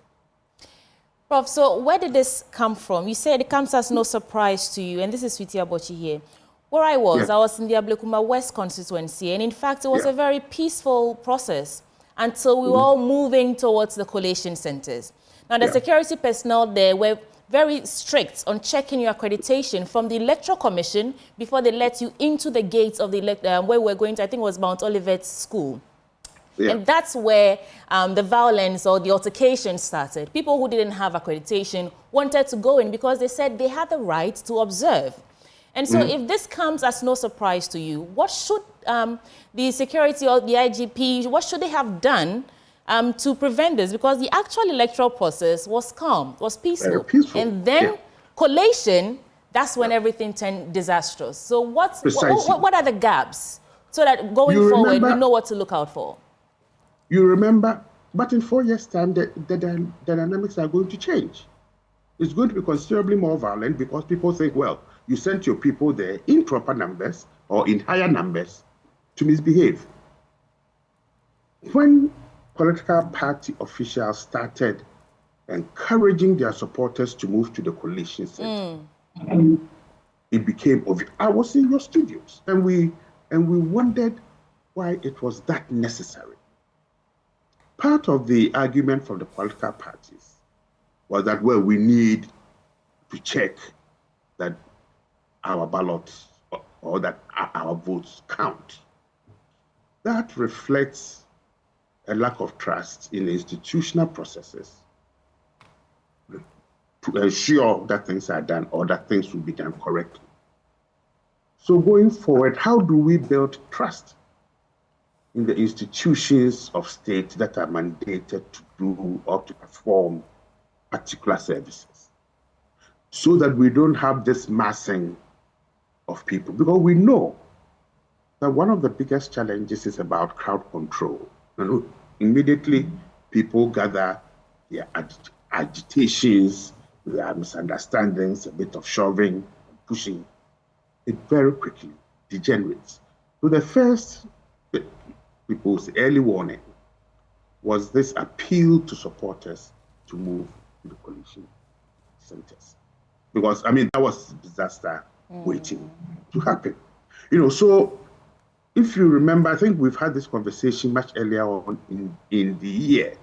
Prof, so where did this come from? You said it comes as no surprise to you, and this is Sweetie Abochi here. Where I was in the Ablekuma West constituency, and in fact, it was a very peaceful process until we were all moving towards the collation centers. Now, the security personnel there were very strict on checking your accreditation from the Electoral Commission before they let you into the gates of the where we're going to, I think it was Mount Olivet School. Yeah. And that's where the violence or the altercation started. People who didn't have accreditation wanted to go in because they said they had the right to observe. And so if this comes as no surprise to you, what should the security or the IGP, what should they have done to prevent this? Because the actual electoral process was calm, was peaceful. Very peaceful. And then collation, that's when everything turned disastrous. So what are the gaps so that going forward, we know what to look out for? You remember, but in 4 years' time, the dynamics are going to change. It's going to be considerably more violent because people think, well, you sent your people there in proper numbers or in higher numbers to misbehave. When political party officials started encouraging their supporters to move to the coalition center, it became obvious. I was in your studios, and we wondered why it was that necessary. Part of the argument from the political parties was that, well, we need to check that our ballots or that our votes count. That reflects a lack of trust in the institutional processes to ensure that things are done or that things will be done correctly. So going forward, how do we build trust in the institutions of state that are mandated to do or to perform particular services, so that we don't have this massing of people? Because we know that one of the biggest challenges is about crowd control. Immediately, people gather their agitations, their misunderstandings, a bit of shoving, pushing. It very quickly degenerates. So the first people's early warning was this appeal to supporters to move to the coalition centers. Because, I mean, that was disaster waiting to happen. So if you remember, I think we've had this conversation much earlier on in the year,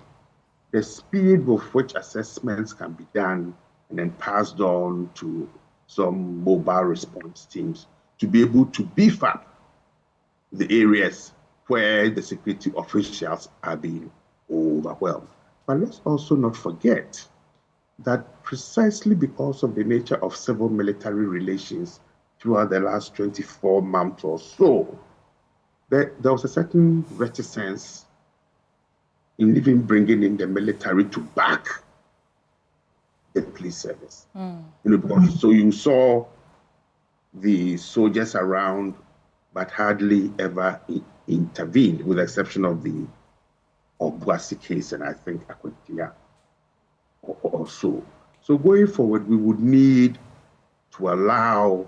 the speed with which assessments can be done and then passed on to some mobile response teams to be able to beef up the areas where the security officials are being overwhelmed. But let's also not forget that precisely because of the nature of civil-military relations throughout the last 24 months or so, there was a certain reticence in even bringing in the military to back the police service. Because, so you saw the soldiers around, but hardly ever intervened, with the exception of the Obuasi case and I think Akwatia or so. So going forward, we would need to allow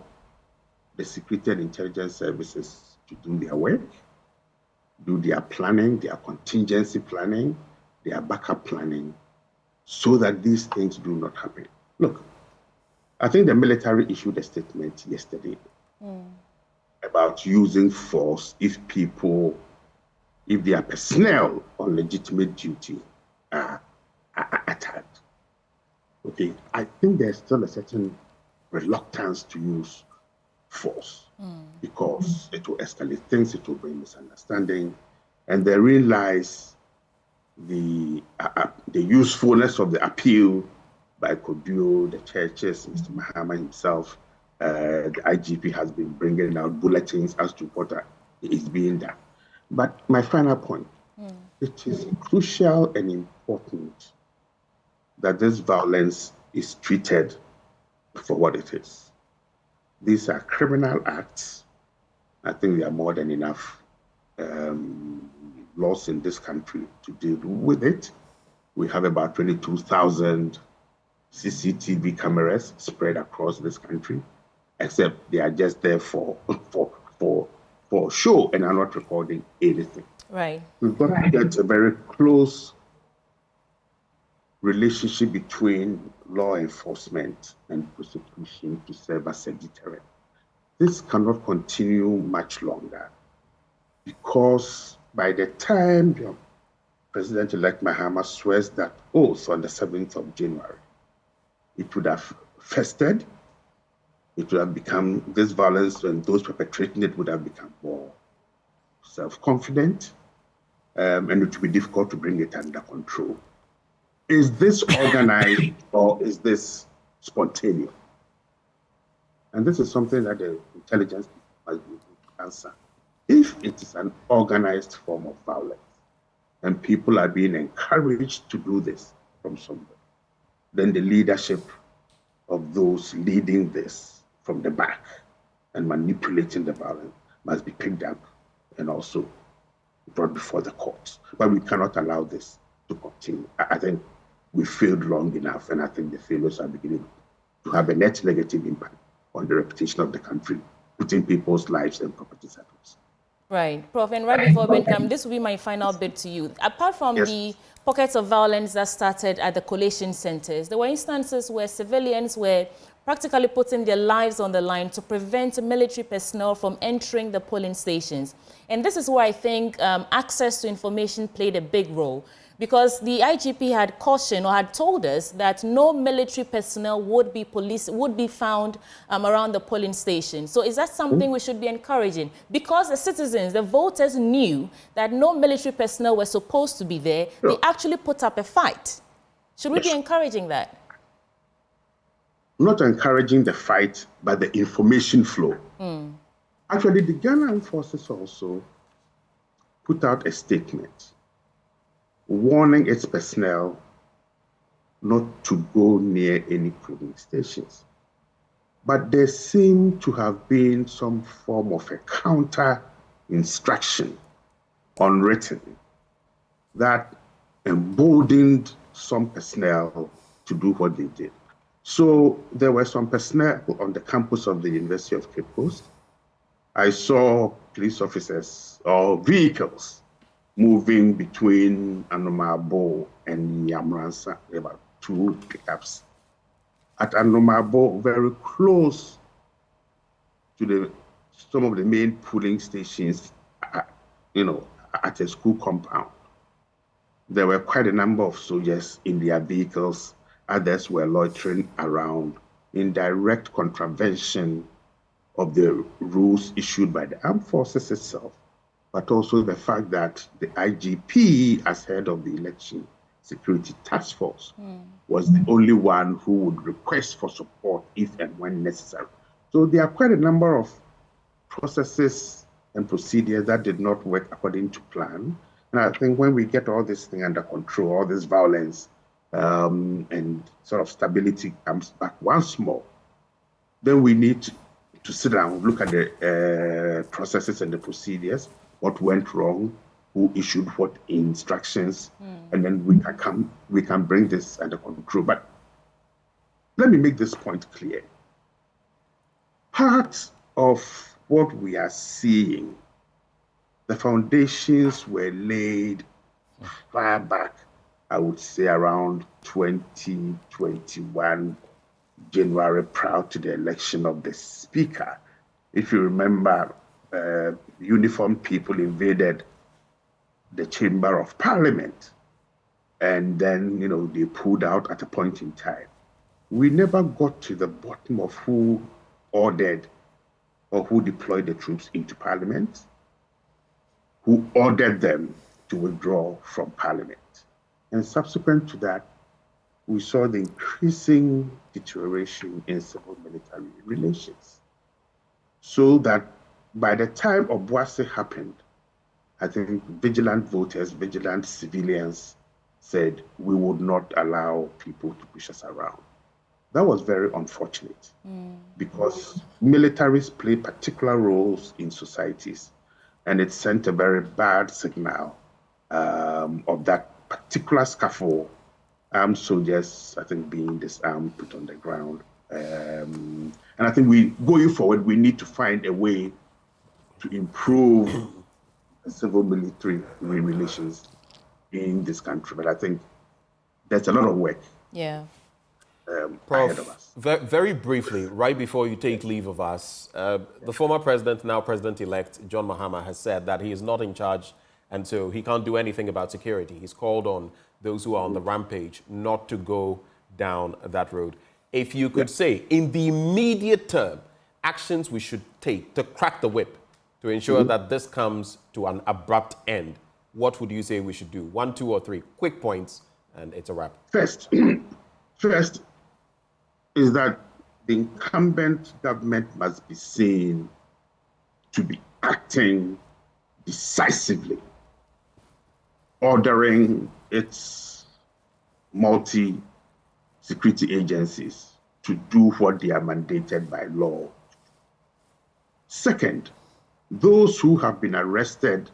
the security and intelligence services to do their work, do their planning, their contingency planning, their backup planning, so that these things do not happen. Look, I think the military issued a statement yesterday about using force if their personnel on legitimate duty are attacked. Okay, I think there's still a certain reluctance to use force because it will escalate things, it will bring misunderstanding, and therein lies the usefulness of the appeal by Kodio, the churches, Mr. Mahama himself. The IGP has been bringing out bulletins as to what is being done. But my final point, it is crucial and important that this violence is treated for what it is. These are criminal acts. I think there are more than enough laws in this country to deal with it. We have about 22,000 CCTV cameras spread across this country, except they are just there for show and are not recording anything. Right. We've got to get a very close relationship between law enforcement and prosecution to serve as a deterrent. This cannot continue much longer because by the time President-elect Mahama swears that oath on the 7th of January, it would have festered, it would have become, this violence and those perpetrating it would have become more self-confident, and it would be difficult to bring it under control. Is this organized or is this spontaneous? And this is something that the intelligence must be able to answer. If it is an organized form of violence and people are being encouraged to do this from somewhere, then the leadership of those leading this from the back and manipulating the violence must be picked up and also brought before the courts. But we cannot allow this to continue. I think we failed long enough, and I think the failures are beginning to have a net negative impact on the reputation of the country, putting people's lives and properties at risk. Right. Prof, and right before Bentham, this will be my final bit to you. Apart from the pockets of violence that started at the collation centers, there were instances where civilians were practically putting their lives on the line to prevent military personnel from entering the polling stations. And this is where I think access to information played a big role, because the IGP had cautioned or had told us that no military personnel would be found around the polling station. So is that something we should be encouraging? Because the citizens, the voters knew that no military personnel were supposed to be there, they actually put up a fight. Should we be encouraging that? Not encouraging the fight, but the information flow. Actually, the Ghanaian forces also put out a statement warning its personnel not to go near any polling stations. But there seemed to have been some form of a counter instruction unwritten that emboldened some personnel to do what they did. So there were some personnel on the campus of the University of Cape Coast. I saw police officers or vehicles moving between Anomabo and Yamransa, about 2 pickups. At Anomabo, very close to some of the main polling stations, at a school compound. There were quite a number of soldiers in their vehicles. Others were loitering around in direct contravention of the rules issued by the armed forces itself but also the fact that the IGP, as head of the Election Security Task Force, was the only one who would request for support if and when necessary. So there are quite a number of processes and procedures that did not work according to plan. And I think when we get all this thing under control, all this violence and sort of stability comes back once more, then we need to sit down, look at the processes and the procedures, what went wrong, who issued what instructions, and then we can bring this under control. But let me make this point clear. Part of what we are seeing, the foundations were laid far back, I would say around 2021, January, prior to the election of the speaker. If you remember, uniformed people invaded the chamber of parliament, and then, they pulled out at a point in time. We never got to the bottom of who ordered or who deployed the troops into parliament, who ordered them to withdraw from parliament. And subsequent to that, we saw the increasing deterioration in civil-military relations. So that by the time Obuasi happened, I think vigilant voters, vigilant civilians said we would not allow people to push us around. That was very unfortunate because militaries play particular roles in societies, and it sent a very bad signal of that particular scaffold. Armed soldiers, I think, being disarmed, put on the ground. And I think going forward, we need to find a way to improve civil-military relations in this country. But I think there's a lot of work ahead of us. Very briefly, right before you take leave of us, the former president, now president-elect, John Mahama, has said that he is not in charge, and so he can't do anything about security. He's called on those who are on the rampage not to go down that road. If you could say, in the immediate term, actions we should take to crack the whip to ensure that this comes to an abrupt end, what would you say we should do? 1, 2, or 3 quick points, and it's a wrap. First is that the incumbent government must be seen to be acting decisively, ordering its multi-security agencies to do what they are mandated by law. Second, those who have been arrested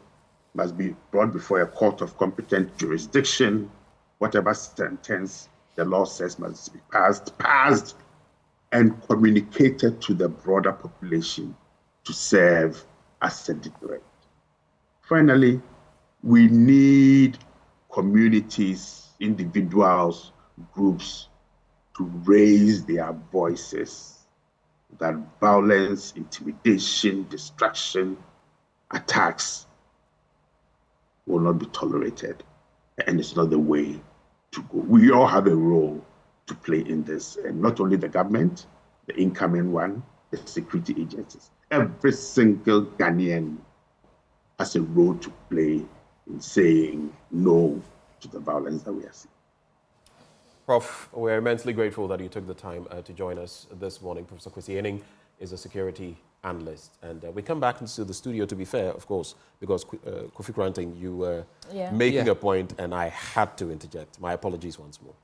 must be brought before a court of competent jurisdiction. Whatever sentence the law says must be passed and communicated to the broader population to serve as a deterrent. Finally, we need communities, individuals, groups to raise their voices that violence, intimidation, destruction, attacks will not be tolerated, and it's not the way to go. We all have a role to play in this, and not only the government, the incoming one, the security agencies. Every single Ghanaian has a role to play in saying no to the violence that we are seeing. Prof, we're immensely grateful that you took the time to join us this morning. Professor Kwesi Ening is a security analyst. And we come back into the studio, to be fair, of course, because Kofi Granting, you were making a point and I had to interject. My apologies once more.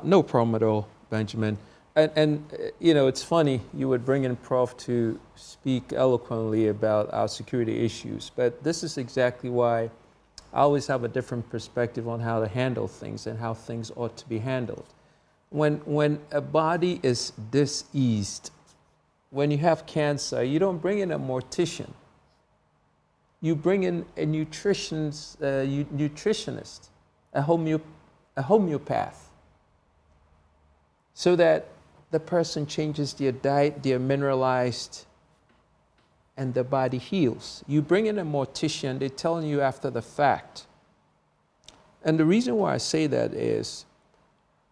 No problem at all, Benjamin. And it's funny, you would bring in Prof to speak eloquently about our security issues, but this is exactly why I always have a different perspective on how to handle things and how things ought to be handled. When a body is diseased, when you have cancer, you don't bring in a mortician. You bring in a nutritionist, a homeopath, so that the person changes their diet, they're mineralized, and the body heals. You bring in a mortician, they're telling you after the fact. And the reason why I say that is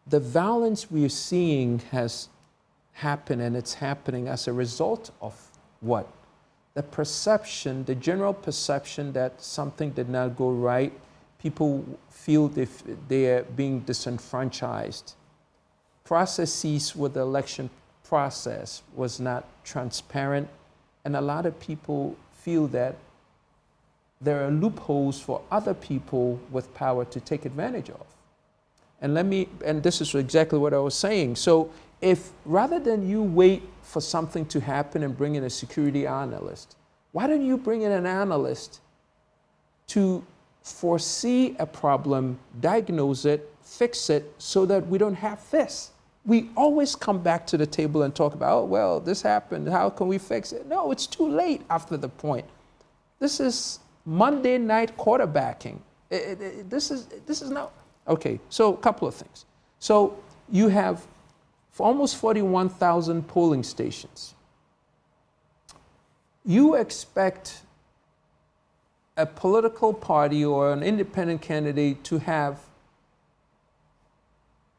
the violence we're seeing has happened, and it's happening as a result of what? the perception, the general perception that something did not go right, people feel they're being disenfranchised. Processes with the election process was not transparent, and a lot of people feel that there are loopholes for other people with power to take advantage of. And this is exactly what I was saying. So if rather than you wait for something to happen and bring in a security analyst, why don't you bring in an analyst to foresee a problem, diagnose it, fix it, so that we don't have this? We always come back to the table and talk about, oh, well, this happened, how can we fix it? No, it's too late after the point. This is Monday night quarterbacking. This is not, okay, so a couple of things. So you have almost 41,000 polling stations. You expect a political party or an independent candidate to have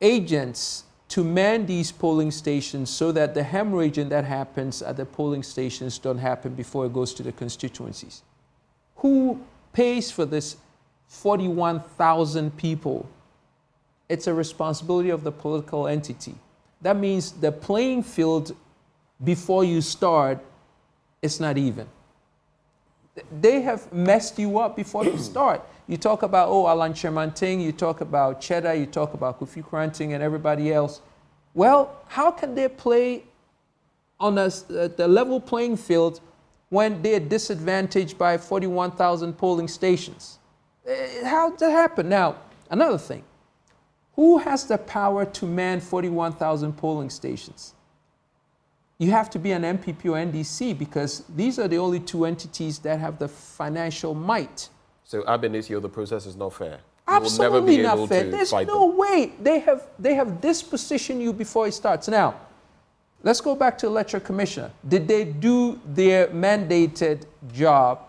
agents to man these polling stations so that the hemorrhaging that happens at the polling stations don't happen before it goes to the constituencies. Who pays for this 41,000 people? It's a responsibility of the political entity. That means the playing field before you start is not even. They have messed you up before you start. You talk about, oh, Alan Chemanting, you talk about Cheddar, you talk about Kofi Kranting and everybody else. Well, how can they play on the level playing field when they're disadvantaged by 41,000 polling stations? How did that happen? Now, another thing. Who has the power to man 41,000 polling stations? You have to be an MPP or NDC because these are the only two entities that have the financial might. So, Ab initio, the process is not fair. Absolutely not fair. There's no way. They have dispositioned you before it starts. Now, let's go back to the Electoral Commissioner. Did they do their mandated job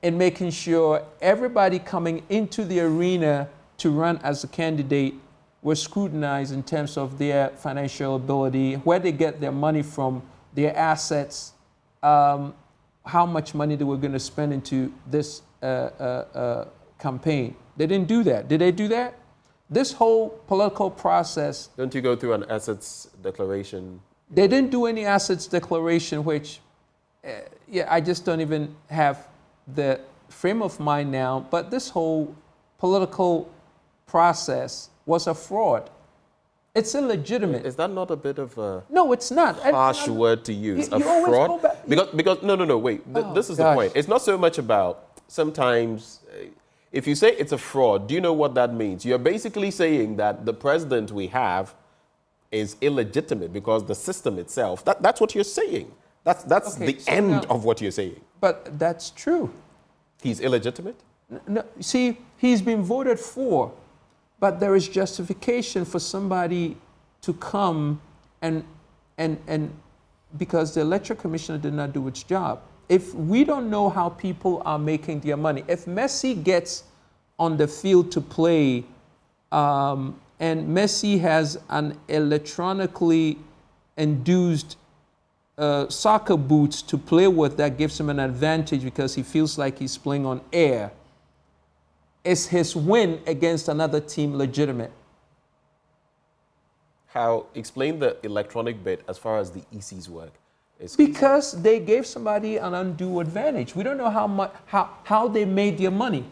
in making sure everybody coming into the arena to run as a candidate were scrutinized in terms of their financial ability, where they get their money from, their assets, how much money they were going to spend into this campaign? They didn't do that. Did they do that? This whole political process... Don't you go through an assets declaration? They didn't do any assets declaration, which, I just don't even have the frame of mind now, but this whole political process was a fraud. It's illegitimate. Is that not a bit of a... No, it's not. Harsh word to use, a fraud? Because, no, wait. This is the point. It's not so much about sometimes... If you say it's a fraud, do you know what that means? You're basically saying that the president we have is illegitimate because the system itself, that's what you're saying. That's okay, the end of what you're saying. But that's true. He's illegitimate? No, see, he's been voted for, but there is justification for somebody to come and because the Electoral Commissioner did not do its job. If we don't know how people are making their money, if Messi gets on the field to play and Messi has an electronically induced soccer boots to play with that gives him an advantage because he feels like he's playing on air, is his win against another team legitimate? How? Explain the electronic bit as far as the ECs work. Because they gave somebody an undue advantage. We don't know how they made their money.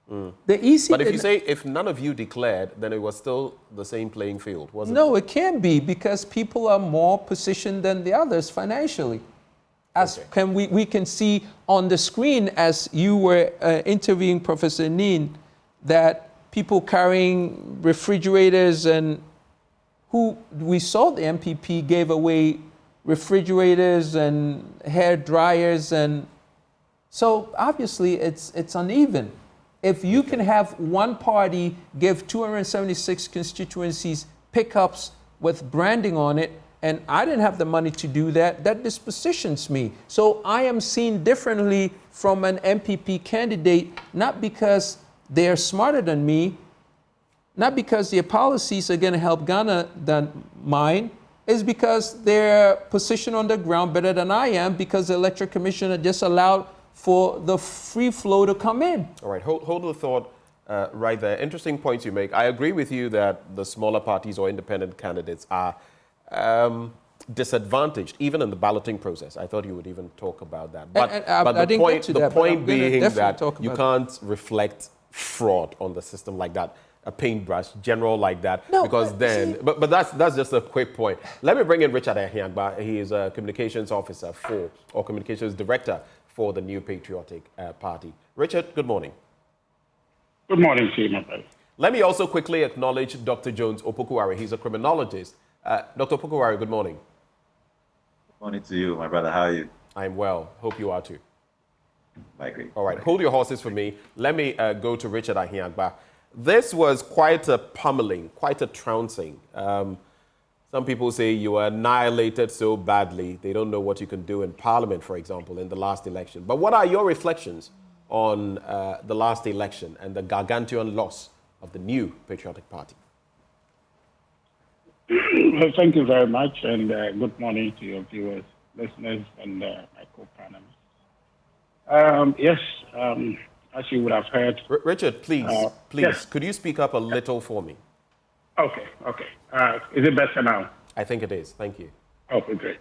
The EC. But if you say if none of you declared, then it was still the same playing field, wasn't it? No, it can't be because people are more positioned than the others financially. As we can see on the screen as you were interviewing Professor Neen, that people carrying refrigerators and who we saw the MPP gave away refrigerators and hair dryers, and so obviously it's uneven. If you can have one party give 276 constituencies pickups with branding on it, and I didn't have the money to do that, that dispositions me. So I am seen differently from an MPP candidate, not because they're smarter than me, not because their policies are going to help Ghana than mine, is because they're positioned on the ground better than I am, because the Electoral Commission just allowed for the free flow to come in. All right, hold the thought right there. Interesting points you make. I agree with you that the smaller parties or independent candidates are disadvantaged, even in the balloting process. I thought you would even talk about that. But the point being that you can't reflect fraud on the system like that, a paintbrush, general like that, no, because then, but that's just a quick point. Let me bring in Richard Ahiangba. He is a communications officer or communications director for the New Patriotic Party. Richard, good morning. Good morning to you, my brother. Let me also quickly acknowledge Dr. Jones Opokuwari. He's a criminologist. Dr. Opokuwari, good morning. Good morning to you, my brother. How are you? I'm well. Hope you are too. I agree. All right, hold your horses for me. Let me go to Richard Ahiangba. This was quite a pummeling, quite a trouncing. Some people say you were annihilated so badly, they don't know what you can do in Parliament, for example, in the last election. But what are your reflections on the last election and the gargantuan loss of the New Patriotic Party? Well, thank you very much, and good morning to your viewers, listeners, and my co-panelists. Yes, as you would have heard... Richard, please, yes. Could you speak up a little for me? Okay. Is it better now? I think it is. Thank you. Okay, great.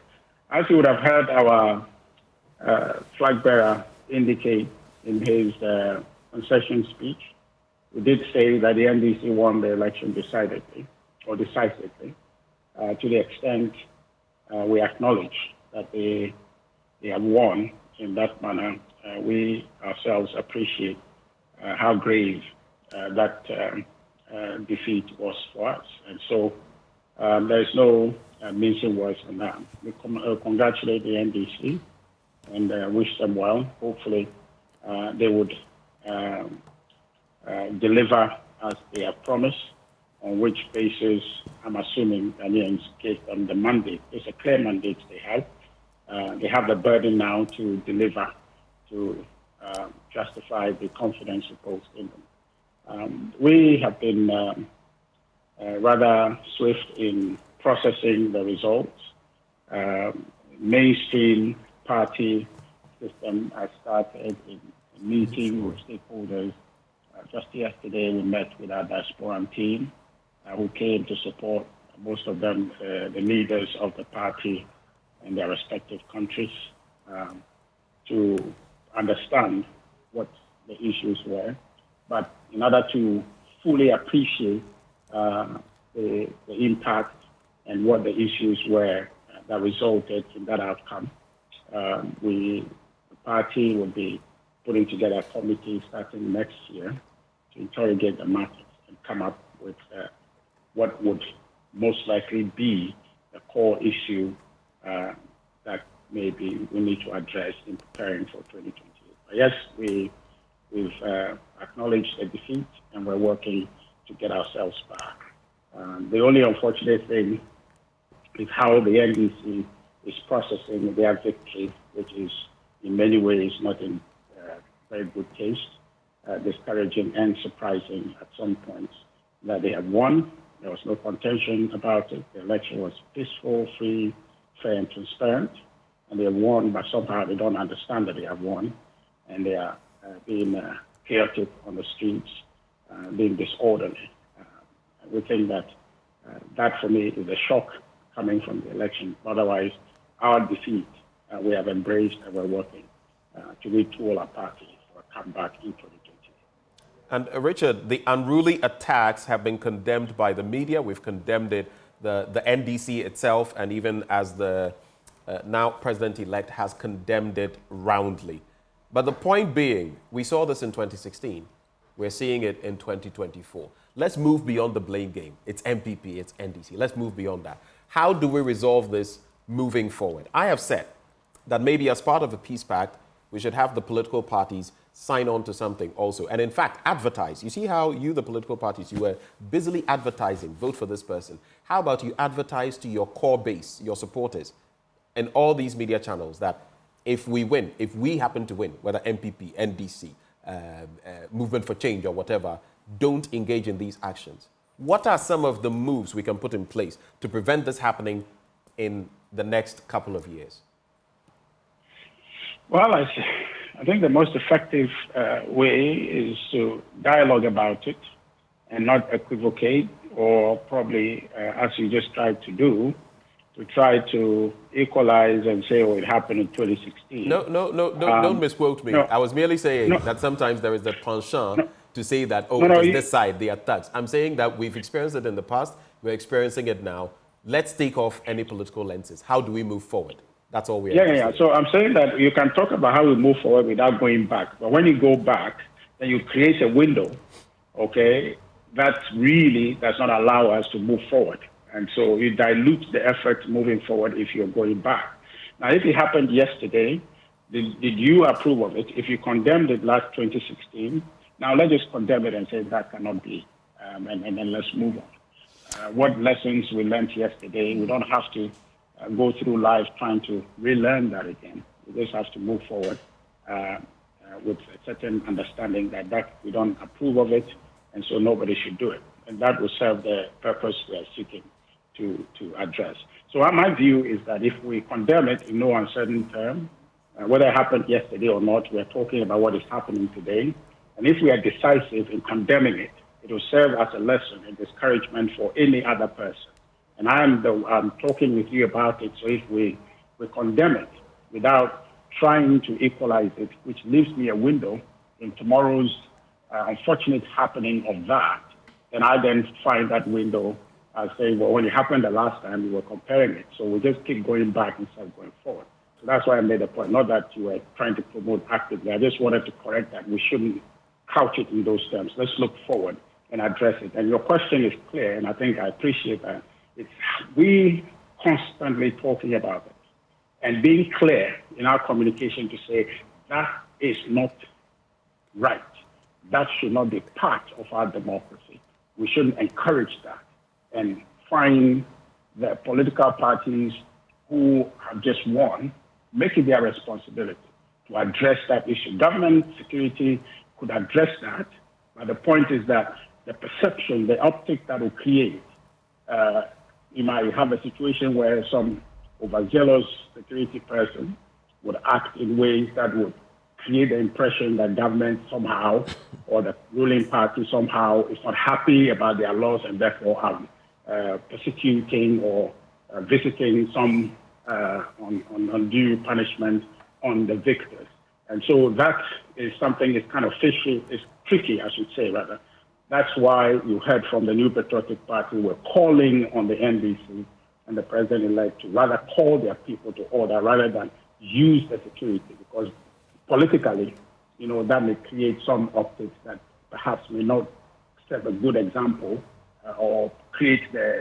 As you would have heard our flag bearer indicate in his concession speech, we did say that the NDC won the election decisively, to the extent we acknowledge that they have won in that manner. We ourselves appreciate how grave that defeat was for us. And so there is no mincing words on that. We congratulate the NDC and wish them well. Hopefully they would deliver as they have promised, on which basis I'm assuming Ghanaians gave them the mandate. It's a clear mandate they have. They have the burden now to deliver, to justify the confidence reposed in them. We have been rather swift in processing the results. Mainstream party system has started in a meeting with stakeholders. Just yesterday, we met with our diasporan team who came to support, most of them, the leaders of the party in their respective countries, to understand what the issues were. But in order to fully appreciate the impact and what the issues were that resulted in that outcome, the party will be putting together a committee starting next year to interrogate the matters and come up with what would most likely be the core issue that maybe we need to address in preparing for 2028. But yes, we've acknowledged the defeat and we're working to get ourselves back. The only unfortunate thing is how the NDC is processing their victory, which is in many ways not in very good taste, discouraging and surprising at some points that they have won. There was no contention about it. The election was peaceful, free, fair, and transparent. And they have won, but somehow they don't understand that they have won. And they are being chaotic on the streets, being disorderly. We think that that, for me, is a shock coming from the election. Otherwise, our defeat, we have embraced and we're working to retool our party for a comeback in 2020. And Richard, the unruly attacks have been condemned by the media. We've condemned it, the NDC itself, and even as the now president-elect has condemned it roundly. But the point being, we saw this in 2016. We're seeing it in 2024. Let's move beyond the blame game. It's MPP, it's NDC. Let's move beyond that. How do we resolve this moving forward? I have said that maybe as part of a peace pact, we should have the political parties sign on to something also. And in fact, advertise. You see how you, the political parties, you were busily advertising, vote for this person. How about you advertise to your core base, your supporters, and all these media channels that if we win, if we happen to win, whether MPP, NDC, Movement for Change or whatever, don't engage in these actions. What are some of the moves we can put in place to prevent this happening in the next couple of years? Well, I think the most effective way is to dialogue about it and not equivocate, or probably, as you just tried to do, to try to equalize and say, oh, it happened in 2016. No, don't misquote me. No, I was merely saying no, that sometimes there is that penchant to say that, oh, no, it is this side, they are thugs. I'm saying that we've experienced it in the past, we're experiencing it now. Let's take off any political lenses. How do we move forward? That's all we're Yeah. So I'm saying that you can talk about how we move forward without going back. But when you go back, then you create a window, okay, that really does not allow us to move forward. And so you dilute the effort moving forward if you're going back. Now, if it happened yesterday, did you approve of it? If you condemned it last 2016, now let's just condemn it and say that cannot be, and then let's move on. What lessons we learned yesterday, we don't have to go through life trying to relearn that again. We just have to move forward with a certain understanding that we don't approve of it, and so nobody should do it. And that will serve the purpose we are seeking to address. So my view is that if we condemn it in no uncertain term, whether it happened yesterday or not, we are talking about what is happening today. And if we are decisive in condemning it, it will serve as a lesson and discouragement for any other person. And I'm talking with you about it. So if we condemn it without trying to equalize it, which leaves me a window in tomorrow's unfortunate happening of that, then I then find that window saying, well, when it happened the last time, we were comparing it. So we just keep going back instead of going forward. So that's why I made the point. Not that you were trying to promote actively. I just wanted to correct that. We shouldn't couch it in those terms. Let's look forward and address it. And your question is clear, and I think I appreciate that. It's we constantly talking about it and being clear in our communication to say that is not right. That should not be part of our democracy. We shouldn't encourage that and find the political parties who have just won, make it their responsibility to address that issue. Government security could address that, but the point is that the perception, the optic that will create, you might have a situation where some overzealous security person would act in ways that would create the impression that government somehow or the ruling party somehow is not happy about their laws and therefore persecuting or visiting some undue punishment on the victors. And so that is something is kind of fishy, is tricky, I should say, rather. That's why you heard from the New Patriotic Party, we're calling on the NDC and the president-elect to rather call their people to order rather than use the security, because politically, that may create some optics that perhaps may not set a good example or create the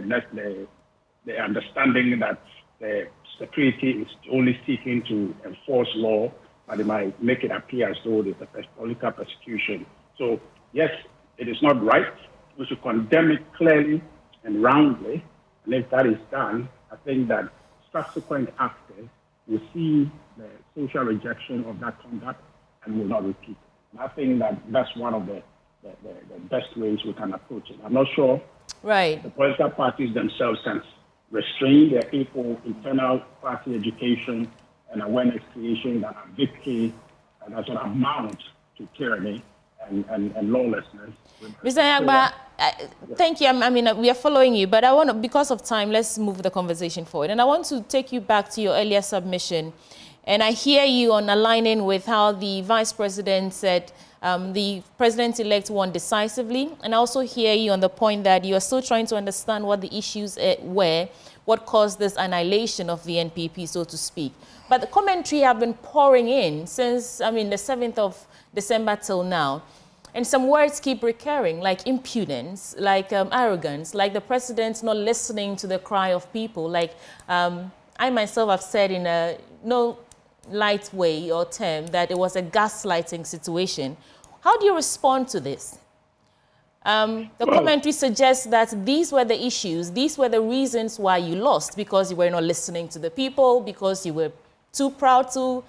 understanding that the security is only seeking to enforce law, but it might make it appear as though there's a political persecution. So, yes, it is not right. We should condemn it clearly and roundly. And if that is done, I think that subsequent actors will see the social rejection of that conduct and will not repeat it. And I think that that's one of the best ways we can approach it. I'm not sure the political parties themselves can restrain their people, internal party education and awareness creation that are victory and that sort of amount to tyranny and lawlessness. Mr. Yagba, thank you. I mean, we are following you, but I want to, because of time, let's move the conversation forward. And I want to take you back to your earlier submission. And I hear you on aligning with how the Vice President said the President-elect won decisively. And I also hear you on the point that you are still trying to understand what the issues were, what caused this annihilation of the NPP, so to speak. But the commentary have been pouring in since, the 7th of December till now. And some words keep recurring, like impudence, like arrogance, like the president not listening to the cry of people. Like I myself have said in a no light way or term that it was a gaslighting situation. How do you respond to this? The commentary suggests that these were the issues, these were the reasons why you lost, because you were not listening to the people, because you were too proud to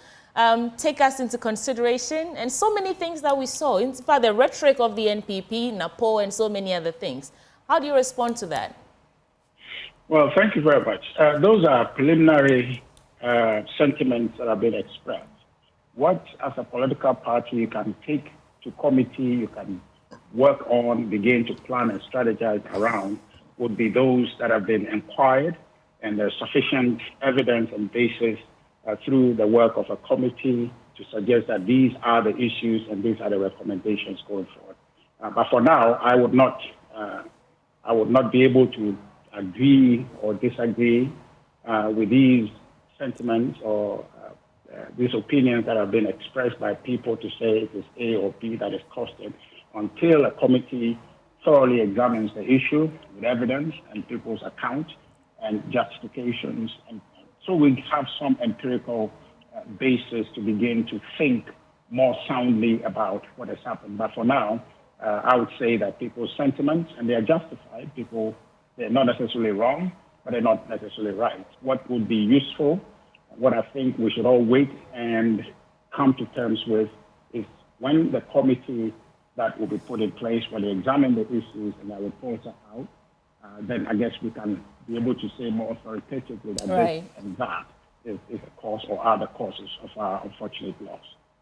take us into consideration, and so many things that we saw. In fact, the rhetoric of the NPP, Napo, and so many other things. How do you respond to that? Well, thank you very much. Those are preliminary sentiments that have been expressed. What, as a political party, you can take to committee, you can work on, begin to plan and strategize around, would be those that have been inquired, and there's sufficient evidence and basis through the work of a committee to suggest that these are the issues and these are the recommendations going forward. But for now, I would not be able to agree or disagree with these sentiments or these opinions that have been expressed by people to say it is A or B that is costed until a committee thoroughly examines the issue with evidence and people's accounts and justifications. And so we have some empirical basis to begin to think more soundly about what has happened. But for now, I would say that people's sentiments, and they are justified, they're not necessarily wrong, but they're not necessarily right. What would be useful, what I think we should all wait and come to terms with, is when the committee that will be put in place, when they examine the issues and the reports are out, then I guess we can be able to say more authoritatively that this and that is a cause or are the causes of our unfortunate loss.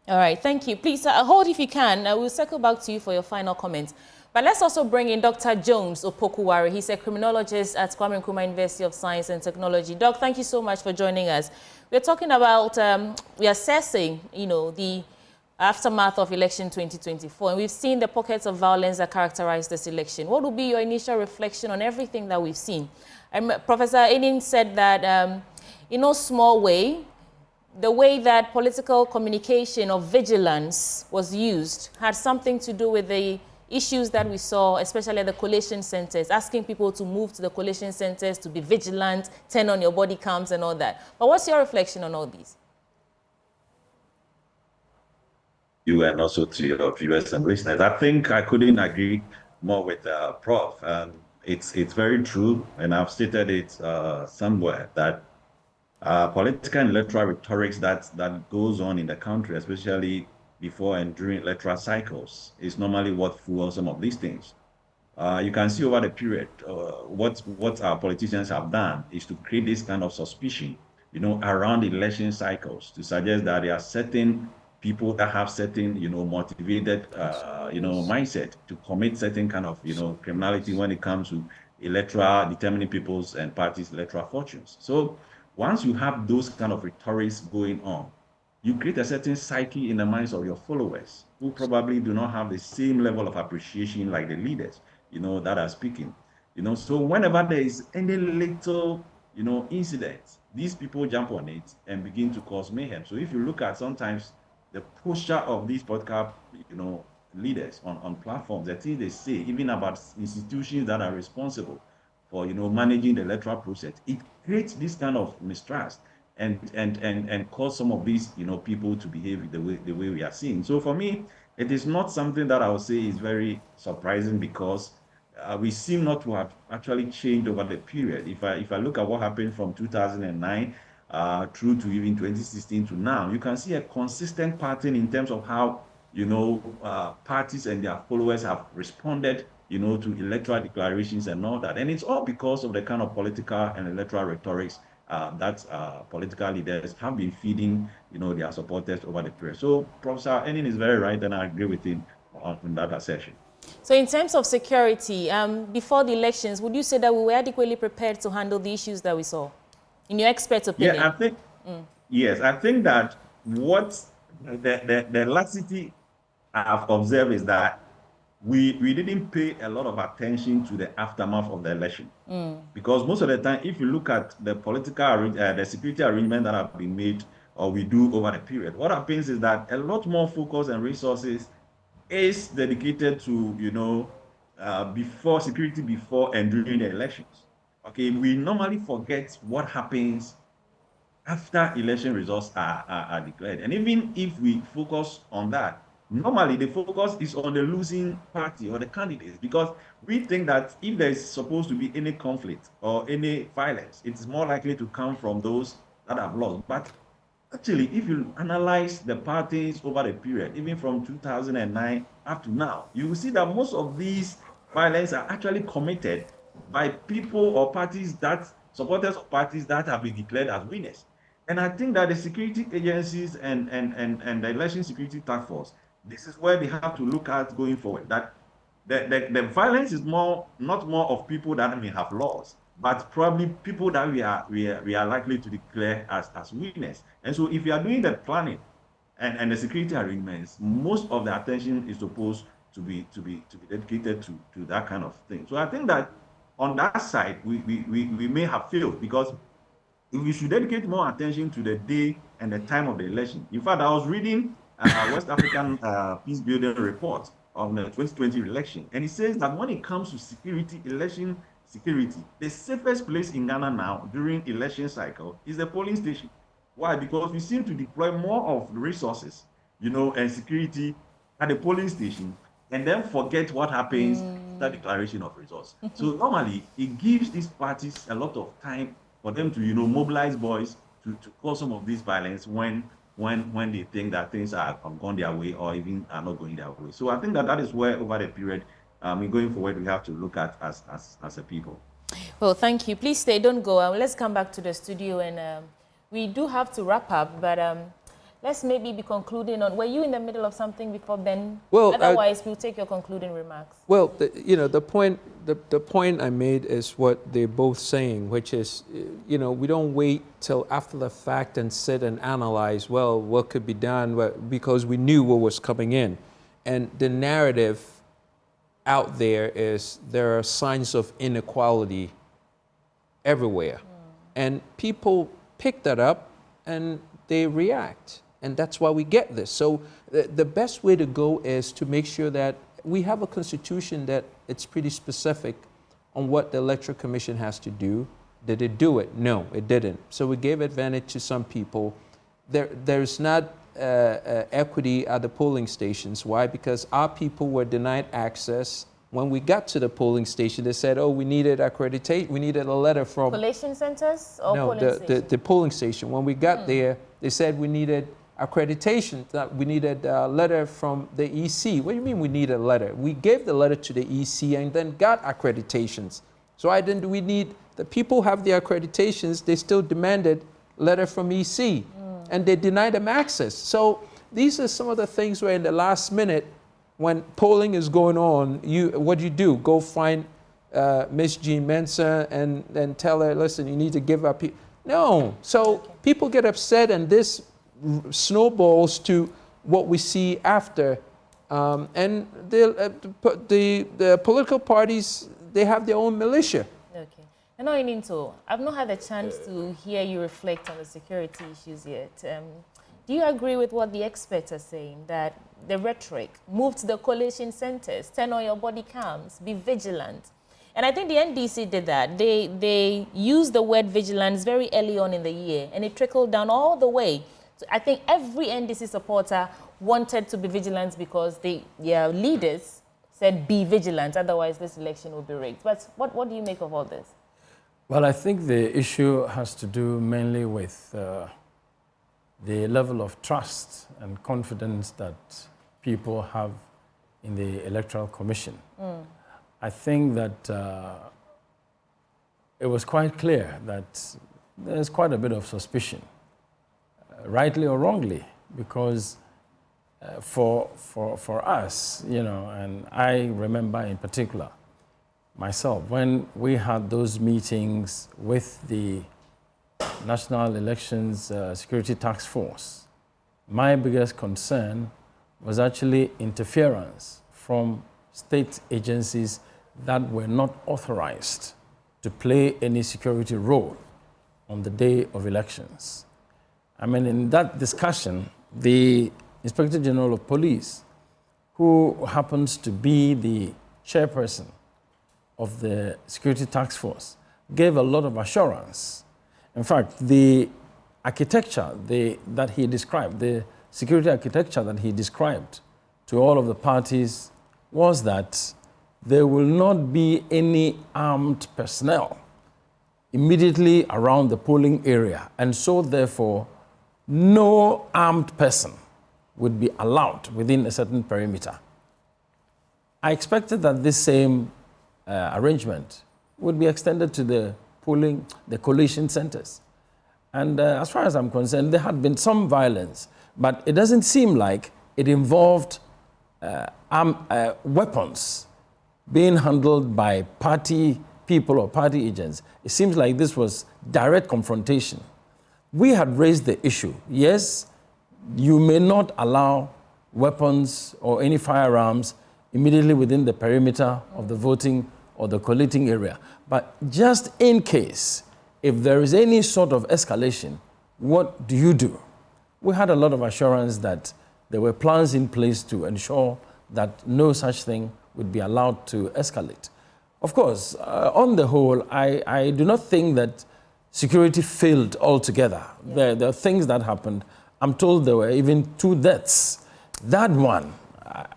All right, thank you. Please hold if you can. We'll circle back to you for your final comments. But let's also bring in Dr. Jones Opokuwari. He's a criminologist at Kwame Nkrumah University of Science and Technology. Doc, thank you so much for joining us. We're talking about, we're assessing, the aftermath of election 2024. And we've seen the pockets of violence that characterize this election. What would be your initial reflection on everything that we've seen? Professor Enin said that in no small way, the way that political communication or vigilance was used had something to do with the issues that we saw, especially at the collation centers, asking people to move to the collation centers, to be vigilant, turn on your body cams and all that. But what's your reflection on all these? You and also to your viewers and listeners. I think I couldn't agree more with Prof. It's very true, and I've stated it somewhere, that political and electoral rhetorics that goes on in the country, especially before and during electoral cycles, is normally what fuels some of these things. You can see over the period, what our politicians have done is to create this kind of suspicion, around election cycles, to suggest that there are certain people that have certain, motivated, mindset to commit certain kind of, criminality when it comes to determining people's and parties' electoral fortunes. So once you have those kind of rhetorics going on, you create a certain psyche in the minds of your followers who probably do not have the same level of appreciation like the leaders, that are speaking. So whenever there is any little, incident, these people jump on it and begin to cause mayhem. So if you look at sometimes the posture of these podcast, leaders on platforms, the things they say, even about institutions that are responsible for, managing the electoral process, it creates this kind of mistrust and cause some of these, people to behave the way we are seeing. So for me, it is not something that I would say is very surprising, because we seem not to have actually changed over the period. If I look at what happened from 2009 through to even 2016 to now, you can see a consistent pattern in terms of how, parties and their followers have responded, to electoral declarations and all that. And it's all because of the kind of political and electoral rhetorics that political leaders have been feeding, their supporters over the period. So Professor Enin is very right, and I agree with him on that assertion. So in terms of security, before the elections, would you say that we were adequately prepared to handle the issues that we saw, in your expert opinion? Yeah, I think, yes, I think that what the laxity I've observed is that we didn't pay a lot of attention to the aftermath of the election. Because most of the time, if you look at the political, the security arrangement that have been made or we do over the period, what happens is that a lot more focus and resources is dedicated to, before security, before and during the elections. Okay, we normally forget what happens after election results are declared. And even if we focus on that, normally the focus is on the losing party or the candidates, because we think that if there is supposed to be any conflict or any violence, it's more likely to come from those that have lost. But actually, if you analyze the parties over the period, even from 2009 up to now, you will see that most of these violence are actually committed by people or parties that, supporters of parties that have been declared as winners. And I think that the security agencies and the election security task force, this is where they have to look at going forward, that the violence is not more of people that may have lost, but probably people that we are likely to declare as winners. And so if you are doing the planning and the security arrangements, most of the attention is supposed to be dedicated to that kind of thing. So I think that on that side, we may have failed, because if we should dedicate more attention to the day and the time of the election. In fact, I was reading a West African peace building report on the 2020 election, and it says that when it comes to security, election security, the safest place in Ghana now during election cycle is the polling station. Why? Because we seem to deploy more of the resources, and security at the polling station, and then forget what happens after declaration of results. So normally, it gives these parties a lot of time for them to, mobilize boys to cause some of this violence when they think that things are gone their way or even are not going their way. So I think that is where, over the period, going forward, we have to look at as a people. Well, thank you. Please stay, don't go. Let's come back to the studio, and we do have to wrap up, but let's maybe be concluding on, were you in the middle of something before then? Well, otherwise, we'll take your concluding remarks. Well, the point I made is what they're both saying, which is, we don't wait till after the fact and sit and analyze, well, what could be done, because we knew what was coming in. And the narrative out there is there are signs of inequality everywhere. And people pick that up and they react. And that's why we get this. So the best way to go is to make sure that we have a constitution that it's pretty specific on what the Electoral Commission has to do. Did it do it? No, it didn't. So we gave advantage to some people. There's not equity at the polling stations. Why? Because our people were denied access. When we got to the polling station, they said, oh, we needed accreditation. We needed a letter from... Collation centers or no, polling stations? the polling station. When we got there, they said we needed accreditation, that we needed a letter from the EC. What do you mean we need a letter? We gave the letter to the EC and then got accreditations. So the people have the accreditations, they still demanded letter from EC, and they denied them access. So these are some of the things where in the last minute, when polling is going on, what do you do? Go find Miss Jean Mensah and tell her, listen, you need to give up. No. So people get upset, and this snowballs to what we see after. And the political parties, they have their own militia. Okay. And now, Ininto, I've not had a chance to hear you reflect on the security issues yet. Do you agree with what the experts are saying, that the rhetoric, move to the collation centers, turn on your body cams, be vigilant? And I think the NDC did that. They used the word vigilance very early on in the year, and it trickled down all the way. So I think every NDC supporter wanted to be vigilant because their leaders said, be vigilant, otherwise this election will be rigged. But what do you make of all this? Well, I think the issue has to do mainly with the level of trust and confidence that people have in the Electoral Commission. I think that it was quite clear that there's quite a bit of suspicion, rightly or wrongly, because for us, and I remember in particular myself, when we had those meetings with the National Elections Security Task Force, my biggest concern was actually interference from state agencies that were not authorized to play any security role on the day of elections. I mean, in that discussion, the Inspector General of Police, who happens to be the chairperson of the Security Task Force, gave a lot of assurance. In fact, the architecture that he described, the security architecture that he described to all of the parties was that there will not be any armed personnel immediately around the polling area. And so, therefore, no armed person would be allowed within a certain perimeter. I expected that this same arrangement would be extended to the collation centers. And as far as I'm concerned, there had been some violence, but it doesn't seem like it involved weapons being handled by party people or party agents. It seems like this was direct confrontation. We had raised the issue. Yes, you may not allow weapons or any firearms immediately within the perimeter of the voting or the collating area. But just in case, if there is any sort of escalation, what do you do? We had a lot of assurance that there were plans in place to ensure that no such thing would be allowed to escalate. Of course, on the whole, I do not think that security failed altogether. There are things that happened. I'm told there were even 2 deaths. That one,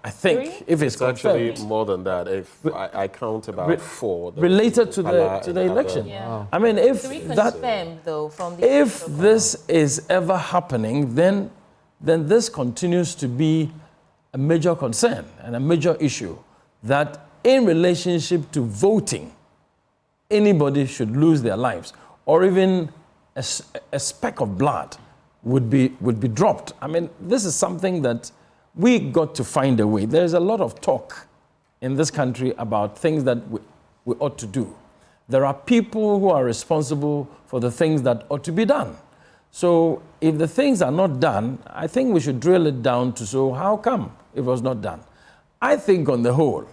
I think, if it's confirmed, actually more than that. If I count about 4 related to the election. Yeah. I mean, if confirmed, though, from the if this is ever happening, then this continues to be a major concern and a major issue, that in relationship to voting, anybody should lose their lives, or even a speck of blood would be dropped. I mean, this is something that we got to find a way. There's a lot of talk in this country about things that we ought to do. There are people who are responsible for the things that ought to be done. So if the things are not done, I think we should drill it down to, so how come it was not done? I think on the whole,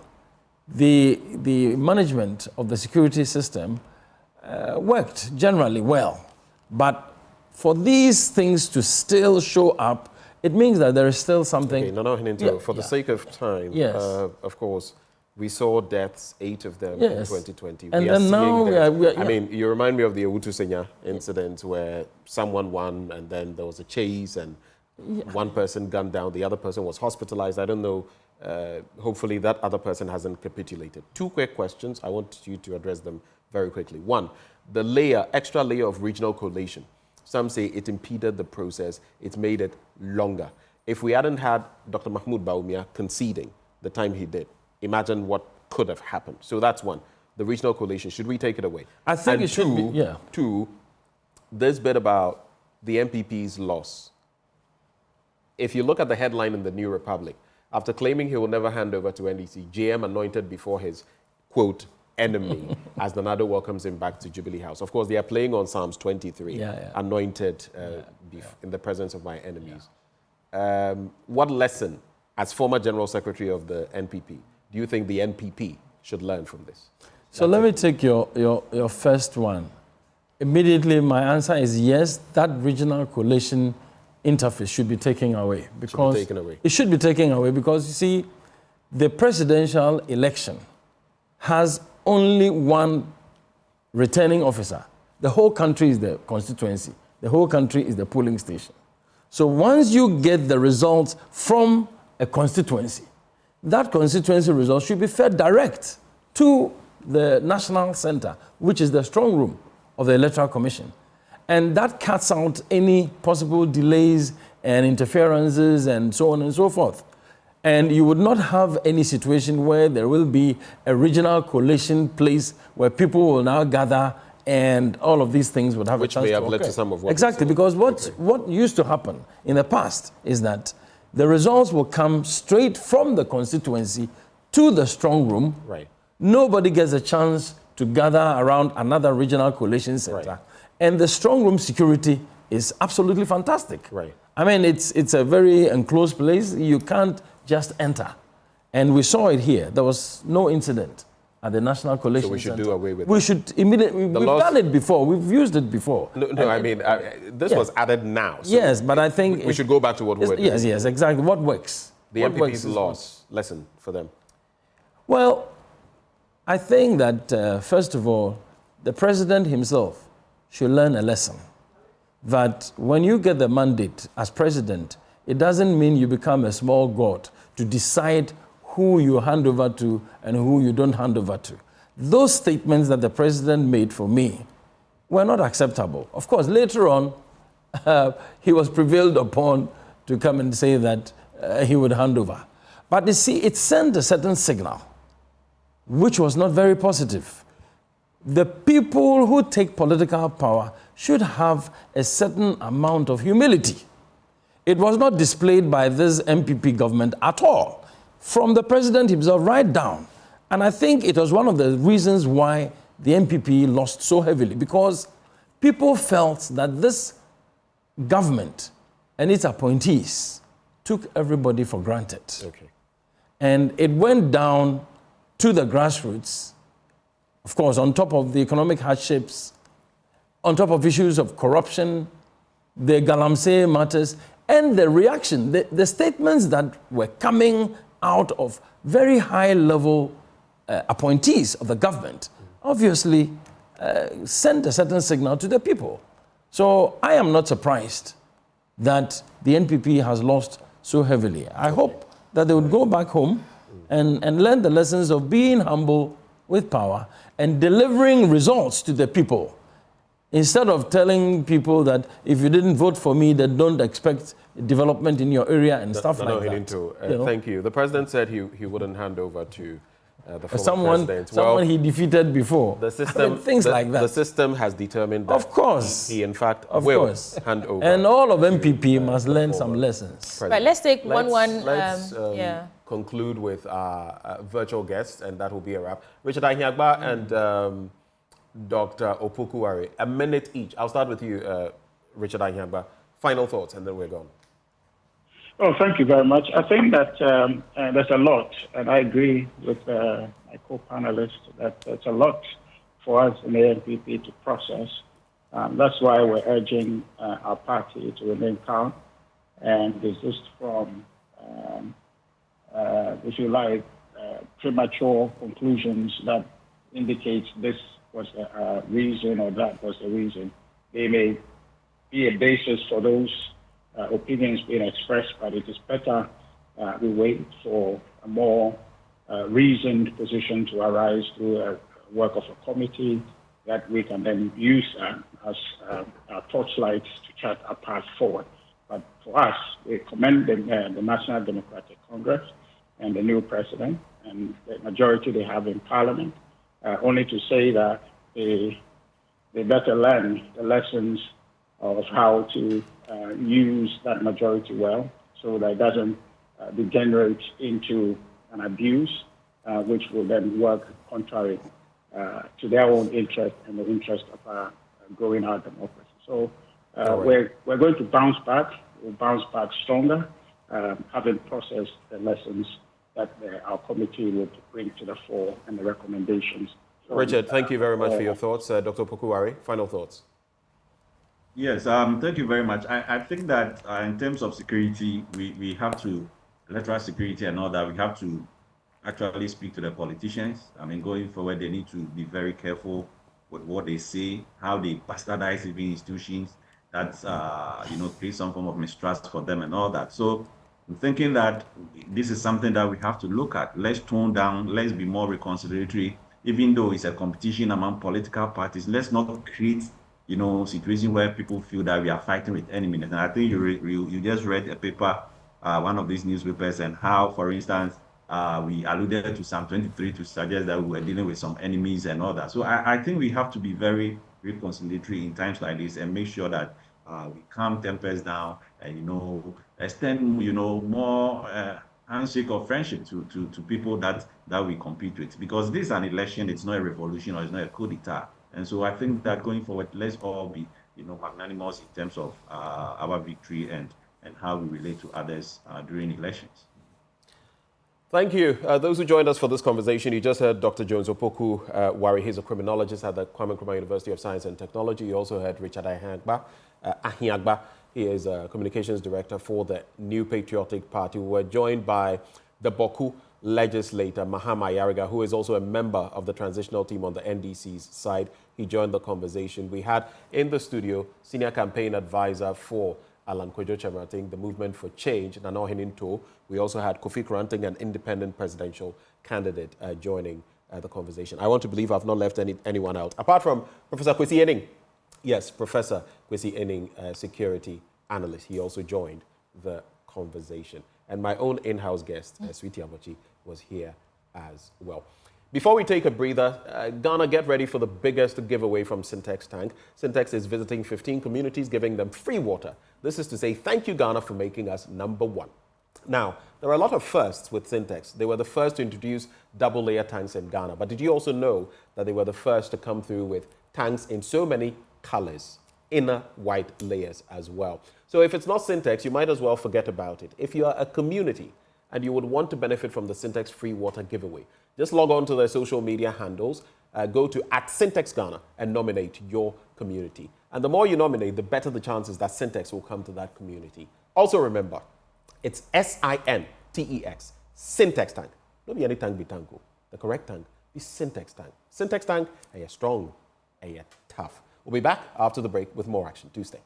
the management of the security system worked generally well. But for these things to still show up, it means that there is still something. Okay, for the sake of time, yes. Of course, we saw deaths, 8 of them Yes. in 2020. And then now we are, I mean, you remind me of the Owutu Senya incident where someone won and then there was a chase and one person gunned down, the other person was hospitalized. I don't know. Hopefully that other person hasn't capitulated. 2 quick questions. I want you to address them very quickly. 1, the extra layer of regional collation. Some say it impeded the process. It made it longer. If we hadn't had Dr. Mahmoud Bawumia conceding the time he did, imagine what could have happened. So that's 1. The regional collation, should we take it away? I think it should be, yeah. 2, this bit about the MPP's loss. If you look at the headline in the New Republic, after claiming he will never hand over to NDC, JM anointed before his, quote, enemy, as Nanado welcomes him back to Jubilee House. Of course, they are playing on Psalms 23, anointed in the presence of my enemies. What lesson, as former General Secretary of the NPP, do you think the NPP should learn from this? So let me take your first one. Immediately, my answer is yes, that regional coalition interface should be taken away. Because it should be taken away because, you see, the presidential election has only one returning officer. The whole country is the constituency. The whole country is the polling station. So once you get the results from a constituency, that constituency result should be fed direct to the national center, which is the strong room of the Electoral Commission. And that cuts out any possible delays and interferences and so on and so forth. And you would not have any situation where there will be a regional coalition place where people will now gather and all of these things would have a chance to occur. Which may have led to some of what... Exactly, because what used to happen in the past is that the results will come straight from the constituency to the strong room. Right. Nobody gets a chance to gather around another regional coalition center. Right. And the strong room security is absolutely fantastic. Right. I mean, it's a very enclosed place. You can't just enter. And we saw it here. There was no incident at the National Coalition So we should Center. do away with We that. should immediately... We've done it before. We've used it before. No, I mean, this was added now. So yes, but I think... We should go back to what works. Yes, exactly. What works? The MPP's loss lesson for them. Well, I think that, first of all, the president himself should learn a lesson. That when you get the mandate as president, it doesn't mean you become a small god to decide who you hand over to and who you don't hand over to. Those statements that the president made for me were not acceptable. Of course, later on, he was prevailed upon to come and say that he would hand over. But you see, it sent a certain signal, which was not very positive. the people who take political power should have a certain amount of humility. It was not displayed by this MPP government at all, from the president himself right down. And I think it was one of the reasons why the MPP lost so heavily, because people felt that this government and its appointees took everybody for granted. Okay. And it went down to the grassroots, of course, on top of the economic hardships, on top of issues of corruption, the Galamsey matters, and the reaction, the statements that were coming out of very high-level appointees of the government, obviously sent a certain signal to the people. So I am not surprised that the NPP has lost so heavily. I hope that they would go back home and learn the lessons of being humble with power and delivering results to the people, instead of telling people that if you didn't vote for me, then don't expect development in your area and stuff like that. Thank you. The president said he wouldn't hand over to the former president. Someone he defeated before. The system, things like that. The system has determined that of course, he in fact will hand over. And all of MPP must learn some lessons. Right, let's take let's conclude with our virtual guests, and that will be a wrap. Richard Ahiagba and Dr. Opoku-Ware, a minute each. I'll start with you, Richard Ahiagba. Final thoughts, and then we're gone. Oh, thank you very much. I think that there's a lot, and I agree with my co-panelist that there's a lot for us in the NPP to process. That's why we're urging our party to remain calm and desist from, if you like, premature conclusions that indicate this was a reason or that was the reason. They may be a basis for those opinions being expressed, but it is better we wait for a more reasoned position to arise through a work of a committee that we can then use as our torchlights to chart a path forward. But for us, we commend the National Democratic Congress and the new president and the majority they have in Parliament, only to say that they better learn the lessons of how to use that majority well, so that it doesn't degenerate into an abuse, which will then work contrary to their own interest and the interest of growing our democracy. So we're going to bounce back. We'll bounce back stronger, having processed the lessons that our committee would bring to the fore and the recommendations. So, Richard, thank you very much for your thoughts. Dr. Opoku-Ware, final thoughts. Yes, thank you very much. I think that in terms of security, we have to, electoral security and all that, we have to actually speak to the politicians. I mean, going forward, they need to be very careful with what they say, how they bastardize even institutions that, create some form of mistrust for them and all that. So I'm thinking that this is something that we have to look at. Let's tone down, let's be more reconciliatory, even though it's a competition among political parties. Let's not create situation where people feel that we are fighting with enemies. And I think you just read a paper, one of these newspapers, and how, for instance, we alluded to Psalm 23 to suggest that we were dealing with some enemies and all that. So I think we have to be very reconciliatory in times like this and make sure that we calm tempers down and, extend, more handshake of friendship to people that we compete with. Because this is an election, it's not a revolution or it's not a coup d'etat. And so I think that going forward, let's all be, magnanimous in terms of our victory and how we relate to others during elections. Thank you. Those who joined us for this conversation, you just heard Dr. Jones Opoku-Ware. He's a criminologist at the Kwame Nkrumah University of Science and Technology. You also heard Richard Ahiagba. He is a communications director for the New Patriotic Party. We were joined by the Boku legislator, Mahama Yariga, who is also a member of the transitional team on the NDC's side. He joined the conversation. We had in the studio senior campaign advisor for Alan Kwadwo Kyerematen, the Movement for Change, Nana Oheninto. We also had Kofi Koranting, an independent presidential candidate, joining the conversation. I want to believe I've not left anyone out, apart from Professor Kwesi Enning. Yes, Professor Kwesi Enning, security analyst. He also joined the conversation. And my own in-house guest, Sweetie Amochi, was here as well. Before we take a breather, Ghana, get ready for the biggest giveaway from Syntex Tank. Syntex is visiting 15 communities, giving them free water. This is to say thank you, Ghana, for making us #1. Now, there are a lot of firsts with Syntex. They were the first to introduce double-layer tanks in Ghana. But did you also know that they were the first to come through with tanks in so many colors, inner white layers as well? So if it's not Syntex, you might as well forget about it. If you are a community and you would want to benefit from the Syntex free water giveaway, just log on to their social media handles, go to @SyntexGhana and nominate your community. And the more you nominate, the better the chances that Syntex will come to that community. Also remember, it's SINTEX, Syntex Tank. Don't be any tank be tanko. The correct tank is Syntex Tank. Syntex Tank, are you strong? Are you tough? We'll be back after the break with more action. Do stay.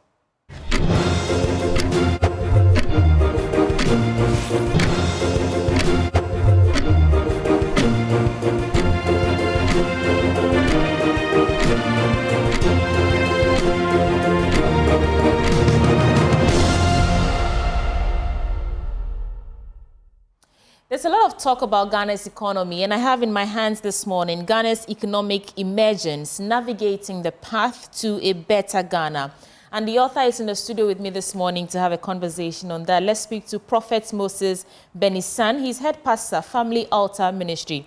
There's a lot of talk about Ghana's economy, and I have in my hands this morning Ghana's economic emergence, navigating the path to a better Ghana. And the author is in the studio with me this morning to have a conversation on that. Let's speak to Prophet Moses Benisan. He's head pastor, Family Altar Ministry.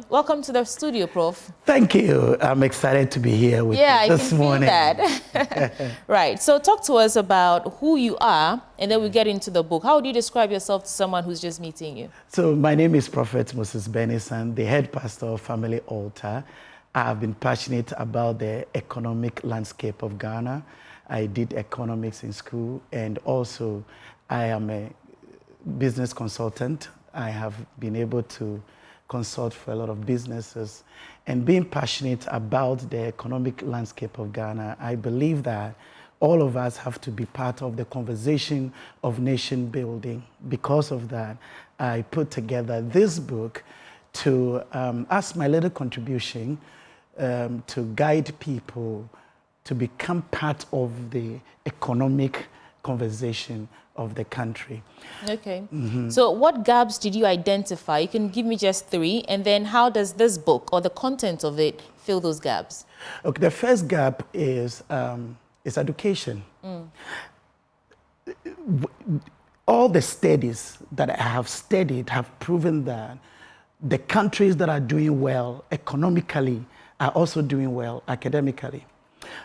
Welcome to the studio, Prof. Thank you. I'm excited to be here with you this morning. Yeah, I can feel that. Right. So talk to us about who you are, and then we get into the book. How would you describe yourself to someone who's just meeting you? So my name is Prophet Moses Benisan, the head pastor of Family Altar. I've been passionate about the economic landscape of Ghana. I did economics in school, and also I am a business consultant. I have been able to consult for a lot of businesses, and being passionate about the economic landscape of Ghana, I believe that all of us have to be part of the conversation of nation building. Because of that, I put together this book to, as my little contribution, to guide people to become part of the economic conversation of the country. Okay. So what gaps did you identify? You can give me just 3, and then how does this book or the content of it fill those gaps? Okay, the first gap is education. All the studies that I have studied have proven that the countries that are doing well economically are also doing well academically.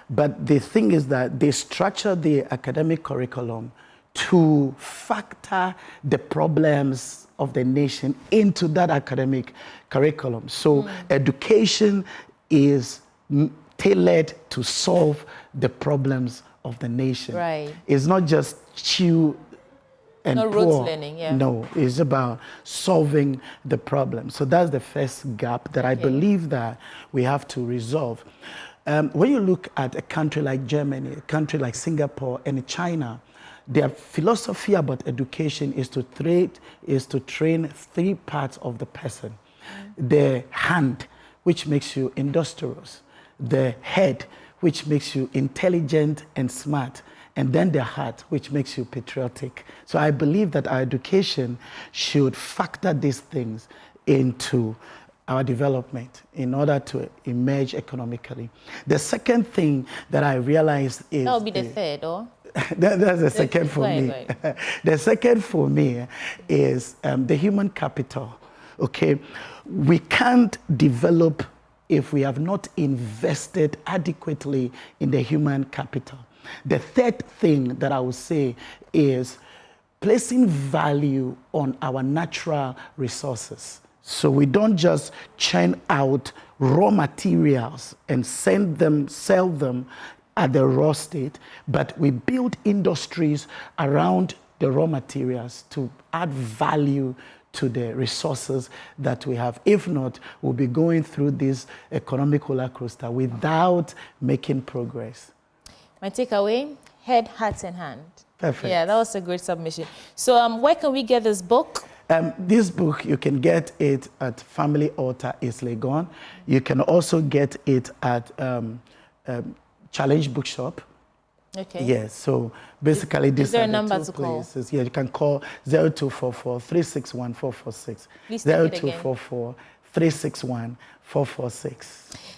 But the thing is that they structure the academic curriculum to factor the problems of the nation into that academic curriculum. So education is tailored to solve the problems of the nation. Right. It's not just chew and no pour. rote learning, yeah. No, it's about solving the problem. So that's the first gap that I believe that we have to resolve. When you look at a country like Germany, a country like Singapore and China, their philosophy about education is to train 3 parts of the person. The hand, which makes you industrious. The head, which makes you intelligent and smart. And then the heart, which makes you patriotic. So I believe that our education should factor these things into our development in order to emerge economically. The second thing that I realized is... That would be the third, or? That's the second for me. The second for me is the human capital, okay? We can't develop if we have not invested adequately in the human capital. The third thing that I would say is placing value on our natural resources. So we don't just churn out raw materials and sell them at the raw state, but we build industries around the raw materials to add value to the resources that we have. If not, we'll be going through this economic roller coaster without making progress. My takeaway, head, heart, and hand. Perfect. Yeah, that was a great submission. So where can we get this book? This book, you can get it at Family Altar East Legon. You can also get it at Challenge Bookshop. Okay. Yes, so basically these are the 2 places. Yeah, you can call 0244 361 446. Please take it again. 0244 361-446.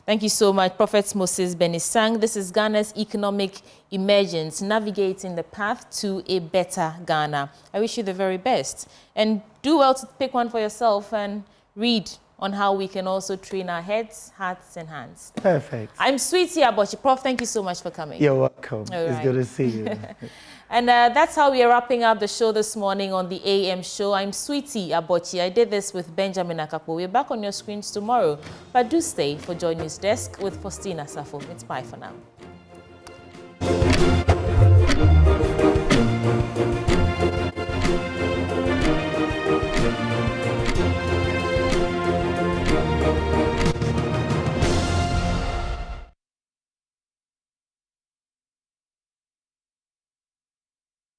Thank you so much, Prophet Moses Benisang. This is Ghana's economic emergence, navigating the path to a better Ghana. I wish you the very best. And do well to pick one for yourself and read on how we can also train our heads, hearts, and hands. Perfect. I'm Sweetie Abochi. Prof, thank you so much for coming. You're welcome. All it's right. good to see you. And that's how we are wrapping up the show this morning on the AM show. I'm Sweetie Abochi. I did this with Benjamin Akapo. We're back on your screens tomorrow. But do stay for Joy News Desk with Faustina Safo. It's bye for now.